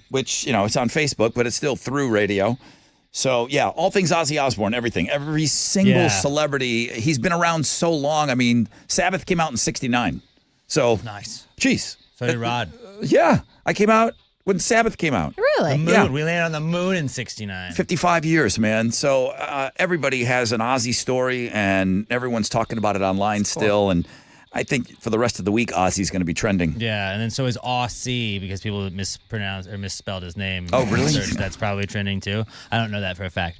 Which, it's on Facebook, but it's still through radio. So, yeah, all things Ozzy Osbourne, everything. Every single celebrity. He's been around so long. I mean, Sabbath came out in 69. So, Nice. Jeez. So did Rod. Yeah, I came out when Sabbath came out. Really? The moon. Yeah. We landed on the moon in 69. 55 years, man. So everybody has an Ozzy story, and everyone's talking about it online still. And I think for the rest of the week, Ozzy's going to be trending. Yeah, and then so is Aussie because people mispronounced or misspelled his name. Oh, really? That's probably trending too. I don't know that for a fact.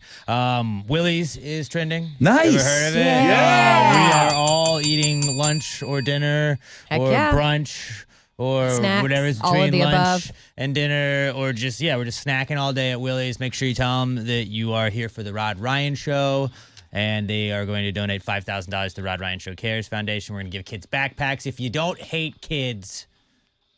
Willie's is trending. Nice. Ever heard of it? Yeah. We are all eating lunch or dinner Heck or yeah. brunch or Snacks, whatever's all of between the lunch above. and dinner, or just we're just snacking all day at Willie's. Make sure you tell them that you are here for the Rod Ryan Show. And they are going to donate $5,000 to the Rod Ryan Show Cares Foundation. We're going to give kids backpacks. If you don't hate kids,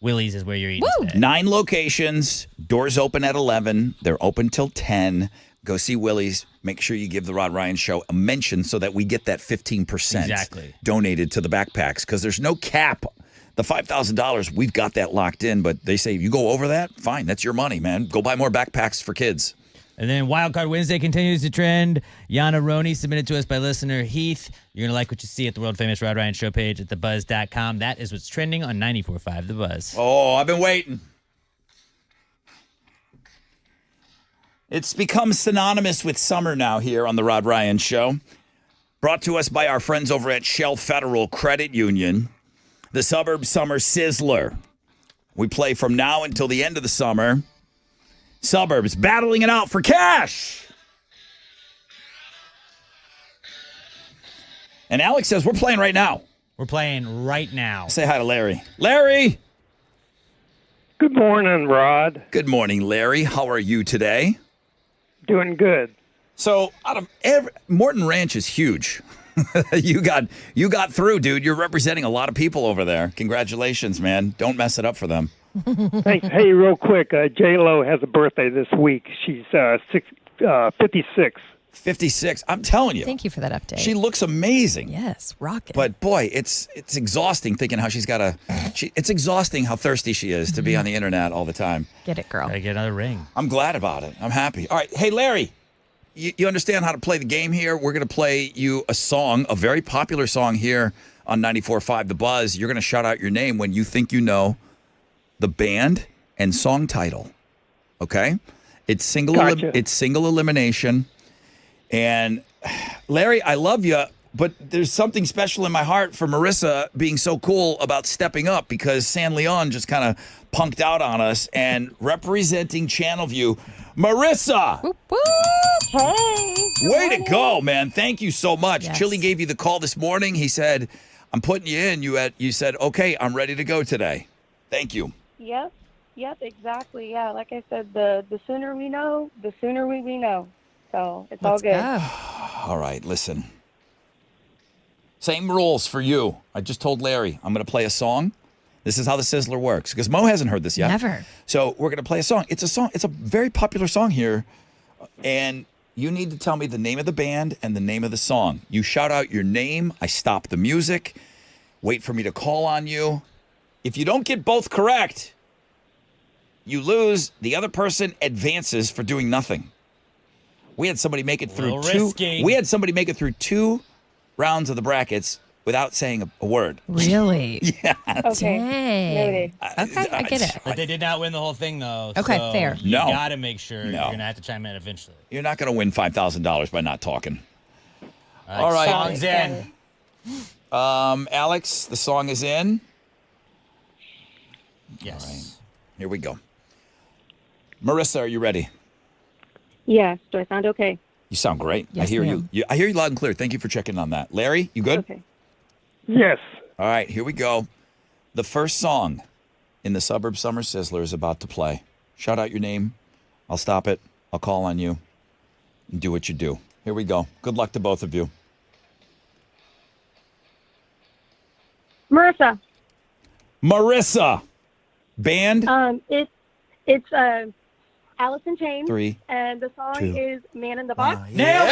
Willie's is where you're eating today. 9 locations. Doors open at 11. They're open till 10. Go see Willie's. Make sure you give the Rod Ryan Show a mention so that we get that 15% Exactly. donated to the backpacks, because there's no cap. The $5,000, we've got that locked in, but they say you go over that, fine, that's your money, man. Go buy more backpacks for kids. And then Wildcard Wednesday continues to trend. Yana Roney submitted to us by listener Heath. You're going to like what you see at the world-famous Rod Ryan Show page at thebuzz.com. That is what's trending on 94.5 The Buzz. Oh, I've been waiting. It's become synonymous with summer now here on the Rod Ryan Show. Brought to us by our friends over at Shell Federal Credit Union. The Suburb Summer Sizzler. We play from now until the end of the summer. Suburbs battling it out for cash. And Alex says we're playing right now. We're playing right now. Say hi to Larry. Larry! Good morning, Rod. Good morning, Larry. How are you today? Doing good. So, out of Morton Ranch is huge. You got through, dude. You're representing a lot of people over there. Congratulations, man. Don't mess it up for them. Thanks. Hey, real quick, J-Lo has a birthday this week. She's 56. 56. I'm telling you. Thank you for that update. She looks amazing. Yes, rocking. But boy, it's exhausting thinking how she's got it's exhausting how thirsty she is to be on the internet all the time. Get it, girl. Gotta get another ring. I'm glad about it. I'm happy. All right. Hey, Larry, you understand how to play the game here? We're going to play you a song, a very popular song here on 94.5 The Buzz. You're going to shout out your name when you think you know the band and song title. Okay? It's single Gotcha. it's single elimination. And Larry, I love you. But there's something special in my heart for Marissa being so cool about stepping up because San Leon just kind of punked out on us and representing Channelview. Marissa! Whoop, whoop. Hey. Way to go, man. Thank you so much. Yes. Chili gave you the call this morning. He said, I'm putting you in. You said, okay, I'm ready to go today. Thank you. Yep, exactly. Yeah, like I said, the sooner we know, the sooner we know. So it's all Let's good. go. All right, listen. Same rules for you. I just told Larry I'm going to play a song. This is how the Sizzler works because Mo hasn't heard this yet. Never. So we're going to play a song. It's a very popular song here. And you need to tell me the name of the band and the name of the song. You shout out your name. I stop the music. Wait for me to call on you. If you don't get both correct, you lose. The other person advances for doing nothing. We had somebody make it through risky. We had somebody make it through 2 rounds of the brackets without saying a word. Really? Yeah. Okay. Dang. Noted. Okay, I get it. But they did not win the whole thing, though. Okay, so fair. You No. got to make sure No. you're going to have to chime in eventually. You're not going to win $5,000 by not talking. All right. Song's in. Alex, the song is in. Yes. All right. Here we go. Marissa, are you ready? Yes. Do I sound okay? You sound great. Yes, I hear ma'am. you. I hear you loud and clear. Thank you for checking on that. Larry, you good? Okay. Yes. All right, here we go. The first song in the Suburb Summer Sizzler is about to play. Shout out your name. I'll stop it. I'll call on you. And do what you do. Here we go. Good luck to both of you. Marissa. Marissa. Band. It's Alice in Chains. 3. And the song 2. is Man in the Box. Nailed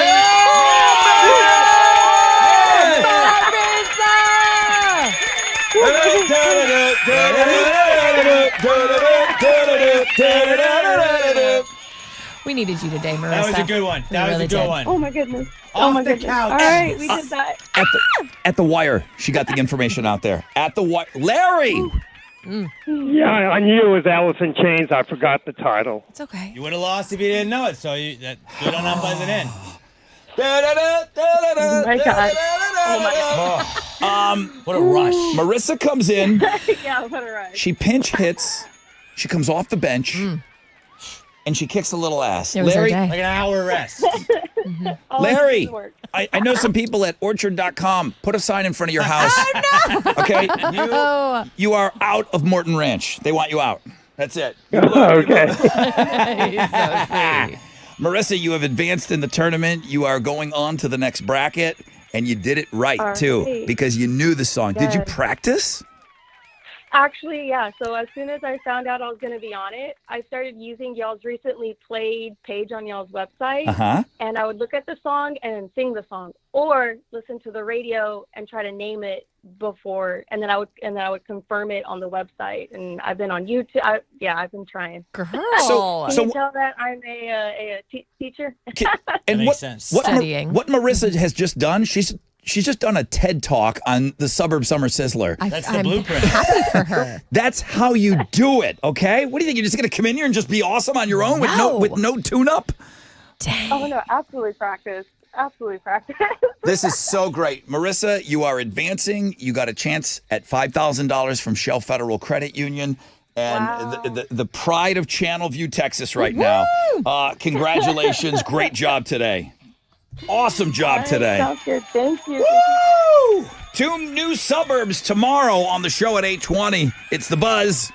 We needed you today, Marissa. That was a good one. We That was really a good did. one. Oh my goodness. Off my the goodness. couch. All right, we did that. At the wire. She got the information out there. At the wire. Larry. Yeah, I knew it was Alice in Chains. I forgot the title. It's okay. You would have lost if you didn't know it, so that good on buzzing in. Oh my God. What a rush. Marissa comes in. Yeah, what a ride. She pinch hits. She comes off the bench. And she kicks a little ass. It was our Larry, day. Like an hour rest. Larry, I know some people at orchard.com. Put a sign in front of your house. Oh, no. Okay? Oh. You are out of Morton Ranch. They want you out. That's it. Okay. He's so sweet. Marissa, you have advanced in the tournament. You are going on to the next bracket, and you did it right, All too, right. because you knew the song. Did you Yes. practice? Actually, yeah. So as soon as I found out I was going to be on it, I started using y'all's recently played page on y'all's website. Uh-huh. And I would look at the song and sing the song, or listen to the radio and try to name it before, and then I would confirm it on the website. And I've been on YouTube. I've been trying. Girl. Can you tell that I'm a teacher? And makes what, sense. What, Studying. what Marissa has just done, she's just done a TED Talk on the Suburb Summer Sizzler. That's the I'm blueprint. happy for her. That's how you do it, okay? What do you think? You're just going to come in here and just be awesome on your own No. with no tune-up? Dang. Oh no, absolutely practice. Absolutely practice. This is so great. Marissa, you are advancing. You got a chance at $5,000 from Shell Federal Credit Union. And Wow. the pride of Channelview, Texas right now. Congratulations. Great job today. Awesome job today. Sounds good. Thank you. Woo! 2 new suburbs tomorrow on the show at 8:20. It's The Buzz.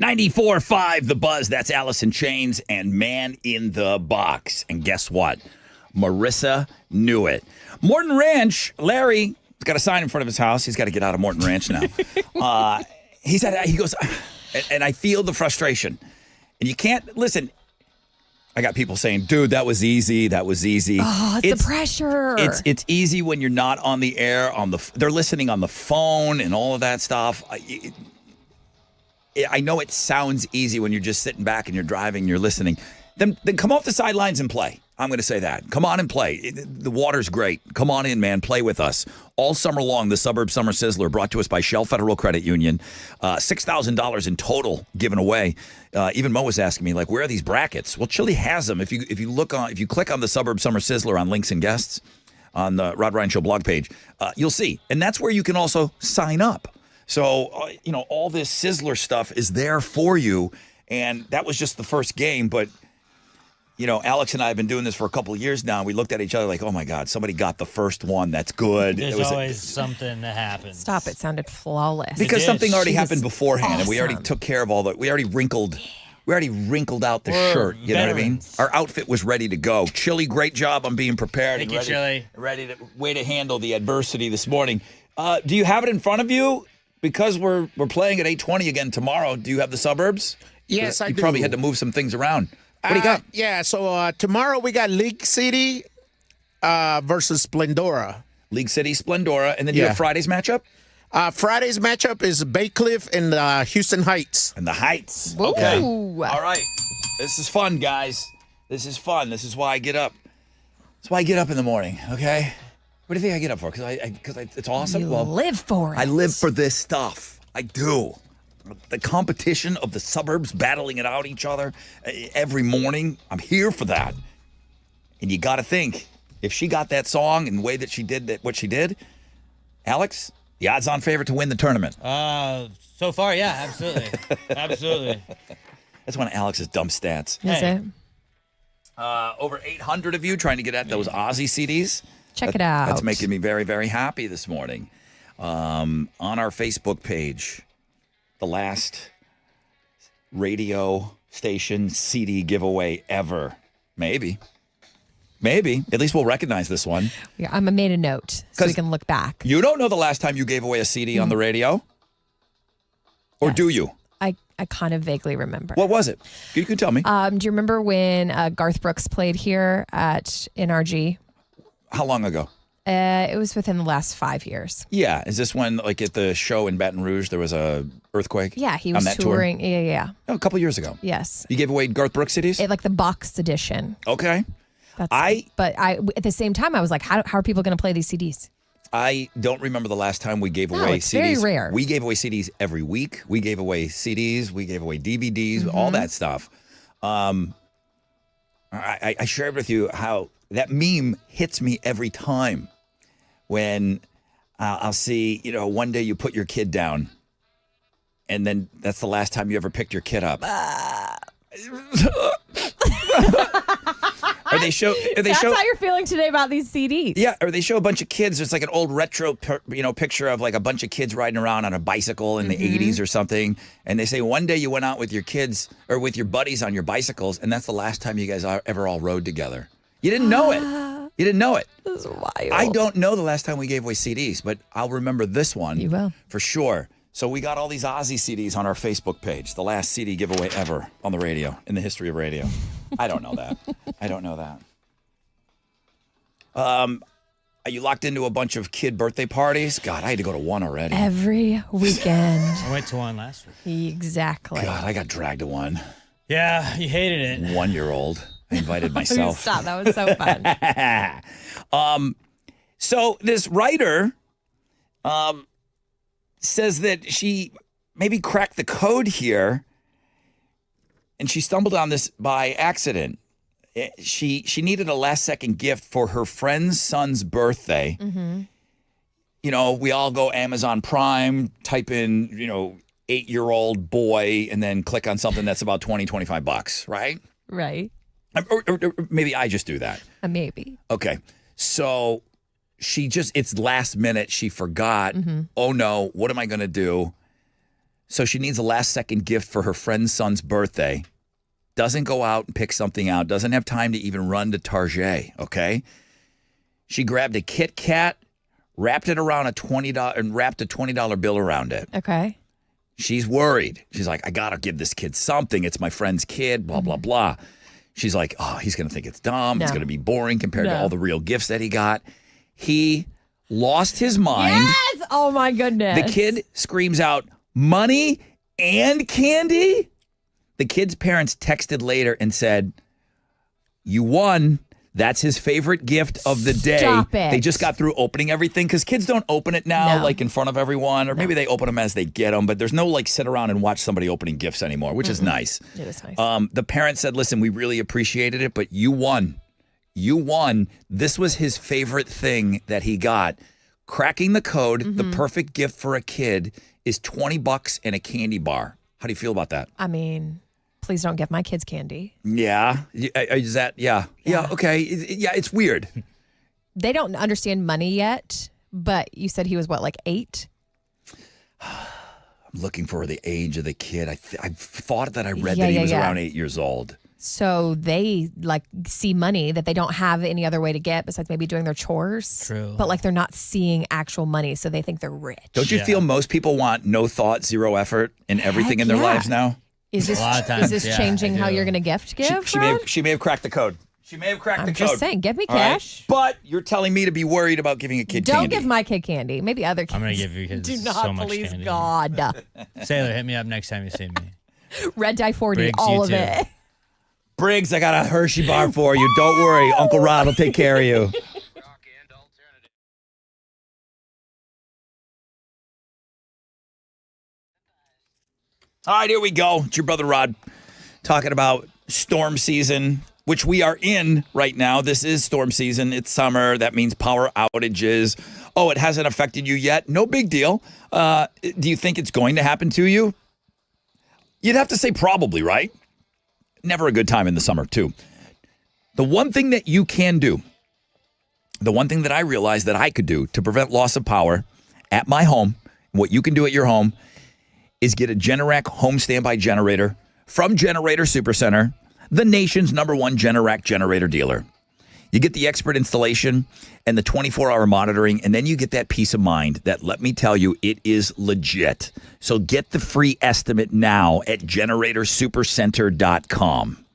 94.5 The Buzz. That's Alice in Chains and Man in the Box. And guess what? Marissa knew it. Morton Ranch, Larry's got a sign in front of his house. He's got to get out of Morton Ranch now. He goes, and I feel the frustration. And you can't, listen, I got people saying, dude, that was easy. That was easy. Oh, it's the pressure. It's easy when you're not on the air. They're listening on the phone and all of that stuff. I know it sounds easy when you're just sitting back and you're driving, you're listening. Then come off the sidelines and play. I'm going to say that. Come on and play. The water's great. Come on in, man. Play with us. All summer long, the Suburb Summer Sizzler brought to us by Shell Federal Credit Union. $6,000 in total given away. Even Mo was asking me, like, where are these brackets? Well, Chili has them. If you click on the Suburb Summer Sizzler on links and guests on the Rod Ryan Show blog page, you'll see. And that's where you can also sign up. So, all this Sizzler stuff is there for you. And that was just the first game. But, Alex and I have been doing this for a couple of years now. We looked at each other like, oh, my God, somebody got the first one. That's good. There's always something that happens. Stop. It sounded flawless. Because something already happened beforehand. Awesome. And we already took care of we already wrinkled out the shirt. You know what I mean? Our outfit was ready to go. Chili, great job on being prepared. Thank you, Chili. Way to handle the adversity this morning. Do you have it in front of you? Because we're playing at 8:20 again tomorrow, do you have the suburbs? Yes, I do. You probably had to move some things around. What do you got? Yeah, so tomorrow we got League City versus Splendora. League City, Splendora. And then you have Friday's matchup? Friday's matchup is Bay Cliff and Houston Heights. And the Heights. Ooh. Okay. All right. This is fun, guys. This is fun. This is why I get up. That's why I get up in the morning, okay? What do you think I get up for? Because it's awesome? You live for it. I live for this stuff. I do. The competition of the suburbs battling it out each other every morning. I'm here for that. And you got to think, if she got that song and the way that she did what she did, Alex, the odds-on favorite to win the tournament. So far, yeah, absolutely. Absolutely. That's one of Alex's dumb stats. Is it? Over 800 of you trying to get at those Aussie CDs. Check it out. That's making me very, very happy this morning. On our Facebook page, the last radio station CD giveaway ever. Maybe. At least we'll recognize this one. Yeah, I made a note so we can look back. You don't know the last time you gave away a CD on the radio? Or do you? I kind of vaguely remember. What was it? You can tell me. Do you remember when Garth Brooks played here at NRG? How long ago? It was within the last 5 years. Yeah. Is this when, like, at the show in Baton Rouge, there was a earthquake? Yeah, he was touring. Tour? Yeah. Oh, a couple years ago. Yes. You gave away Garth Brooks CDs? Like the boxed edition. Okay. But at the same time, I was like, how are people going to play these CDs? I don't remember the last time we gave away it's CDs. Very rare. We gave away CDs every week. We gave away CDs. We gave away DVDs, all that stuff. I shared with you how that meme hits me every time when I'll see, one day you put your kid down and then that's the last time you ever picked your kid up. That's how you're feeling today about these CDs. Yeah, or they show a bunch of kids. It's like an old retro, picture of like a bunch of kids riding around on a bicycle in the 80s or something. And they say one day you went out with your kids or with your buddies on your bicycles, and that's the last time you guys ever all rode together. You didn't know it. You didn't know it. This is wild. I don't know the last time we gave away CDs, but I'll remember this one. You will. For sure. So we got all these Aussie CDs on our Facebook page. The last CD giveaway ever on the radio, in the history of radio. I don't know that. Are you locked into a bunch of kid birthday parties? God, I had to go to one already. Every weekend. I went to one last week. Exactly. God, I got dragged to one. Yeah, you hated it. 1-year-old. I invited myself. Stop. That was so fun. So this writer says that she maybe cracked the code here, and she stumbled on this by accident. She needed a last-second gift for her friend's son's birthday. Mm-hmm. We all go Amazon Prime, type in, 8-year-old boy, and then click on something that's about $20-$25, right? Right. Or maybe I just do that. Maybe. Okay. So it's last minute. She forgot. Mm-hmm. Oh, no. What am I going to do? So she needs a last-second gift for her friend's son's birthday. Doesn't go out and pick something out. Doesn't have time to even run to Target, okay? She grabbed a Kit Kat, wrapped it around a $20 and wrapped a $20 bill around it. Okay. She's worried. She's like, I got to give this kid something. It's my friend's kid, blah, blah, blah. She's like, oh, he's going to think it's dumb. No. It's going to be boring compared to No. all the real gifts that he got. He lost his mind. Yes! Oh, my goodness. The kid screams out, money and candy? The kid's parents texted later and said, you won. That's his favorite gift of the day. Stop it. They just got through opening everything because kids don't open it now No. like in front of everyone, or maybe they open them as they get them, but there's no like sit around and watch somebody opening gifts anymore, which is nice. It is nice. The parents said, listen, we really appreciated it, but you won. You won. This was his favorite thing that he got. Cracking the code, the perfect gift for a kid is $20 and a candy bar. How do you feel about that? I mean, please don't give my kids candy. Yeah. Is that, yeah. Okay. Yeah, it's weird. They don't understand money yet, but you said he was what, like 8? I'm looking for the age of the kid. I thought that I read Yeah, that he yeah, was yeah. around 8 years old. So they like see money that they don't have any other way to get besides maybe doing their chores. True. But like they're not seeing actual money, so they think they're rich. Don't you feel most people want no thought, zero effort in everything in their yeah. lives now? Is this A lot of times, is this yeah, changing I how do. you're going to gift give? She may have cracked the code. She may have cracked I'm the code. just saying, give me All right? cash. But you're telling me to be worried about giving a kid Don't candy. give my kid candy. Maybe other kids. I'm gonna give you kids Do not, so much please, candy. God. Sailor, hit me up next time you see me. Red dye 40, Briggs, all you of too. it. Briggs, I got a Hershey bar for you. Don't worry. Uncle Rod will take care of you. Rock and alternative. All right, here we go. It's your brother Rod talking about storm season, which we are in right now. This is storm season. It's summer. That means power outages. Oh, it hasn't affected you yet? No big deal. Do you think it's going to happen to you? You'd have to say probably, right? Never a good time in the summer, too. The one thing that you can do, the one thing that I realized that I could do to prevent loss of power at my home, what you can do at your home, is get a Generac home standby generator from Generator Supercenter, the nation's #1 Generac generator dealer. You get the expert installation and the 24-hour monitoring, and then you get that peace of mind that, let me tell you, it is legit. So get the free estimate now at GeneratorSupercenter.com.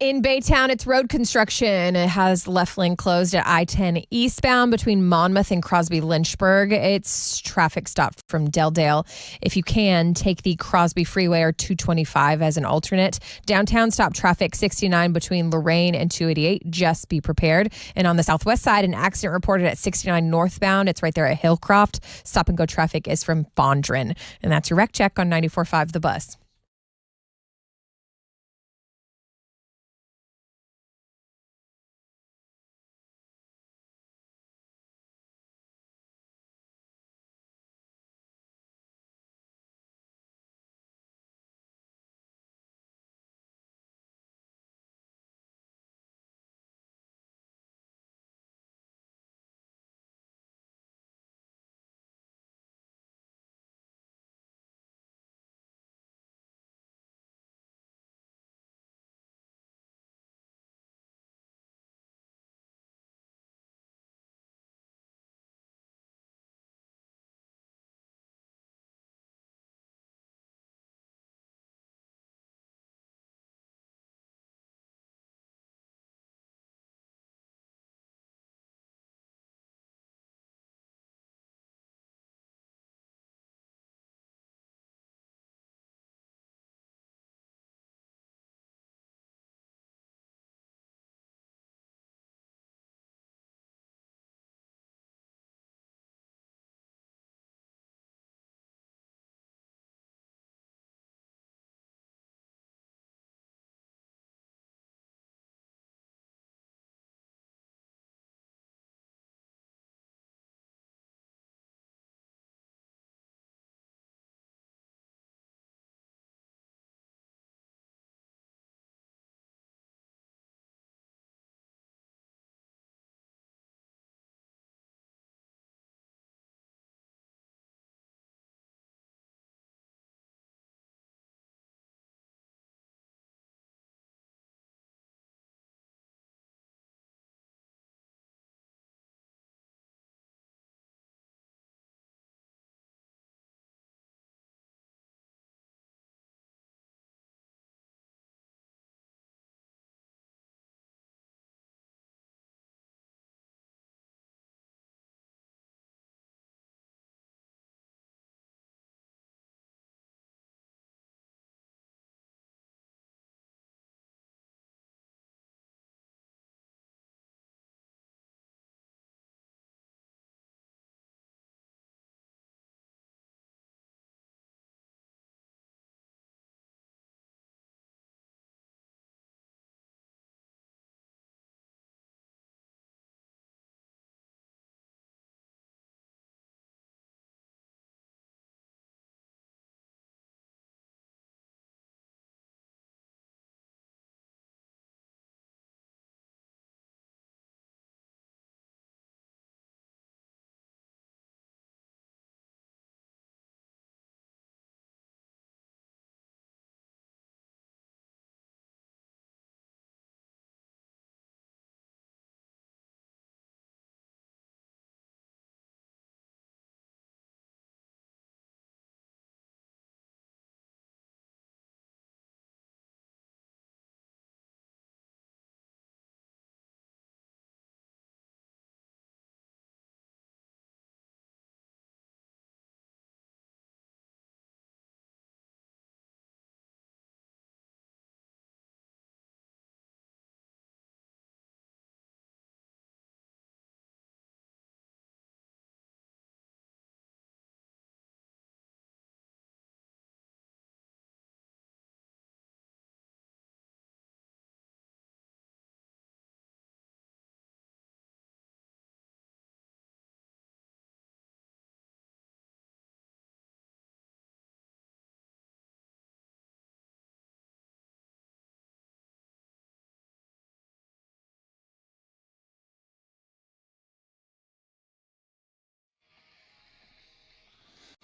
In Baytown, it's road construction. It has left lane closed at I-10 eastbound between Monmouth and Crosby-Lynchburg. It's traffic stopped from Delldale. If you can, take the Crosby Freeway or 225 as an alternate. Downtown, stop traffic 69 between Lorraine and 288. Just be prepared. And on the southwest side, an accident reported at 69 northbound. It's right there at Hillcroft. Stop and go traffic is from Fondren. And that's your wreck check on 94.5 The Buzz.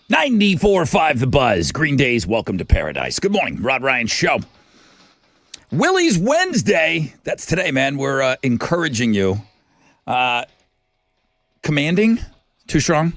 .94.5 The Buzz. Green Day's Welcome to Paradise. Good morning. Rob Ryan Show. Willie's Wednesday. That's today, man. We're encouraging you. Commanding? Too strong?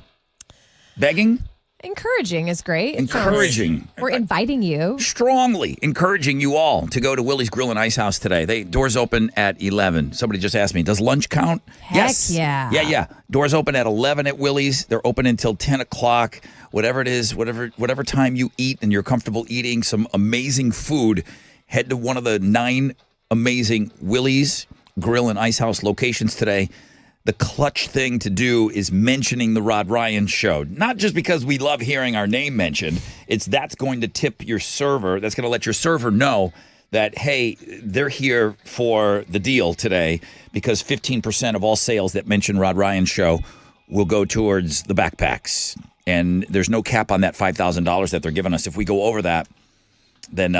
Begging? Encouraging is great. Encouraging. We're inviting you. Strongly encouraging you all to go to Willie's Grill and Ice House today. Doors open at 11. Somebody just asked me, does lunch count? Yes. Yeah. Yeah. Doors open at 11 at Willie's. They're open until 10 o'clock. Whatever it is, whatever time you eat and you're comfortable eating some amazing food, head to one of the 9 amazing Willie's Grill and Ice House locations today. The clutch thing to do is mentioning the Rod Ryan Show. Not just because we love hearing our name mentioned. That's going to tip your server. That's going to let your server know that, hey, they're here for the deal today, because 15% of all sales that mention Rod Ryan Show will go towards the backpacks. And there's no cap on that $5,000 that they're giving us. If we go over that, then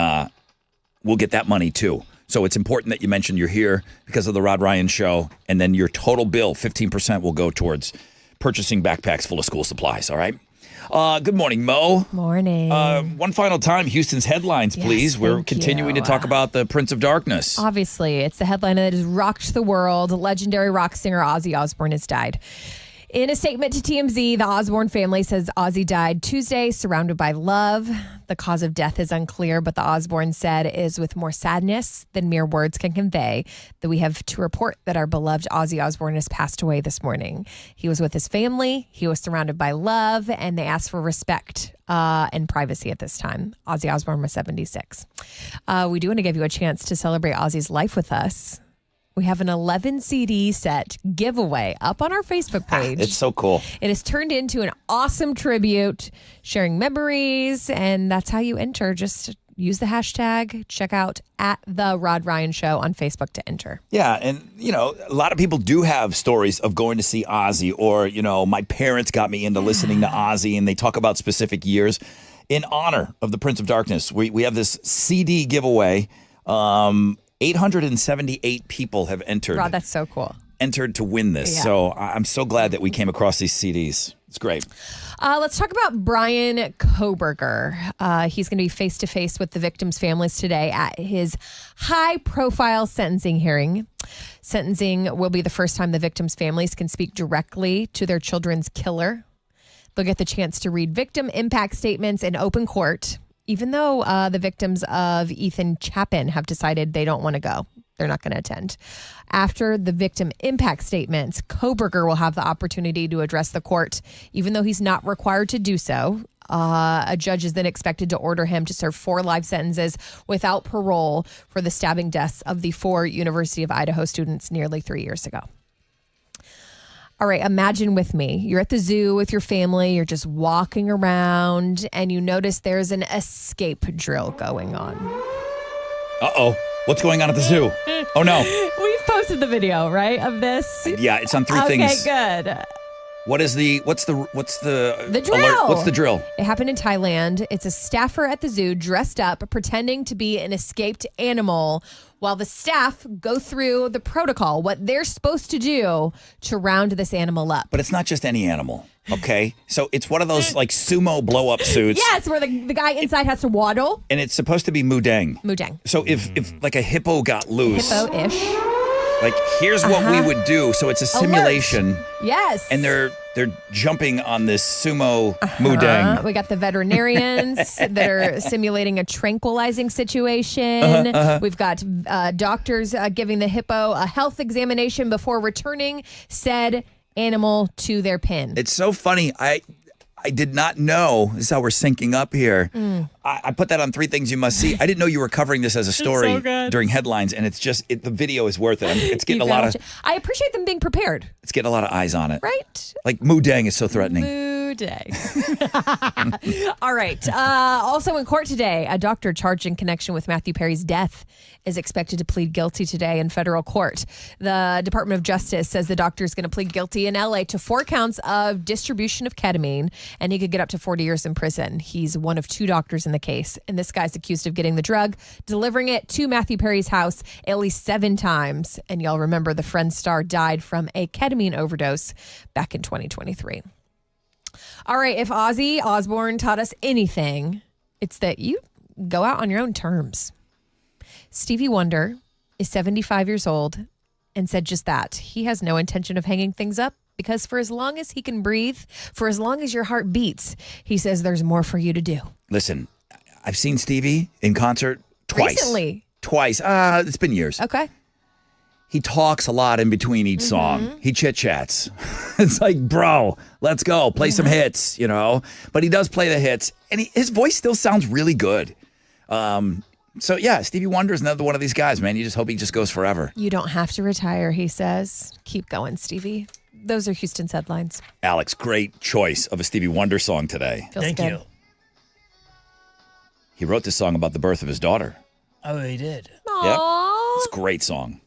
we'll get that money too. So it's important that you mention you're here because of the Rod Ryan Show, and then your total bill, 15%, will go towards purchasing backpacks full of school supplies, all right? Good morning, Mo. Morning. One final time, Houston's headlines, please. We're continuing to talk about the Prince of Darkness. Obviously, it's the headline that has rocked the world. Legendary rock singer Ozzy Osbourne has died. In a statement to TMZ, the Osbourne family says Ozzy died Tuesday, surrounded by love. The cause of death is unclear, but the Osbourne said is with more sadness than mere words can convey that we have to report that our beloved Ozzy Osbourne has passed away this morning. He was with his family, he was surrounded by love, and they asked for respect and privacy at this time. Ozzy Osbourne was 76. We do want to give you a chance to celebrate Ozzy's life with us. We have an 11 CD set giveaway up on our Facebook page. It's so cool. It has turned into an awesome tribute, sharing memories, and that's how you enter. Just use the hashtag, check out at The Rod Ryan Show on Facebook to enter. Yeah, and, a lot of people do have stories of going to see Ozzy, or, my parents got me into listening to Ozzy, and they talk about specific years. In honor of the Prince of Darkness, we have this CD giveaway. 878 people have entered. Rod, that's so cool. Entered to win this. Yeah. So I'm so glad that we came across these CDs. It's great. Let's talk about Brian Kohberger. He's going to be face-to-face with the victims' families today at his high-profile sentencing hearing. Sentencing will be the first time the victims' families can speak directly to their children's killer. They'll get the chance to read victim impact statements in open court, even though the victims of Ethan Chapin have decided they don't want to go. They're not going to attend. After the victim impact statements, Kohberger will have the opportunity to address the court, even though he's not required to do so. A judge is then expected to order him to serve 4 life sentences without parole for the stabbing deaths of the 4 University of Idaho students nearly 3 years ago. All right, imagine with me, you're at the zoo with your family, you're just walking around, and you notice there's an escape drill going on. Uh-oh. What's going on at the zoo? Oh, no. We've posted the video, right, of this? Yeah, it's on 3 things. Okay, good. What's the drill? Alert? What's the drill? It happened in Thailand. It's a staffer at the zoo dressed up, pretending to be an escaped animal, while the staff go through the protocol, what they're supposed to do to round this animal up. But it's not just any animal, okay? So it's one of those like sumo blow-up suits. Yes, where the guy inside has to waddle. And it's supposed to be mudang. Mudang. So if like a hippo got loose. Hippo-ish. Like, here's what we would do. So it's a simulation. Alert. Yes. And they're jumping on this sumo mudang. We got the veterinarians that are simulating a tranquilizing situation. We've got doctors giving the hippo a health examination before returning said animal to their pen. It's so funny. I did not know. This is how we're syncing up here. I put that on 3 things you must see. I didn't know you were covering this as a story during headlines, and it's just the video is worth it. It's getting a lot of. I appreciate them being prepared. It's getting a lot of eyes on it. Right? Like mudang is so threatening. Mudang. All right. Also in court today, a doctor charged in connection with Matthew Perry's death is expected to plead guilty today in federal court. The Department of Justice says the doctor is going to plead guilty in LA to 4 counts of distribution of ketamine, and he could get up to 40 years in prison. He's one of 2 doctors in the case, and this guy's accused of getting the drug, delivering it to Matthew Perry's house at least 7 times. And y'all remember the Friends star died from a ketamine overdose back in 2023. All right, if Ozzy Osbourne taught us anything, it's that you go out on your own terms. Stevie Wonder is 75 years old and said just that. He has no intention of hanging things up because for as long as he can breathe, for as long as your heart beats, he says there's more for you to do. Listen, I've seen Stevie in concert twice. Recently? Twice. It's been years. Okay. He talks a lot in between each song. He chit-chats. It's like, bro, let's go. Play some hits, you know. But he does play the hits, and his voice still sounds really good. So, yeah, Stevie Wonder is another one of these guys, man. You just hope he just goes forever. You don't have to retire, he says. Keep going, Stevie. Those are Houston's headlines. Alex, great choice of a Stevie Wonder song today. Feels Thank good. you. He wrote this song about the birth of his daughter. Oh, he did. Yep. It's a great song.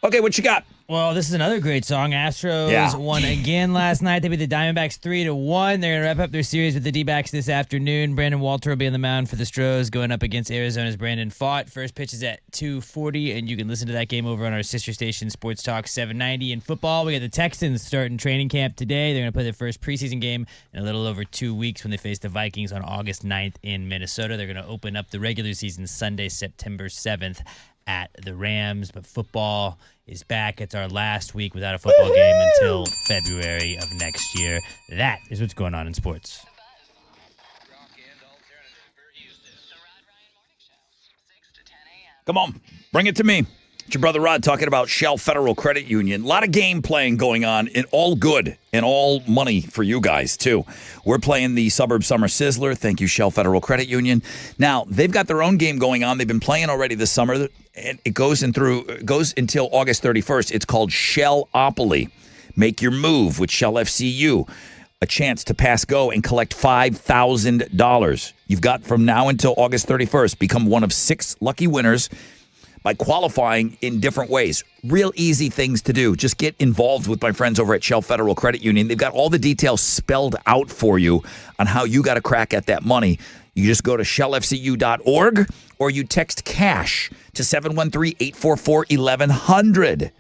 Okay, what you got? Well, this is another great song. Astros won again last night. They beat the Diamondbacks 3-1. They're going to wrap up their series with the D-backs this afternoon. Brandon Walter will be on the mound for the Stros, going up against Arizona's Brandon Pfaadt. First pitch is at 2:40, and you can listen to that game over on our sister station, Sports Talk 790. In football, we got the Texans starting training camp today. They're going to play their first preseason game in a little over 2 weeks when they face the Vikings on August 9th in Minnesota. They're going to open up the regular season Sunday, September 7th at the Rams. But football is back. It's our last week without a football game until February of next year. That is what's going on in sports. Come on, bring it to me. It's your brother Rod talking about Shell Federal Credit Union. A lot of game playing going on, and all good, and all money for you guys, too. We're playing the Suburb Summer Sizzler. Thank you, Shell Federal Credit Union. Now, they've got their own game going on. They've been playing already this summer, and it goes until August 31st. It's called Shellopoly. Make your move with Shell FCU. A chance to pass go and collect $5,000. You've got from now until August 31st. Become one of 6 lucky winners by qualifying in different ways. Real easy things to do. Just get involved with my friends over at Shell Federal Credit Union. They've got all the details spelled out for you on how you got to crack at that money. You just go to shellfcu.org or you text cash to 713-844-1100.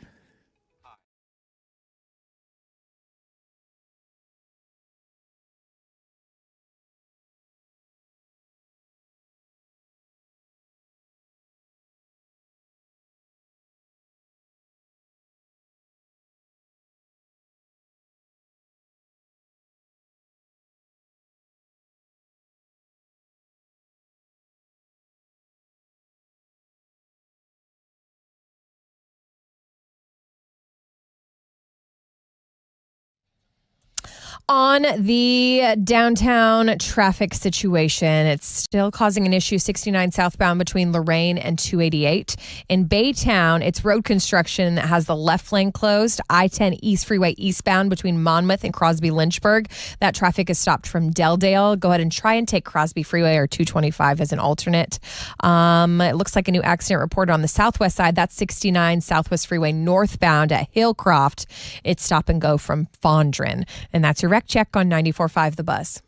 On the downtown traffic situation, it's still causing an issue 69 southbound between Lorraine and 288. In Baytown, it's road construction that has the left lane closed. I-10 East Freeway eastbound between Monmouth and Crosby Lynchburg. That traffic is stopped from Delldale. Go ahead and try and take Crosby Freeway or 225 as an alternate. It looks like a new accident reported on the southwest side. That's 69 Southwest Freeway northbound at Hillcroft. It's stop and go from Fondren. And that's your check on 94.5 The Buzz.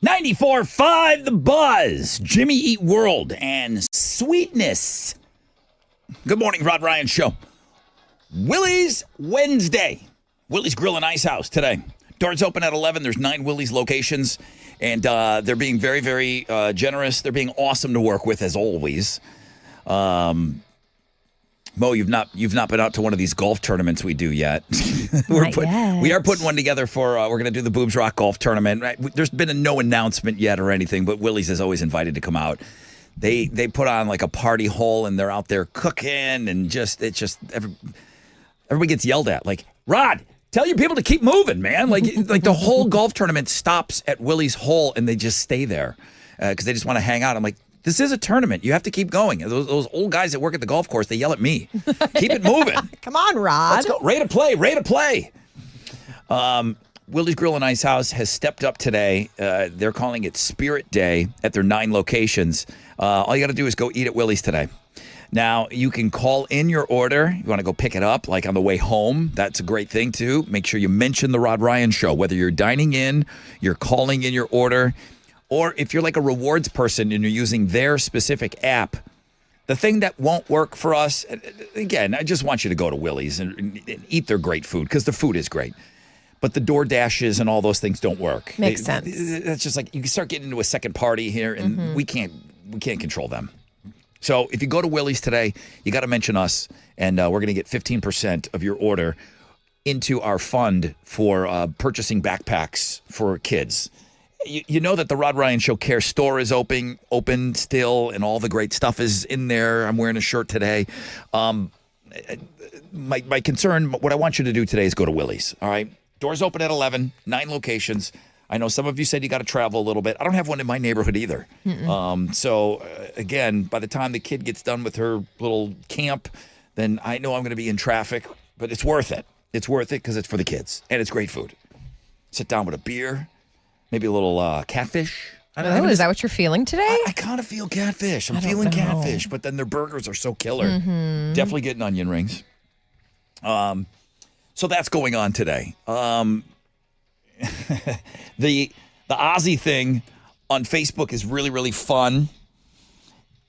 94.5 The Buzz, Jimmy Eat World, and Sweetness. Good morning, Rod Ryan Show. Willie's Wednesday. Willie's Grill and Ice House today. Doors open at 11. There's 9 Willie's locations, and they're being very, very generous. They're being awesome to work with, as always. Mo, you've not been out to one of these golf tournaments we do yet. We are putting one together for, we're going to do the Boobs Rock Golf Tournament. Right? There's been no announcement yet or anything, but Willie's is always invited to come out. They put on like a party hole, and they're out there cooking, and everybody gets yelled at. Like, Rod, tell your people to keep moving, man. Like the whole golf tournament stops at Willie's hole, and they just stay there because they just want to hang out. I'm like, this is a tournament. You have to keep going. Those old guys that work at the golf course, they yell at me. Keep it moving. Come on, Rod. Let's go. Ready to play. Ready to play. Willie's Grill and Ice House has stepped up today. They're calling it Spirit Day at their 9 locations. All you got to do is go eat at Willie's today. Now, you can call in your order. You want to go pick it up, like on the way home. That's a great thing, too. Make sure you mention the Rod Ryan Show, whether you're dining in, you're calling in your order, or if you're like a rewards person and you're using their specific app. The thing that won't work for us, again, I just want you to go to Willie's and eat their great food, because the food is great. But the DoorDashes and all those things don't work. Makes sense. It's just like you can start getting into a second party here, and we can't control them. So if you go to Willie's today, you got to mention us, and we're going to get 15% of your order into our fund for purchasing backpacks for kids. You know that the Rod Ryan Show Care store is open still, and all the great stuff is in there. I'm wearing a shirt today. My concern, what I want you to do today is go to Willie's, all right? Doors open at 11, 9 locations. I know some of you said you got to travel a little bit. I don't have one in my neighborhood either. Again, by the time the kid gets done with her little camp, then I know I'm going to be in traffic, but it's worth it. It's worth it because it's for the kids, and it's great food. Sit down with a beer, maybe a little catfish. Is that what you're feeling today? I kind of feel catfish. I'm feeling catfish, but then their burgers are so killer. Definitely getting onion rings. So that's going on today. The Aussie thing on Facebook is really, really fun,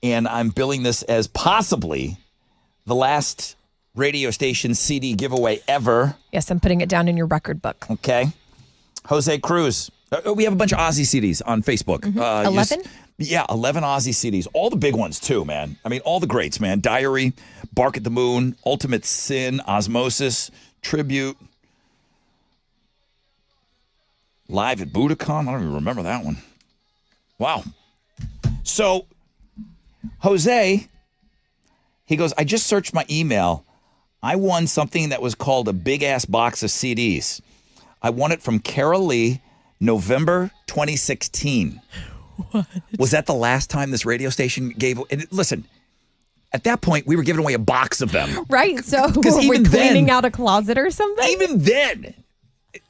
and I'm billing this as possibly the last radio station CD giveaway ever. Yes, I'm putting it down in your record book. Okay. Jose Cruz. We have a bunch of Aussie CDs on Facebook. 11? 11 Aussie CDs. All the big ones, too, man. I mean, all the greats, man. Diary, Bark at the Moon, Ultimate Sin, Osmosis, Tribute, Live at Budokan. I don't even remember that one. Wow. So, Jose, he goes, I just searched my email. I won something that was called a big-ass box of CDs. I won it from Carol Lee, November 2016. What? Was that the last time this radio station gave... And listen, at that point, we were giving away a box of them. Right, so were we cleaning out a closet or something? Even then,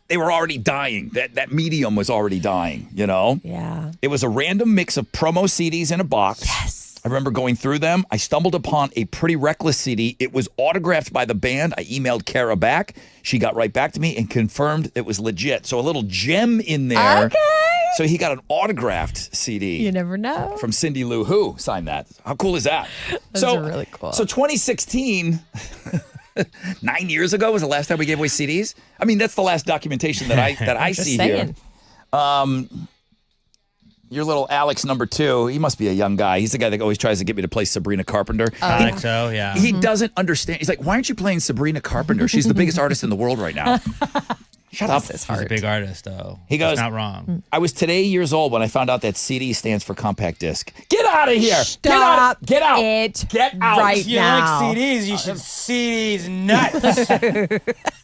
they were already dying. That medium was already dying, you know? Yeah. It was a random mix of promo CDs in a box. Yes. I remember going through them. I stumbled upon a Pretty Reckless CD. It was autographed by the band. I emailed Kara back. She got right back to me and confirmed it was legit. So a little gem in there. Okay. So he got an autographed CD. You never know. From Cindy Lou Who signed that. How cool is that? That's really cool. So 2016, 9 years ago was the last time we gave away CDs. I mean, that's the last documentation that I see here. Your little Alex number 2, he must be a young guy. He's the guy that always tries to get me to play Sabrina Carpenter. I think so, yeah. He doesn't understand. He's like, why aren't you playing Sabrina Carpenter? She's the biggest artist in the world right now. Shut up. She's a big artist, though. He goes, That's not wrong. I was today years old when I found out that CD stands for compact disc. Get out of here. Stop Get out. it Get out. right If you now. like CDs, you should see these nuts.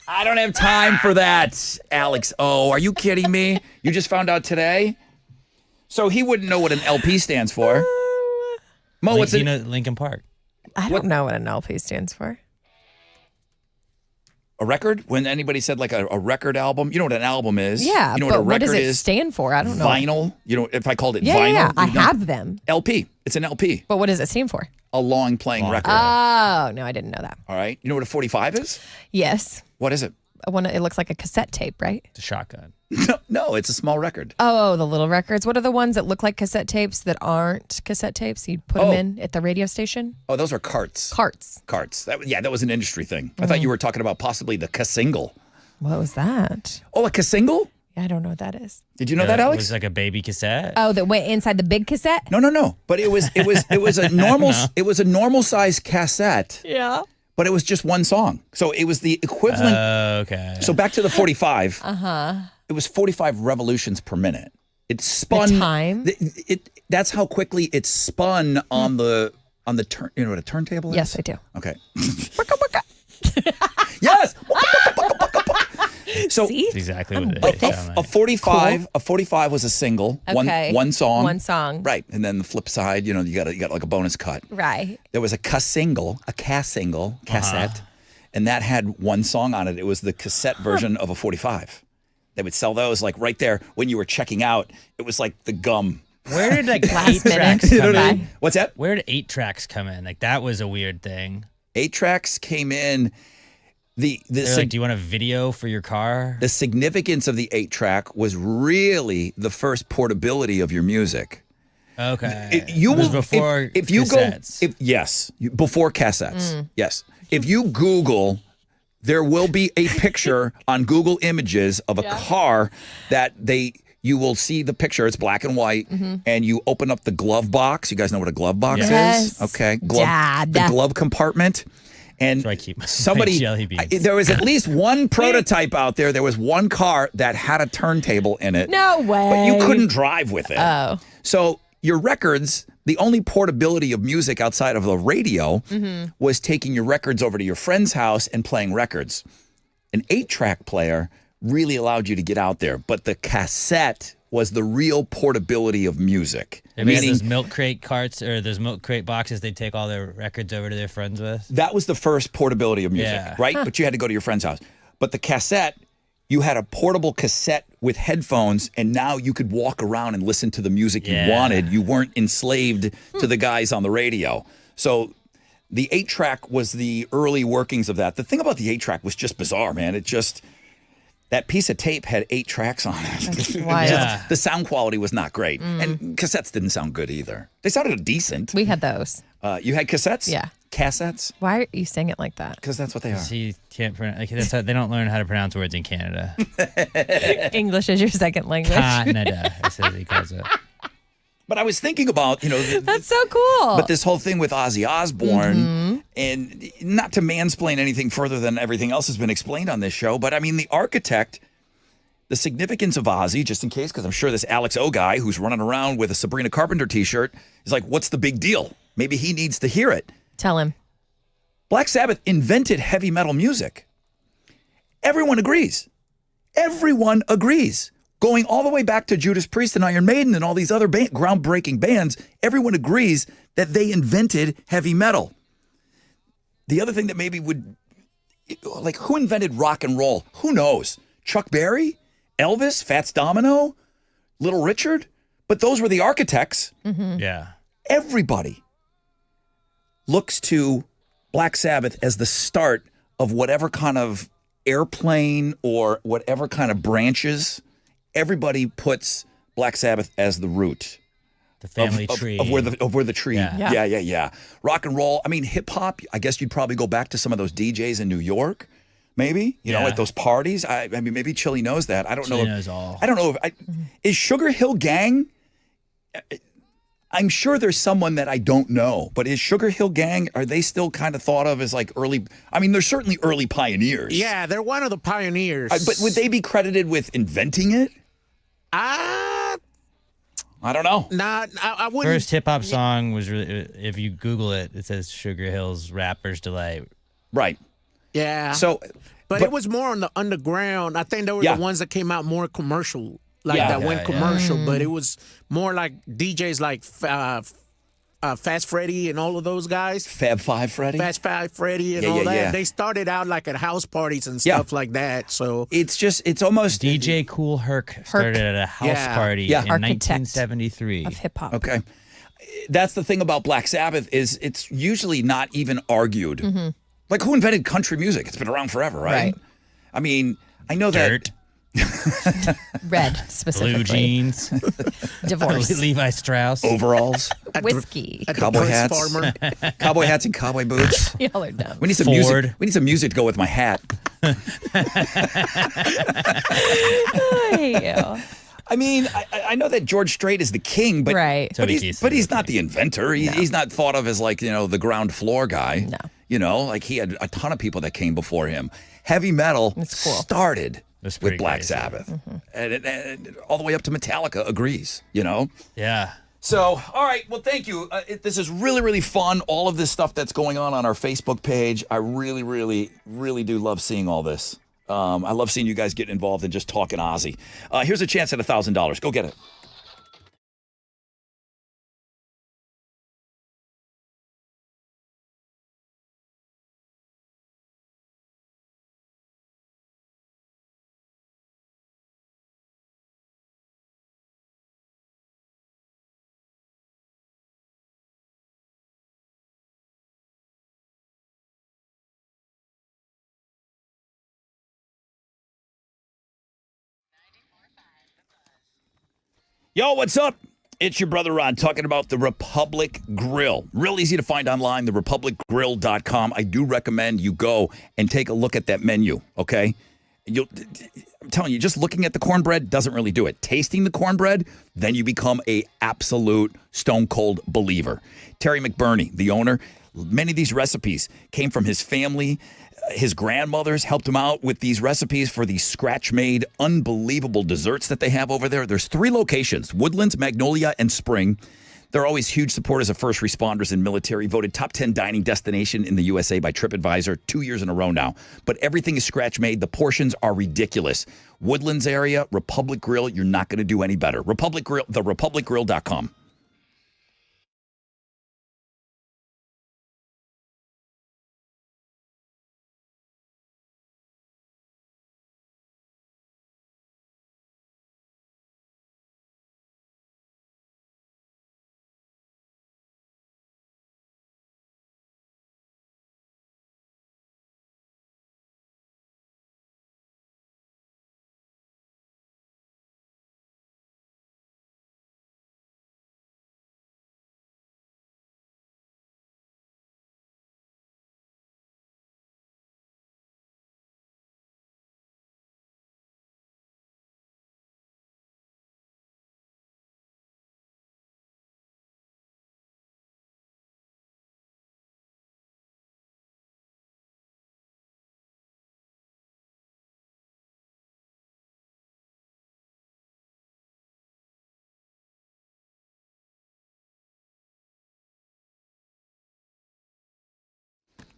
I don't have time for that, Alex. Oh, are you kidding me? You just found out today? So he wouldn't know what an LP stands for. Mo, what's it? Linkin Park. I don't know what an LP stands for. A record? When anybody said like a record album, you know what an album is. Yeah, you know but what a record what does it is? stand for? I don't know. Vinyl. You know, if I called it vinyl. Yeah, I you know? have them. LP. It's an LP. But what does it stand for? A long playing record. Oh, no, I didn't know that. All right. You know what a 45 is? Yes. What is it? It looks like a cassette tape, right? It's a shotgun. No, it's a small record. Oh, the little records. What are the ones that look like cassette tapes that aren't cassette tapes? You put them in at the radio station? Oh, those are carts. Carts. That was an industry thing. I thought you were talking about possibly the Cassingle. What was that? Oh, a Cassingle? Yeah, I don't know what that is. Did you know that, Alex? It was like a baby cassette. Oh, that went inside the big cassette? No. But it was a normal it was a normal size cassette. Yeah. But it was just one song. So it was the equivalent. Okay. So back to the 45. Uh-huh. It was 45 revolutions per minute. It spun. The time? That's how quickly it spun on the turn. You know what a turntable is? Yes, I do. Okay. Yes. So See? That's exactly what it is. a 45. A 45 was a single. Okay. One song. One song. Right, and then the flip side, you got like a bonus cut. Right. There was a cassette, and that had one song on it. It was the cassette version of a 45. They would sell those like right there when you were checking out. It was like the gum. Where did like Last 8 tracks minute. come Bye. in? What's that? Where did 8 tracks come in? Like that was a weird thing. 8 tracks came in. They're like, do you want a video for your car? The significance of the 8 track was really the first portability of your music. Okay. It was before if you cassettes. before cassettes. Yes. If you Google, there will be a picture on Google Images of a car that you will see the picture. It's black and white, and you open up the glove box. You guys know what a glove box Yes. is? Okay. Dad. The glove compartment. And So I keep my somebody, jelly beans. there was at least one prototype out there. There was one car that had a turntable in it. No way. But you couldn't drive with it. Oh. So your records, the only portability of music outside of the radio was taking your records over to your friend's house and playing records. An 8-track player really allowed you to get out there, but the cassette was the real portability of music. They had those milk crate carts or those milk crate boxes they'd take all their records over to their friends with. That was the first portability of music, Yeah. right? But you had to go to your friend's house. But the cassette, you had a portable cassette with headphones, and now you could walk around and listen to the music you wanted. You weren't enslaved to the guys on the radio. So the 8-track was the early workings of that. The thing about the 8-track was just bizarre, man. It just... That piece of tape had 8 tracks on it. That's wild. Yeah. The sound quality was not great. And cassettes didn't sound good either. They sounded decent. We had those. You had cassettes? Yeah. Cassettes? Why are you saying it like that? Because that's what they are. He can't pronounce. Like, that's how, they don't learn how to pronounce words in Canada. English is your second language. Canada, as he calls it. But I was thinking about, That's so cool. but this whole thing with Ozzy Osbourne, and not to mansplain anything further than everything else has been explained on this show, but I mean, the architect, the significance of Ozzy, just in case, because I'm sure this Alex O guy who's running around with a Sabrina Carpenter t-shirt is like, what's the big deal? Maybe he needs to hear it. Tell him. Black Sabbath invented heavy metal music. Everyone agrees. Everyone agrees. Going all the way back to Judas Priest and Iron Maiden and all these other groundbreaking bands, everyone agrees that they invented heavy metal. The other thing that maybe would, like, who invented rock and roll? Who knows? Chuck Berry? Elvis? Fats Domino? Little Richard? But those were the architects. Yeah. Everybody looks to Black Sabbath as the start of whatever kind of airplane or whatever kind of branches. Everybody puts Black Sabbath as the root. The family tree. Of where the tree. Yeah. Yeah. Rock and roll. I mean, hip hop, I guess you'd probably go back to some of those DJs in New York, maybe, you know, at those parties. I mean, maybe Chili knows that. I don't know. Chili knows all. I don't know. Is Sugar Hill Gang? I'm sure there's someone that I don't know, but is Sugar Hill Gang, are they still kind of thought of as like early? I mean, they're certainly early pioneers. Yeah, they're one of the pioneers. But would they be credited with inventing it? I don't know. I wouldn't. First hip hop song was really, if you Google it, it says Sugar Hill's Rapper's Delight. Right. Yeah. So, but it was more on the underground. I think they were the ones that came out more commercial, went commercial. But it was more like DJs like Fast Freddy and all of those guys. Fab Five Freddy? Fast Five Freddy and all that. Yeah. They started out like at house parties and stuff like that. So it's almost DJ Kool Herc started at a house party in 1973 of hip hop. Okay. That's the thing about Black Sabbath is it's usually not even argued. Like, who invented country music? It's been around forever, right? I mean, I know that Red, specifically. Blue jeans. Divorce. Levi Strauss. Overalls. Whiskey. Cowboy hats. Cowboy hats and cowboy boots. Y'all are dumb. We need some music. We need some music to go with my hat. I hate you. I mean, I know that George Strait is the king, but he's not the inventor. He's not thought of as like, the ground floor guy. No. Like he had a ton of people that came before him. Heavy metal started with Black Sabbath. Mm-hmm. And all the way up to Metallica agrees, Yeah. So, all right. Well, thank you. This is really, really fun. All of this stuff that's going on our Facebook page. I really, really, really do love seeing all this. I love seeing you guys get involved and just talking Ozzy. Here's a chance at $1,000. Go get it. Yo, what's up? It's your brother Ron talking about the Republic Grill. Real easy to find online, therepublicgrill.com. I do recommend you go and take a look at that menu, okay? I'm telling you, just looking at the cornbread doesn't really do it. Tasting the cornbread, then you become a absolute stone cold believer. Terry McBurney, the owner, many of these recipes came from his family. His grandmothers helped him out with these recipes for these scratch-made, unbelievable desserts that they have over there. There's 3 locations, Woodlands, Magnolia, and Spring. They're always huge supporters of first responders and military, voted top 10 dining destination in the USA by TripAdvisor 2 years in a row now. But everything is scratch-made. The portions are ridiculous. Woodlands area, Republic Grill, you're not going to do any better. Republic Grill, therepublicgrill.com.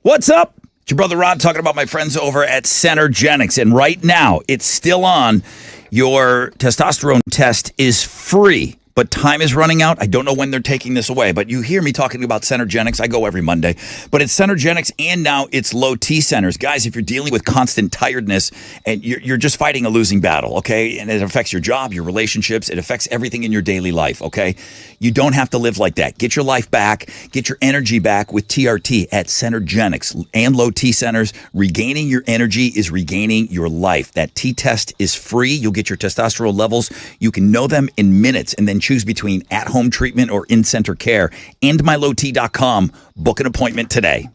What's up? It's your brother Ron talking about my friends over at Centergenics. And right now, it's still on. Your testosterone test is free, but time is running out. I don't know when they're taking this away, but you hear me talking about Centergenics. I go every Monday, but it's Centergenics and now it's low T centers. Guys, if you're dealing with constant tiredness and you're just fighting a losing battle, okay, and it affects your job, your relationships, it affects everything in your daily life, okay, you don't have to live like that. Get your life back, get your energy back with TRT at Centergenics and low T centers. Regaining your energy is regaining your life. That T test is free. You'll get your testosterone levels. You can know them in minutes and then choose between at-home treatment or in-center care. AndMyLowT.com. Book an appointment today.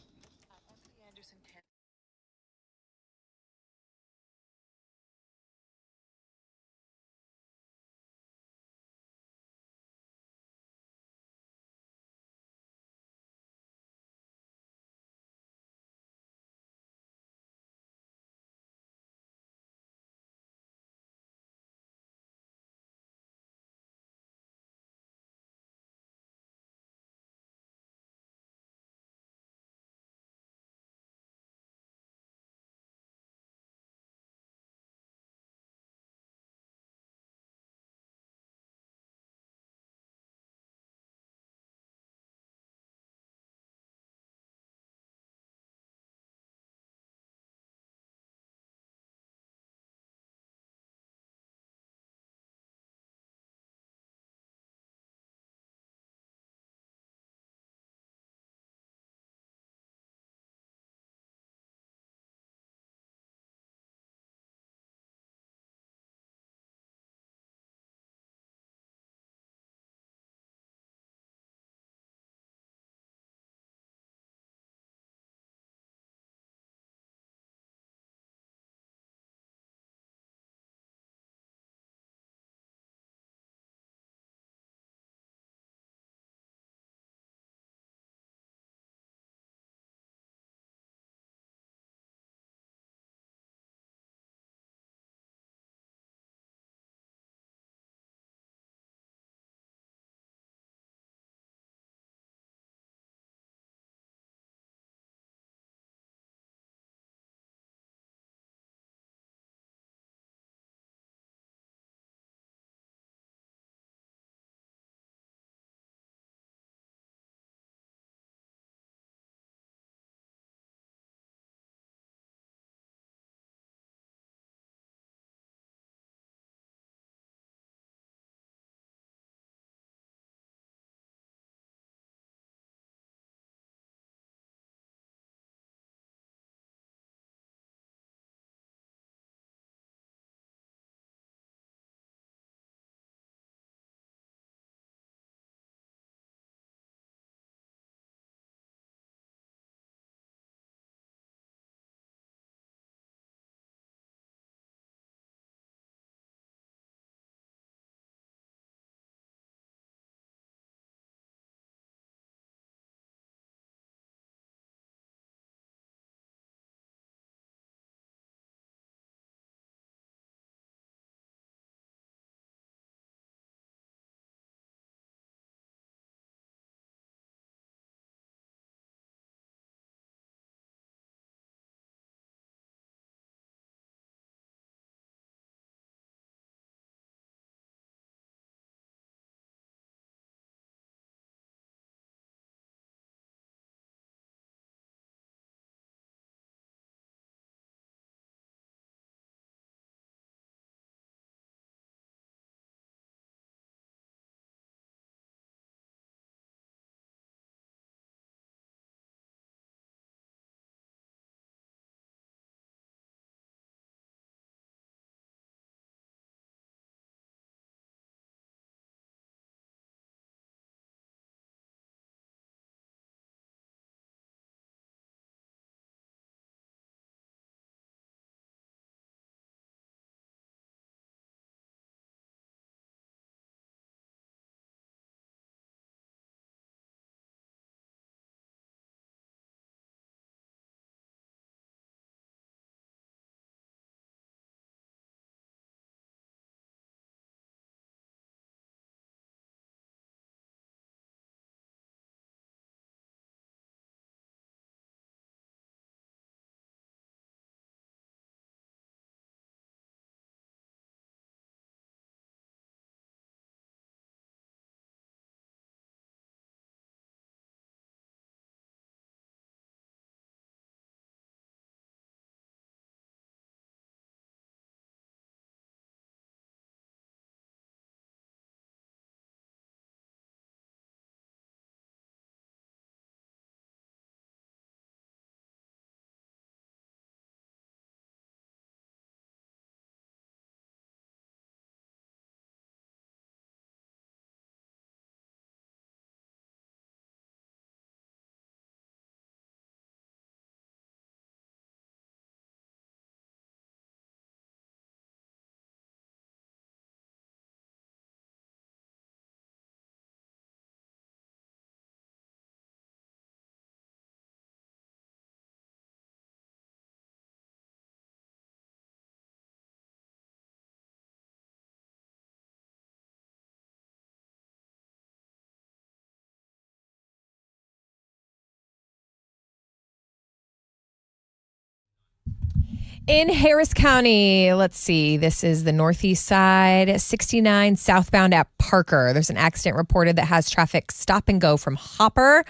In Harris County, let's see, this is the northeast side, 69 southbound at Parker. There's an accident reported that has traffic stop and go from Hopper.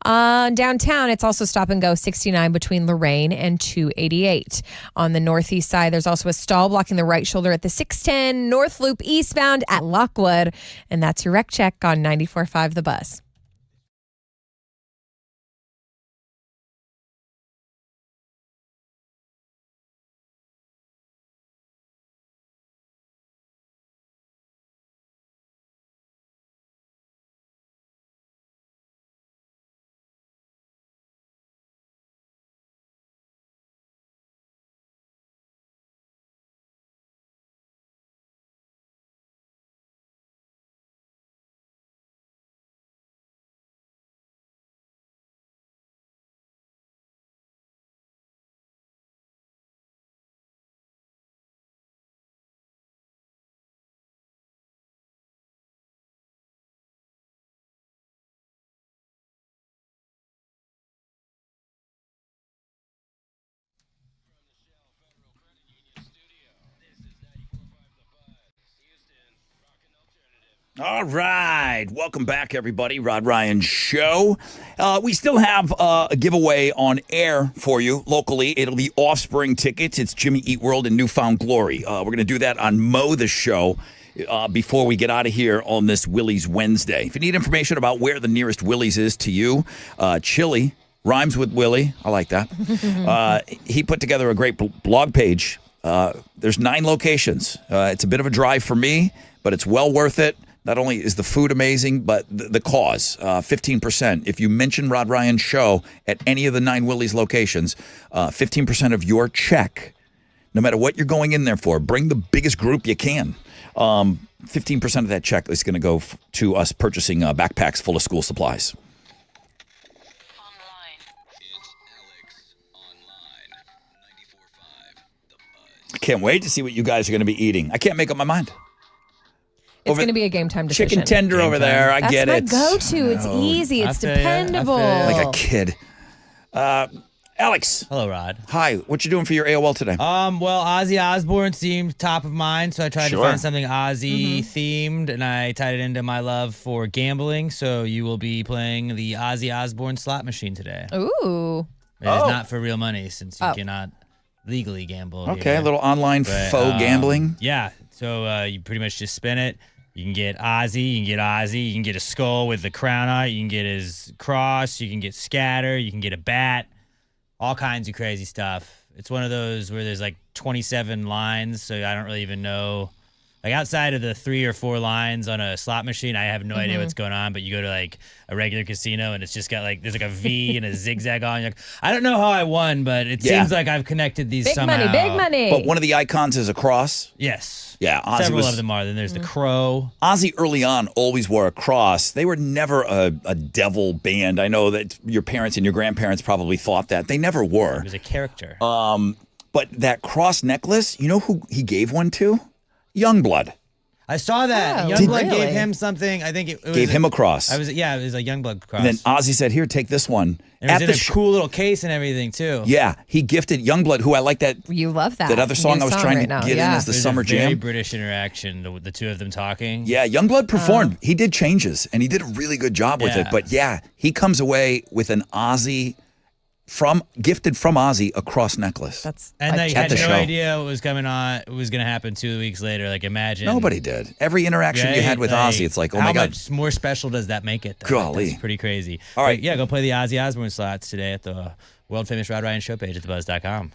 Downtown, it's also stop and go 69 between Lorraine and 288. On the northeast side, there's also a stall blocking the right shoulder at the 610 North Loop eastbound at Lockwood. And that's your wreck check on 94.5 The Buzz. All right. Welcome back, everybody. Rod Ryan Show. We still have a giveaway on air for you locally. It'll be Offspring tickets. It's Jimmy Eat World and Newfound Glory. We're going to do that on Mo the Show before we get out of here on this Willie's Wednesday. If you need information about where the nearest Willie's is to you, Chili rhymes with Willie. I like that. He put together a great blog page. There's 9 locations. It's a bit of a drive for me, but it's well worth it. Not only is the food amazing, but the cause, 15%. If you mention Rod Ryan Show at any of the 9 Willie's locations, 15% of your check, no matter what you're going in there for, bring the biggest group you can. 15% of that check is going to go to us purchasing backpacks full of school supplies. I can't wait to see what you guys are going to be eating. I can't make up my mind. It's going to be a game time decision. Chicken tender over there. I get it. That's my go-to. It's easy. It's dependable. Like a kid. Alex. Hello, Rod. Hi. What you doing for your AOL today? Well, Ozzy Osbourne seemed top of mind, so I tried to find something Ozzy themed, and I tied it into my love for gambling. So you will be playing the Ozzy Osbourne slot machine today. Ooh. It is not for real money since you cannot legally gamble. Okay, here. a little online faux gambling. Yeah. So you pretty much just spin it. You can get Ozzy, you can get Ozzy, you can get a skull with the crown on it, you can get his cross, you can get scatter, you can get a bat, all kinds of crazy stuff. It's one of those where there's like 27 lines, so I don't really even know. Like outside of the 3 or 4 lines on a slot machine, I have no idea what's going on, but you go to like a regular casino and it's just got like, there's like a V and a zigzag on. You're like, I don't know how I won, but it seems like I've connected these somehow. Big money. But one of the icons is a cross. Yes. Yeah. Ozzy Several of them are. Then there's the crow. Ozzy early on always wore a cross. They were never a devil band. I know that your parents and your grandparents probably thought that. They never were. It was a character. But that cross necklace, you know who he gave one to? Youngblood. I saw that. Oh, Youngblood really? gave him something. I think it was Gave him a cross. it was a Youngblood cross. And then Ozzy said, "Here, take this one." And it was in a cool little case and everything too. Yeah, he gifted Youngblood, who I like that. You love that. That other song New I was trying right to now. get in as the It was summer a very jam. British interaction, the two of them talking. Yeah, Youngblood performed. He did changes, and he did a really good job with it. But yeah, he comes away with an Ozzy gifted from Ozzy a cross necklace. And they had the no show. idea what was coming on. It was going to happen 2 weeks later. Like imagine Nobody did. Every interaction you had with Ozzy, it's like, oh my how God. much more special does that make it? Though? Golly. That's pretty crazy. All right. But yeah, go play the Ozzy Osbourne slots today at the world famous Rod Ryan Show page at thebuzz.com.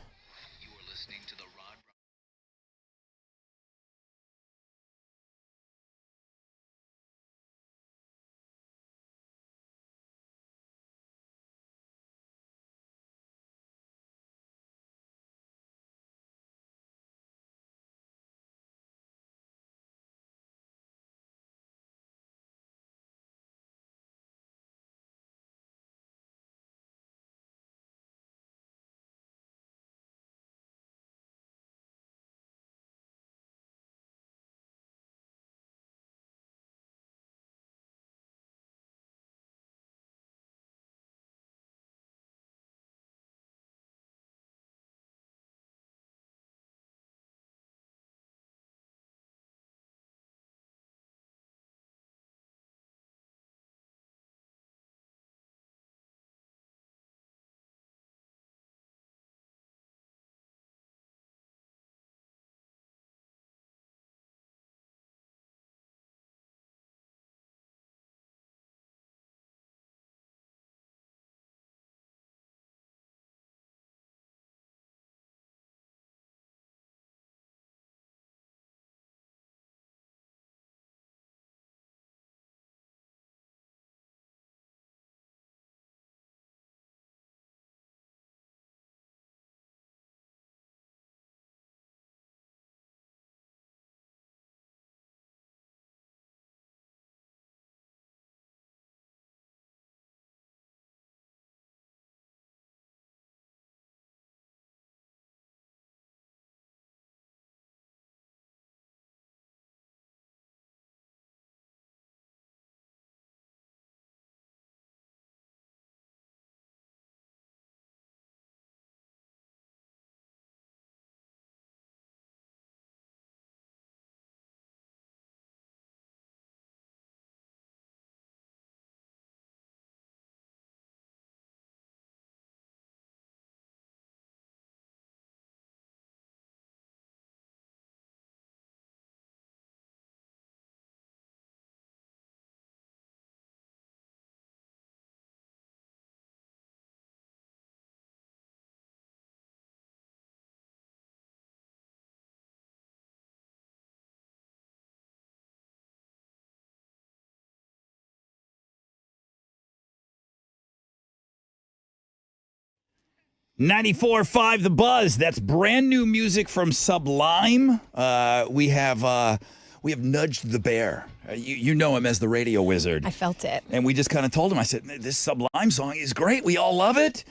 94.5 The Buzz. That's brand new music from Sublime. We have nudged the bear. You know him as the radio wizard. I felt it. And we just kind of told him, I said, this Sublime song is great. We all love it.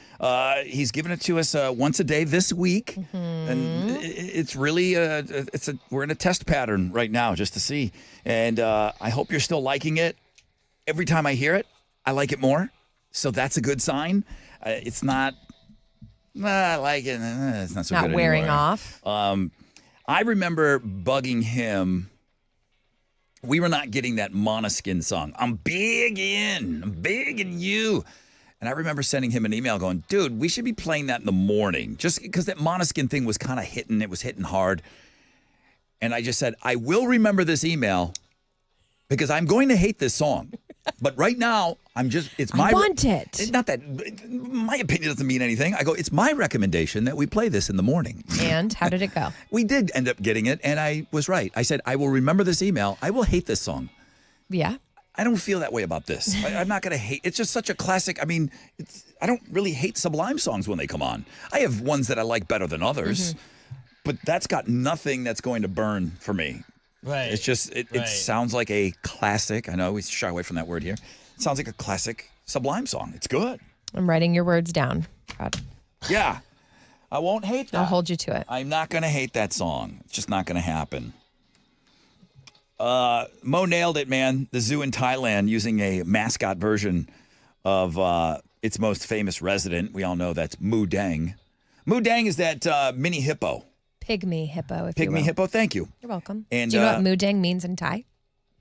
He's giving it to us once a day this week. And it's really, we're in a test pattern right now just to see. And I hope you're still liking it. Every time I hear it, I like it more. So that's a good sign. It's not... I like it. It's not so good Not wearing anymore. off. I remember bugging him. We were not getting that Måneskin song. I'm big in you. And I remember sending him an email going, dude, we should be playing that in the morning. Just because that Måneskin thing was kind of hitting. It was hitting hard. And I just said, I will remember this email because I'm going to hate this song. But right now, it's my... I want it. It's not that... My opinion doesn't mean anything. I go, it's my recommendation that we play this in the morning. And how did it go? We did end up getting it, and I was right. I said, I will remember this email. I will hate this song. Yeah. I don't feel that way about this. I'm not going to hate... It's just such a classic. I mean, I don't really hate Sublime songs when they come on. I have ones that I like better than others, but that's got nothing that's going to burn for me. Right. It's just, it sounds like a classic. I know we shy away from that word here. It sounds like a classic Sublime song. It's good. I'm writing your words down, Rod. Yeah. I won't hate that. I'll hold you to it. I'm not going to hate that song. It's just not going to happen. Mo nailed it, man. The zoo in Thailand using a mascot version of its most famous resident. We all know that's Mu Dang. Mu Dang is that mini hippo. Pygmy hippo, if you will. Pygmy hippo, thank you. You're welcome. And, do you know what mudang means in Thai?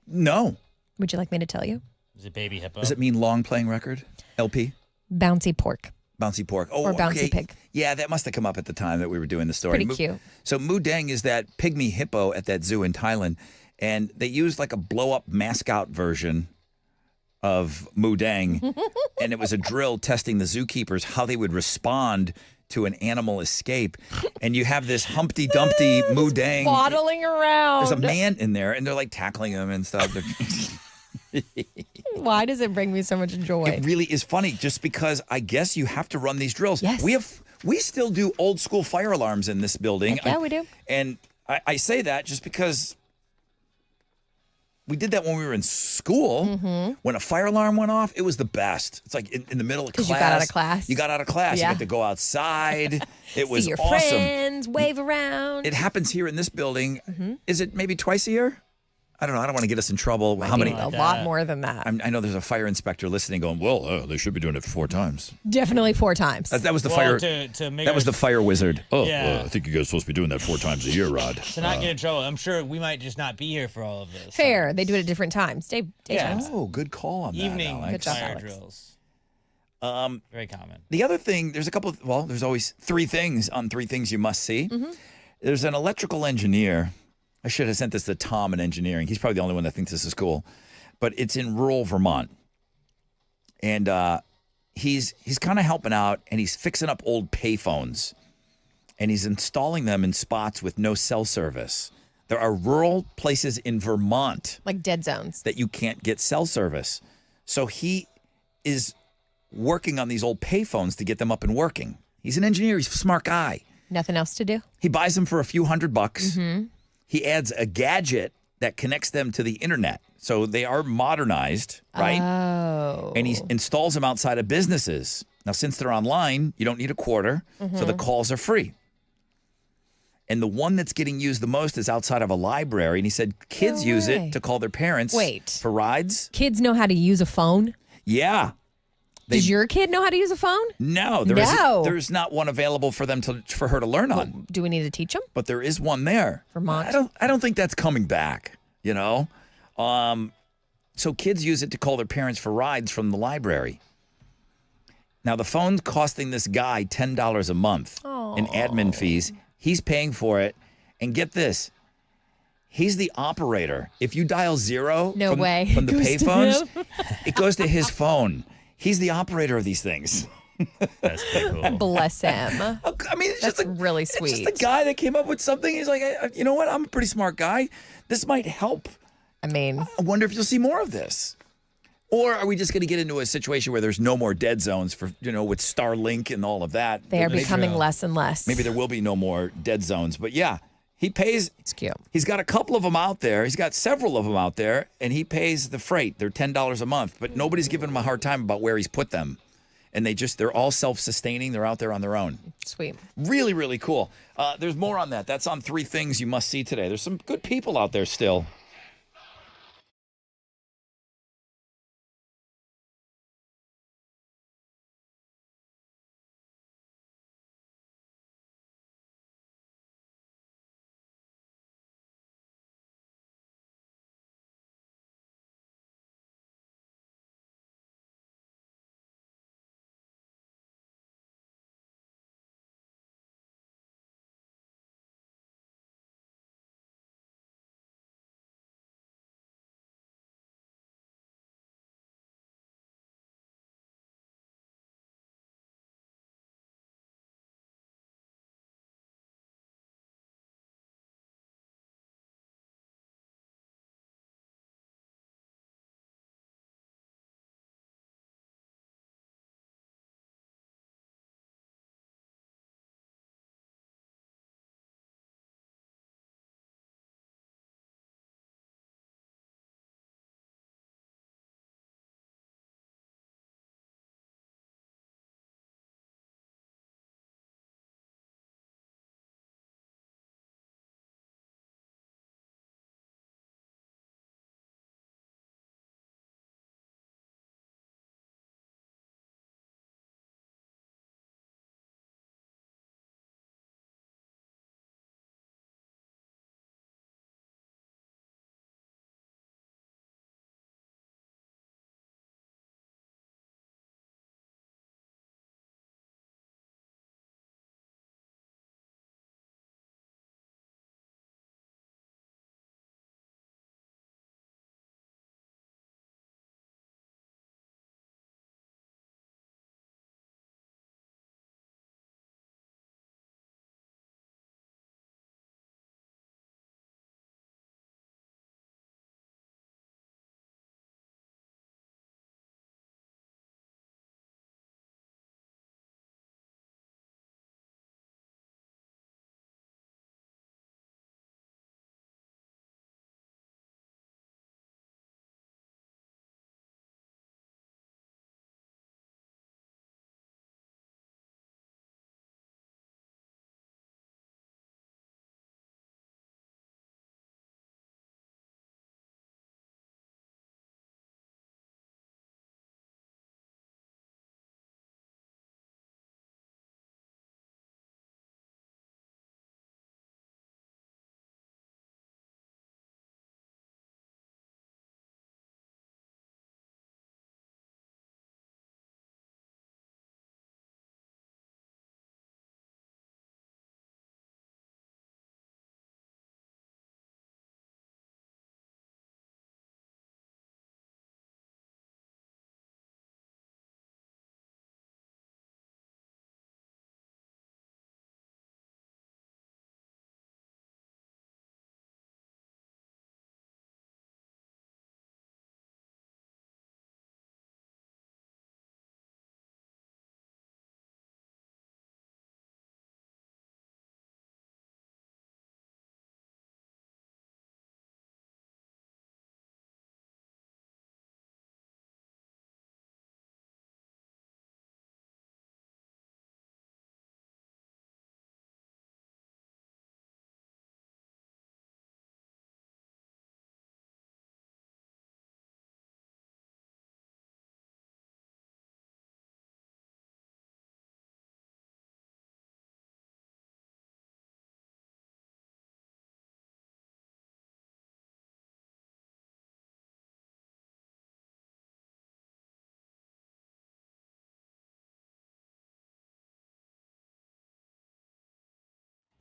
No. Would you like me to tell you? Is it baby hippo? Does it mean long playing record? LP? Bouncy pork. Bouncy pork. Oh, or bouncy okay. pig. Yeah, that must have come up at the time that we were doing the story. Pretty cute. So Mu Dang is that pygmy hippo at that zoo in Thailand. And they used like a blow-up mascot version of Mu Dang. And it was a drill testing the zookeepers how they would respond to an animal escape. And you have this Humpty Dumpty Mu Dang waddling around. There's a man in there, and they're like tackling him and stuff. Why does it bring me so much joy? It really is funny, just because I guess you have to run these drills. Yes. We still do old school fire alarms in this building. Heck yeah, we do. And I say that just because we did that when we were in school. When a fire alarm went off, it was the best. It's like in the middle of class. Because you got out of class. You got out of class. Yeah. You got to go outside. It was See your awesome. friends, wave around. It happens here in this building. Is it maybe twice a year? I don't know. I don't want to get us in trouble. How many? A lot more than that. I know there's a fire inspector listening going, well, they should be doing it 4 times. Definitely 4 times. That was the fire. To make that was the fire wizard. Oh, Yeah. I think you guys are supposed to be doing that 4 times a year, Rod. To not get in trouble. I'm sure we might just not be here for all of this. Fair. They do it at different times. Daytimes. Oh, good call on Evening that, Alex. job, fire Alex. drills. Very common. The other thing, there's a couple of, well, there's always 3 things on 3 things you must see. There's an electrical engineer. I should have sent this to Tom in engineering. He's probably the only one that thinks this is cool. But it's in rural Vermont. And he's kind of helping out, and he's fixing up old payphones. And he's installing them in spots with no cell service. There are rural places in Vermont. Like dead zones. That you can't get cell service. So he is working on these old payphones to get them up and working. He's an engineer. He's a smart guy. Nothing else to do. He buys them for a few $100. He adds a gadget that connects them to the internet. So they are modernized, right? Oh. And he installs them outside of businesses. Now, since they're online, you don't need a quarter. So the calls are free. And the one that's getting used the most is outside of a library. And he said kids use it to call their parents for rides. Kids know how to use a phone? Yeah. Does your kid know how to use a phone? No, there's not one available for them for her to learn on. Do we need to teach them? But there is one there. Vermont. I don't think that's coming back, you know? So kids use it to call their parents for rides from the library. Now, the phone's costing this guy $10 a month in admin fees. He's paying for it. And get this. He's the operator. If you dial 0 from the payphones, it goes to his phone. He's the operator of these things. That's pretty cool. Bless him. I mean, it's That's really sweet. It's just a guy that came up with something. He's like, you know what? I'm a pretty smart guy. This might help. I mean, I wonder if you'll see more of this. Or are we just going to get into a situation where there's no more dead zones for, with Starlink and all of that? They are becoming less and less. Maybe there will be no more dead zones. But yeah, he pays. It's cute. He's got a couple of them out there. He's got several of them out there, and he pays the freight. They're $10 a month, but nobody's giving him a hard time about where he's put them. And they're all self-sustaining. They're out there on their own. Sweet. Really, really cool. There's more on that. That's on 3 Things You Must See Today. There's some good people out there still.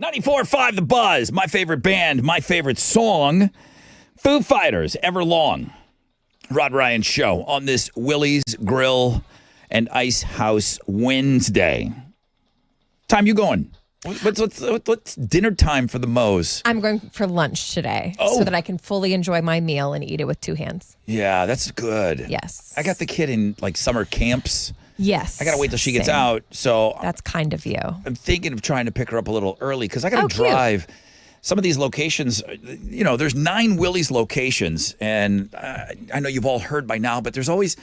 .94.5 The Buzz, my favorite band, my favorite song, Foo Fighters, Everlong. Rod Ryan Show on this Willie's Grill and Ice House Wednesday. Time you going? What's dinner time for the Moes? I'm going for lunch today Oh. so that I can fully enjoy my meal and eat it with two hands. Yeah, that's good. Yes. I got the kid in like summer camps. Yes. I got to wait till she gets Same. out. So That's kind of you. I'm thinking of trying to pick her up a little early because I got to Oh, cute. drive. Some of these locations, there's 9 Willie's locations, and I know you've all heard by now, but there's always,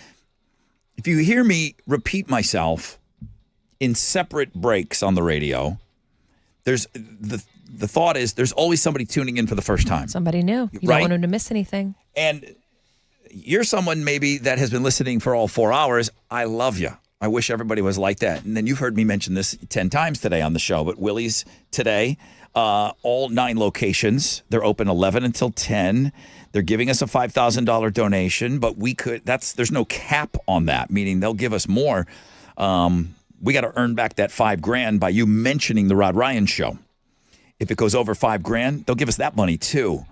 if you hear me repeat myself in separate breaks on the radio, there's the thought is there's always somebody tuning in for the first time. Somebody new. You Right. don't want them to miss anything. And you're someone maybe that has been listening for all 4 hours. I love you. I wish everybody was like that. And then you've heard me mention this 10 times today on the show, but Willie's today, all 9 locations. They're open 11 until 10. They're giving us a $5,000 donation, but there's no cap on that, meaning they'll give us more. We got to earn back that $5,000 by you mentioning the Rod Ryan Show. If it goes over $5,000, they'll give us that money too.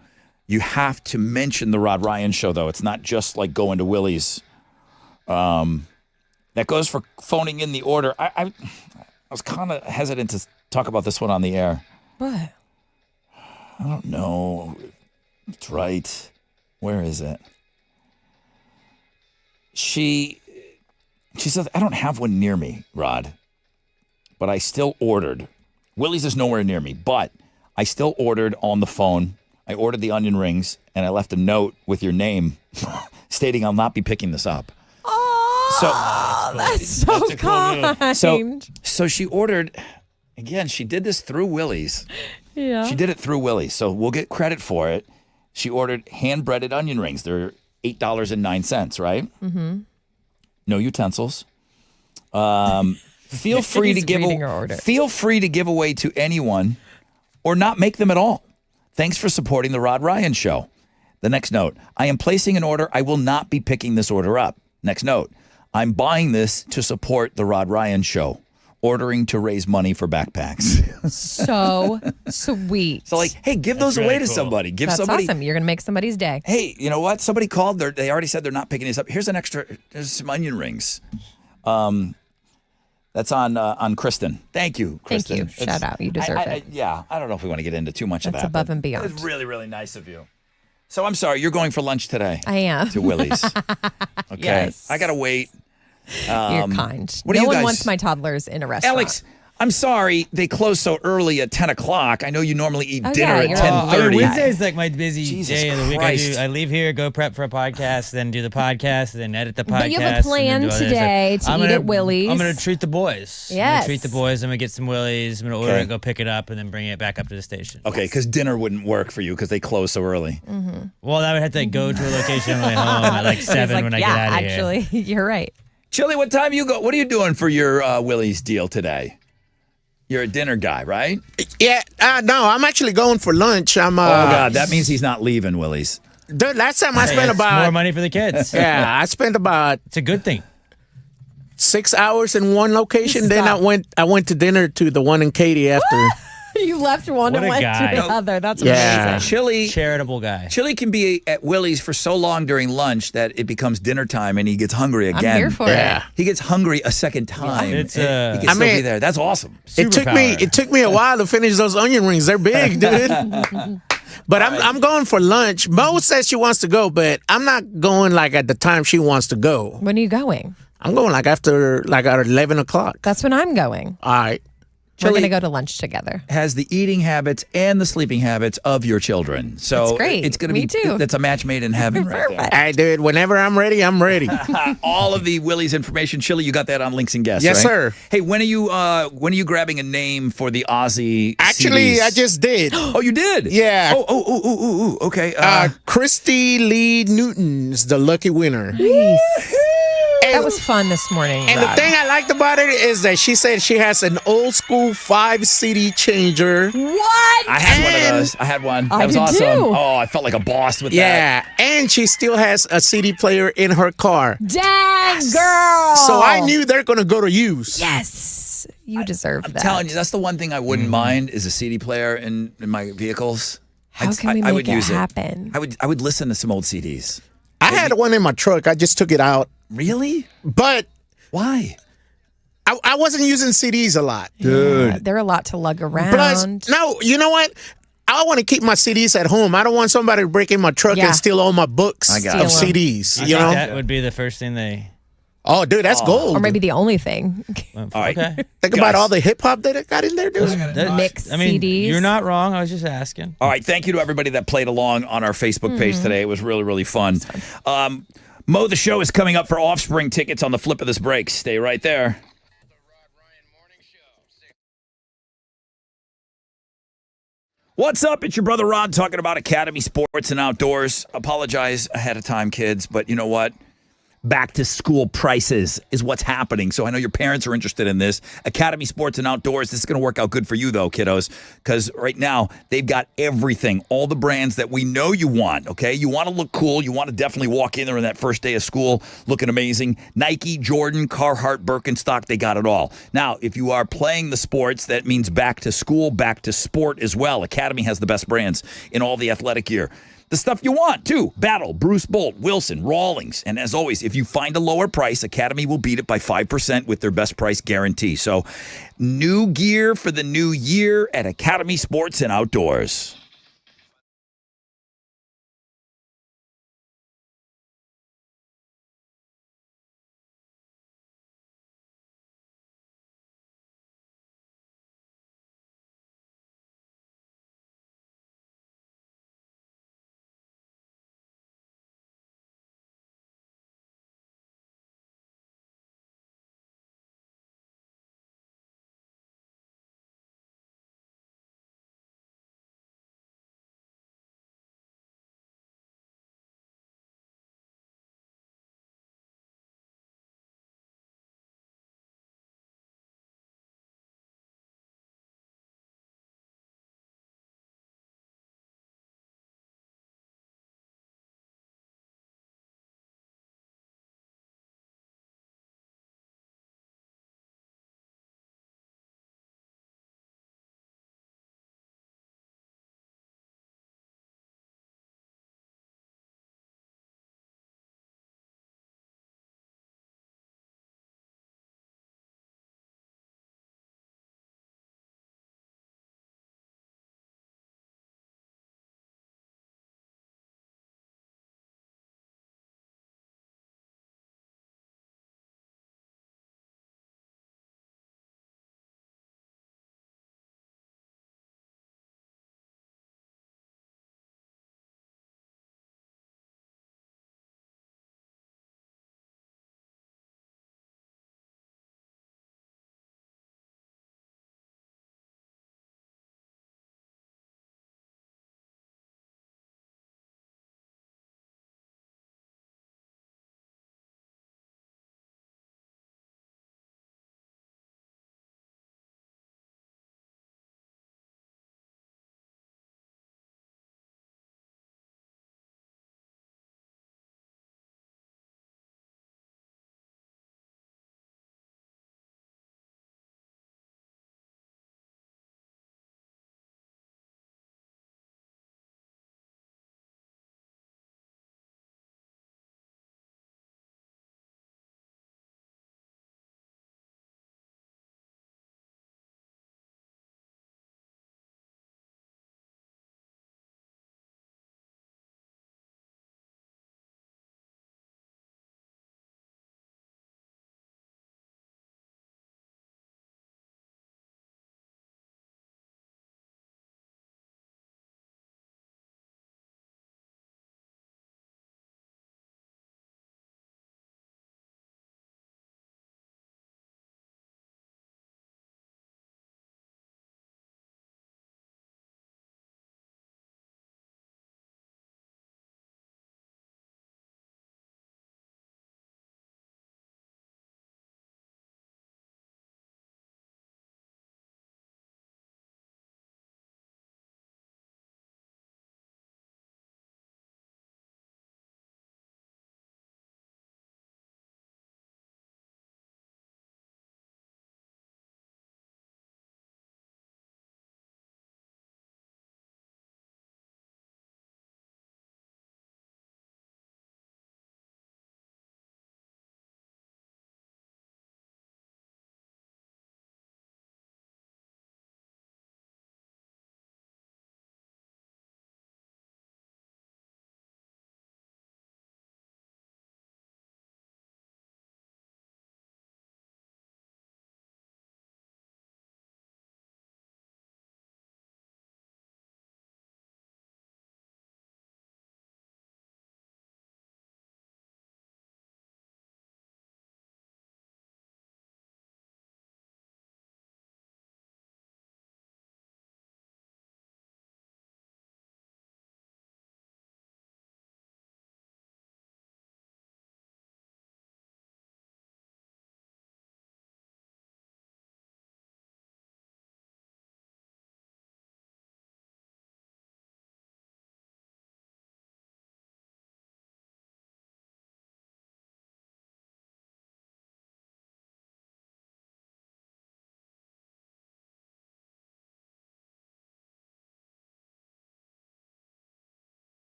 You have to mention the Rod Ryan Show, though. It's not just like going to Willie's. That goes for phoning in the order. I was kind of hesitant to talk about this one on the air. What? I don't know. It's right. Where is it? She says, I don't have one near me, Rod, but I still ordered. Willie's is nowhere near me, but I still ordered on the phone. I ordered the onion rings, and I left a note with your name stating I'll not be picking this up. Oh, that's so That's a cool kind. So she ordered, again, she did this through Willie's. Yeah. She did it through Willie's, so we'll get credit for it. She ordered hand-breaded onion rings. They're $8.09, right? Mm-hmm. No utensils. Feel free to He's give reading her order. Feel free to give away to anyone or not make them at all. Thanks for supporting the Rod Ryan Show. The next note, I am placing an order. I will not be picking this order up. Next note, I'm buying this to support the Rod Ryan Show. Ordering to raise money for backpacks. So sweet. So hey, give those away to somebody. Give That's somebody. awesome. You're going to make somebody's day. Hey, you know what? Somebody called. They already said they're not picking this up. Here's there's some onion rings. That's on Kristen. Thank you, Kristen. Thank you. Shout out. You deserve it. Yeah, I don't know if we want to get into too much of That's that. above but and beyond. It's really, really nice of you. So I'm sorry, you're going for lunch today. I am. To Willie's. Okay. Yes. I got to wait. You're kind. What do No you one guys- wants my toddlers in a restaurant. Alex, I'm sorry they close so early at 10 o'clock. I know you normally eat Oh, dinner yeah, at you're 10:30. Wednesday is like my busy Jesus day of the week. Christ. I leave here, go prep for a podcast, then do the podcast, then edit the podcast. But you have a and then plan do all this. today to eat at Willie's. I'm going to treat the boys. I'm Yes. going to treat the boys. I'm going to get some Willie's. I'm going to order Okay. it, go pick it up, and then bring it back up to the station. Okay, because dinner wouldn't work for you because they close so early. Mm-hmm. Well, I would have to go to a location on the way home at like 7 when I get out of here. actually, you're right. Chili, what time you go? What are you doing for your Willie's deal today? You're a dinner guy, right? Yeah, no, I'm actually going for lunch. I'm. Oh God, that means he's not leaving Willie's. The last time I Hey, spent it's about more money for the kids. Yeah, I spent about. It's a good thing. 6 hours in one location. Then I went to dinner to the one in Katy after. You left one What and a went guy. to the other. That's Yeah. amazing. Chili, Charitable guy. Chili can be at Willie's for so long during lunch that it becomes dinner time and he gets hungry again. I'm here for Yeah. He gets hungry a second time. It's, and he can I still be mean- there. That's awesome. It took me a while to finish those onion rings. They're big, dude. But I'm going for lunch. Mo says she wants to go, but I'm not going like at the time she wants to go. When are you going? I'm going like after like at 11 o'clock. That's when I'm going. All right. We're Chili going to go to lunch together. has the eating habits and the sleeping habits of your children. So That's great. it's going to Me be too. that's a match made in heaven right there. Perfect. Hey, dude, whenever I'm ready, I'm ready. All of the Willie's information, Chili, you got that on Links and Guests, Yes, right? sir. Hey, when are you grabbing a name for the Aussie Actually, CDs? I just did. Oh, you did? Yeah. Oh, okay. Christy Lee Newton's the lucky winner. Nice. And, That was fun this morning. and the thing I liked about it is that she said she has an old school 5 CD changer. What? I had one of those. I had one. That I was did awesome. too. Oh, I felt like a boss with that. Yeah, and she still has a CD player in her car. Dang, girl. So I knew they're going to go to use. Yes. You deserve I'm that. telling you, that's the one thing I wouldn't mind is a CD player in my vehicles. How can we I make would it use happen? I would listen to some old CDs. I had one in my truck. I just took it out. Really? But Why? I wasn't using CDs a lot. Yeah, they're a lot to lug around. Plus, no, you know what? I want to keep my CDs at home. I don't want somebody to break in my truck Yeah. and steal all my books I of got it. CDs. I You think know? that would be the first thing they. Oh, dude, that's gold. or maybe the only thing. All right. Okay. Think about all the hip hop that it got in there, dude. Mix I mean, CDs. you're not wrong. I was just asking. All right. Thank you to everybody that played along on our Facebook page today. It was really, really fun. Mo, the show is coming up for Offspring tickets on the flip of this break. Stay right there. What's up? It's your brother Rod talking about Academy Sports and Outdoors. Apologize ahead of time, kids, but you know what? Back to school prices is what's happening. So I know your parents are interested in this. Academy Sports and Outdoors. This is going to work out good for you, though, kiddos, because right now they've got everything, all the brands that we know you want, okay? You want to look cool. You want to definitely walk in there on that first day of school looking amazing. Nike, Jordan, Carhartt, Birkenstock, they got it all. Now, if you are playing the sports, that means back to school, back to sport as well. Academy has the best brands in all the athletic gear. The stuff you want, too. Battle, Bruce Bolt, Wilson, Rawlings. And as always, if you find a lower price, Academy will beat it by 5% with their best price guarantee. So, new gear for the new year at Academy Sports and Outdoors.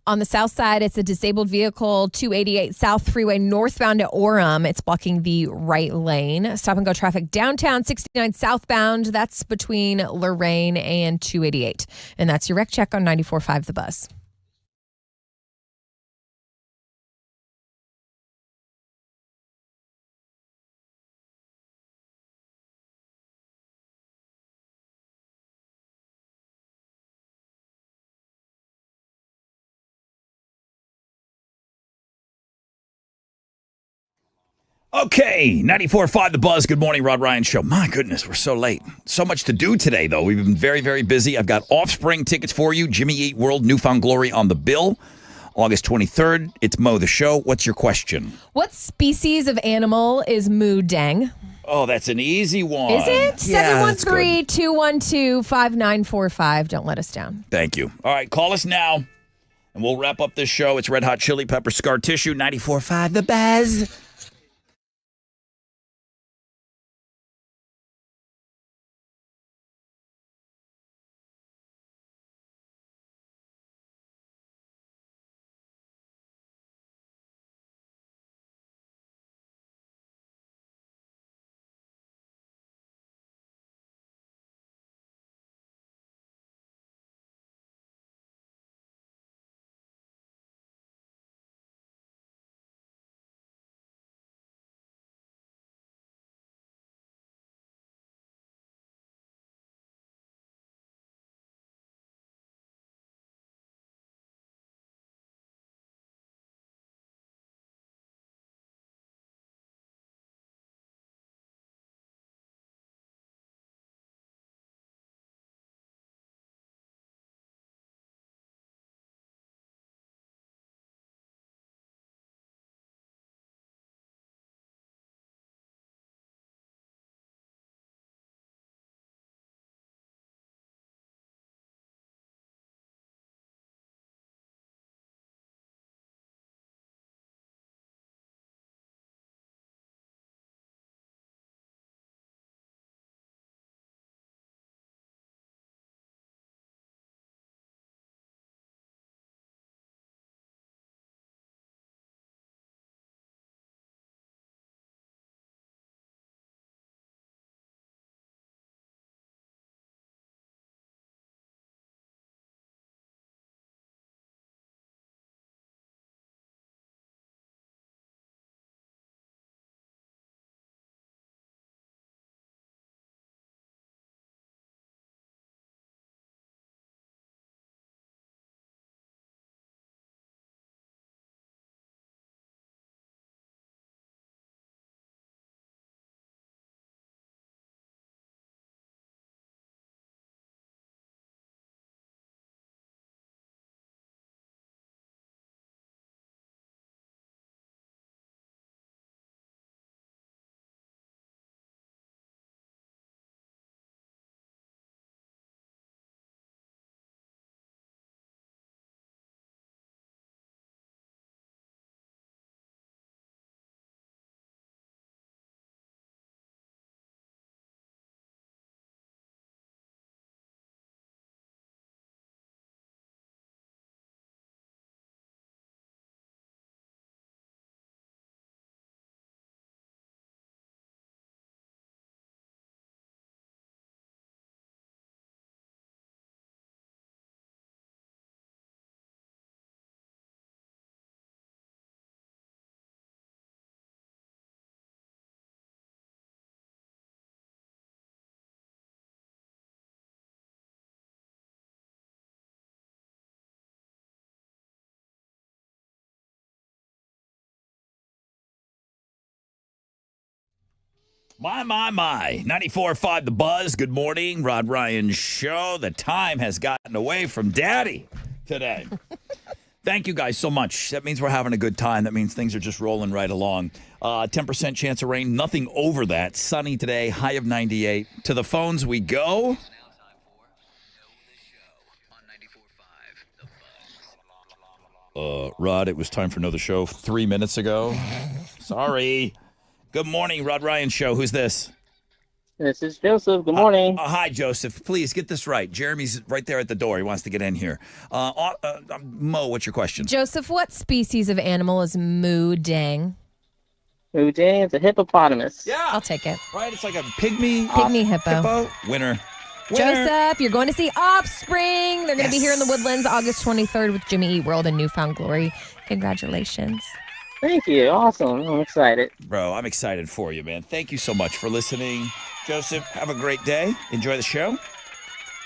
On the south side, it's a disabled vehicle, 288 South Freeway northbound to Orem. It's blocking the right lane. Stop and go traffic downtown, 69 southbound. That's between Lorraine and 288. And that's your wreck check on 94.5 The Buzz. Okay, 94.5 The Buzz. Good morning, Rod Ryan Show. My goodness, we're so late. So much to do today, though. We've been very, very busy. I've got Offspring tickets for you. Jimmy Eat World, Newfound Glory on the bill. August 23rd, it's Mo the Show. What's your question? What species of animal is moo dang? Oh, that's an easy one. Is it? Yeah, that's good. 713-212-5945. Don't let us down. Thank you. All right, call us now, and we'll wrap up this show. It's Red Hot Chili Pepper Scar Tissue, 94.5 The Buzz. My. 94.5 The Buzz. Good morning, Rod Ryan Show. The time has gotten away from Daddy today. Thank you guys so much. That means we're having a good time. That means things are just rolling right along. 10% chance of rain, nothing over that. Sunny today, high of 98. To the phones we go. Rod, it was time for Know the Show 3 minutes ago. Sorry. Good morning, Rod Ryan Show. Who's this? This is Joseph. Good morning. Hi, Joseph. Please get this right. Jeremy's right there at the door. He wants to get in here. Mo, what's your question? Joseph, what species of animal is moo dang? Moo dang is a hippopotamus. Yeah. I'll take it. Right? It's like a pygmy. Pygmy hippo. Winner. Joseph, you're going to see Offspring. They're going to be here in the Woodlands August 23rd with Jimmy Eat World and Newfound Glory. Congratulations. Thank you. Awesome. I'm excited. Bro, I'm excited for you, man. Thank you so much for listening. Joseph, have a great day. Enjoy the show.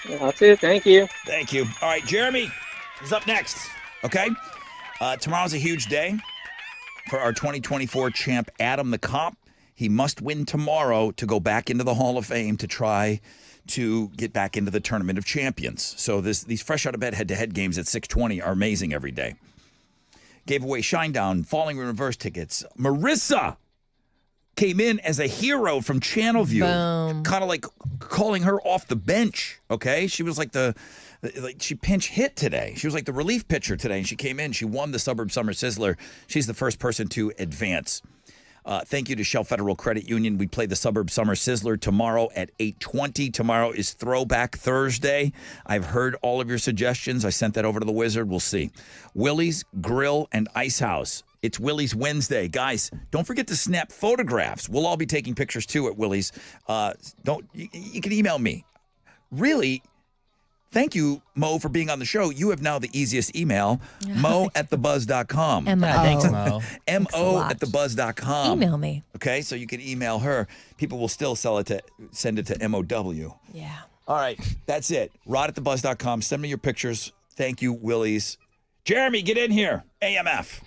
You too. Thank you. Thank you. All right, Jeremy is up next. Okay? Tomorrow's a huge day for our 2024 champ, Adam the Cop. He must win tomorrow to go back into the Hall of Fame to try to get back into the Tournament of Champions. So these fresh out of bed head-to-head games at 620 are amazing every day. Gave away Shinedown, Falling in Reverse tickets. Marissa came in as a hero from Channelview. Kind of like calling her off the bench, okay? She was like she pinch hit today. She was like the relief pitcher today, and she came in. She won the Suburb Summer Sizzler. She's the first person to advance. Thank you to Shell Federal Credit Union. We play the Suburb Summer Sizzler tomorrow at 8:20. Tomorrow is Throwback Thursday. I've heard all of your suggestions. I sent that over to the Wizard. We'll see. Willie's Grill and Ice House. It's Willie's Wednesday. Guys, don't forget to snap photographs. We'll all be taking pictures, too, at Willie's. You can email me. Really, thank you, Mo, for being on the show. You have now the easiest email, mo@thebuzz.com. M-O. Thanks, Mo. mo@thebuzz.com. Email me. Okay, so you can email her. People will still send it to MOW. Yeah. All right, that's it. Rod@thebuzz.com. Send me your pictures. Thank you, Willie's. Jeremy, get in here. AMF.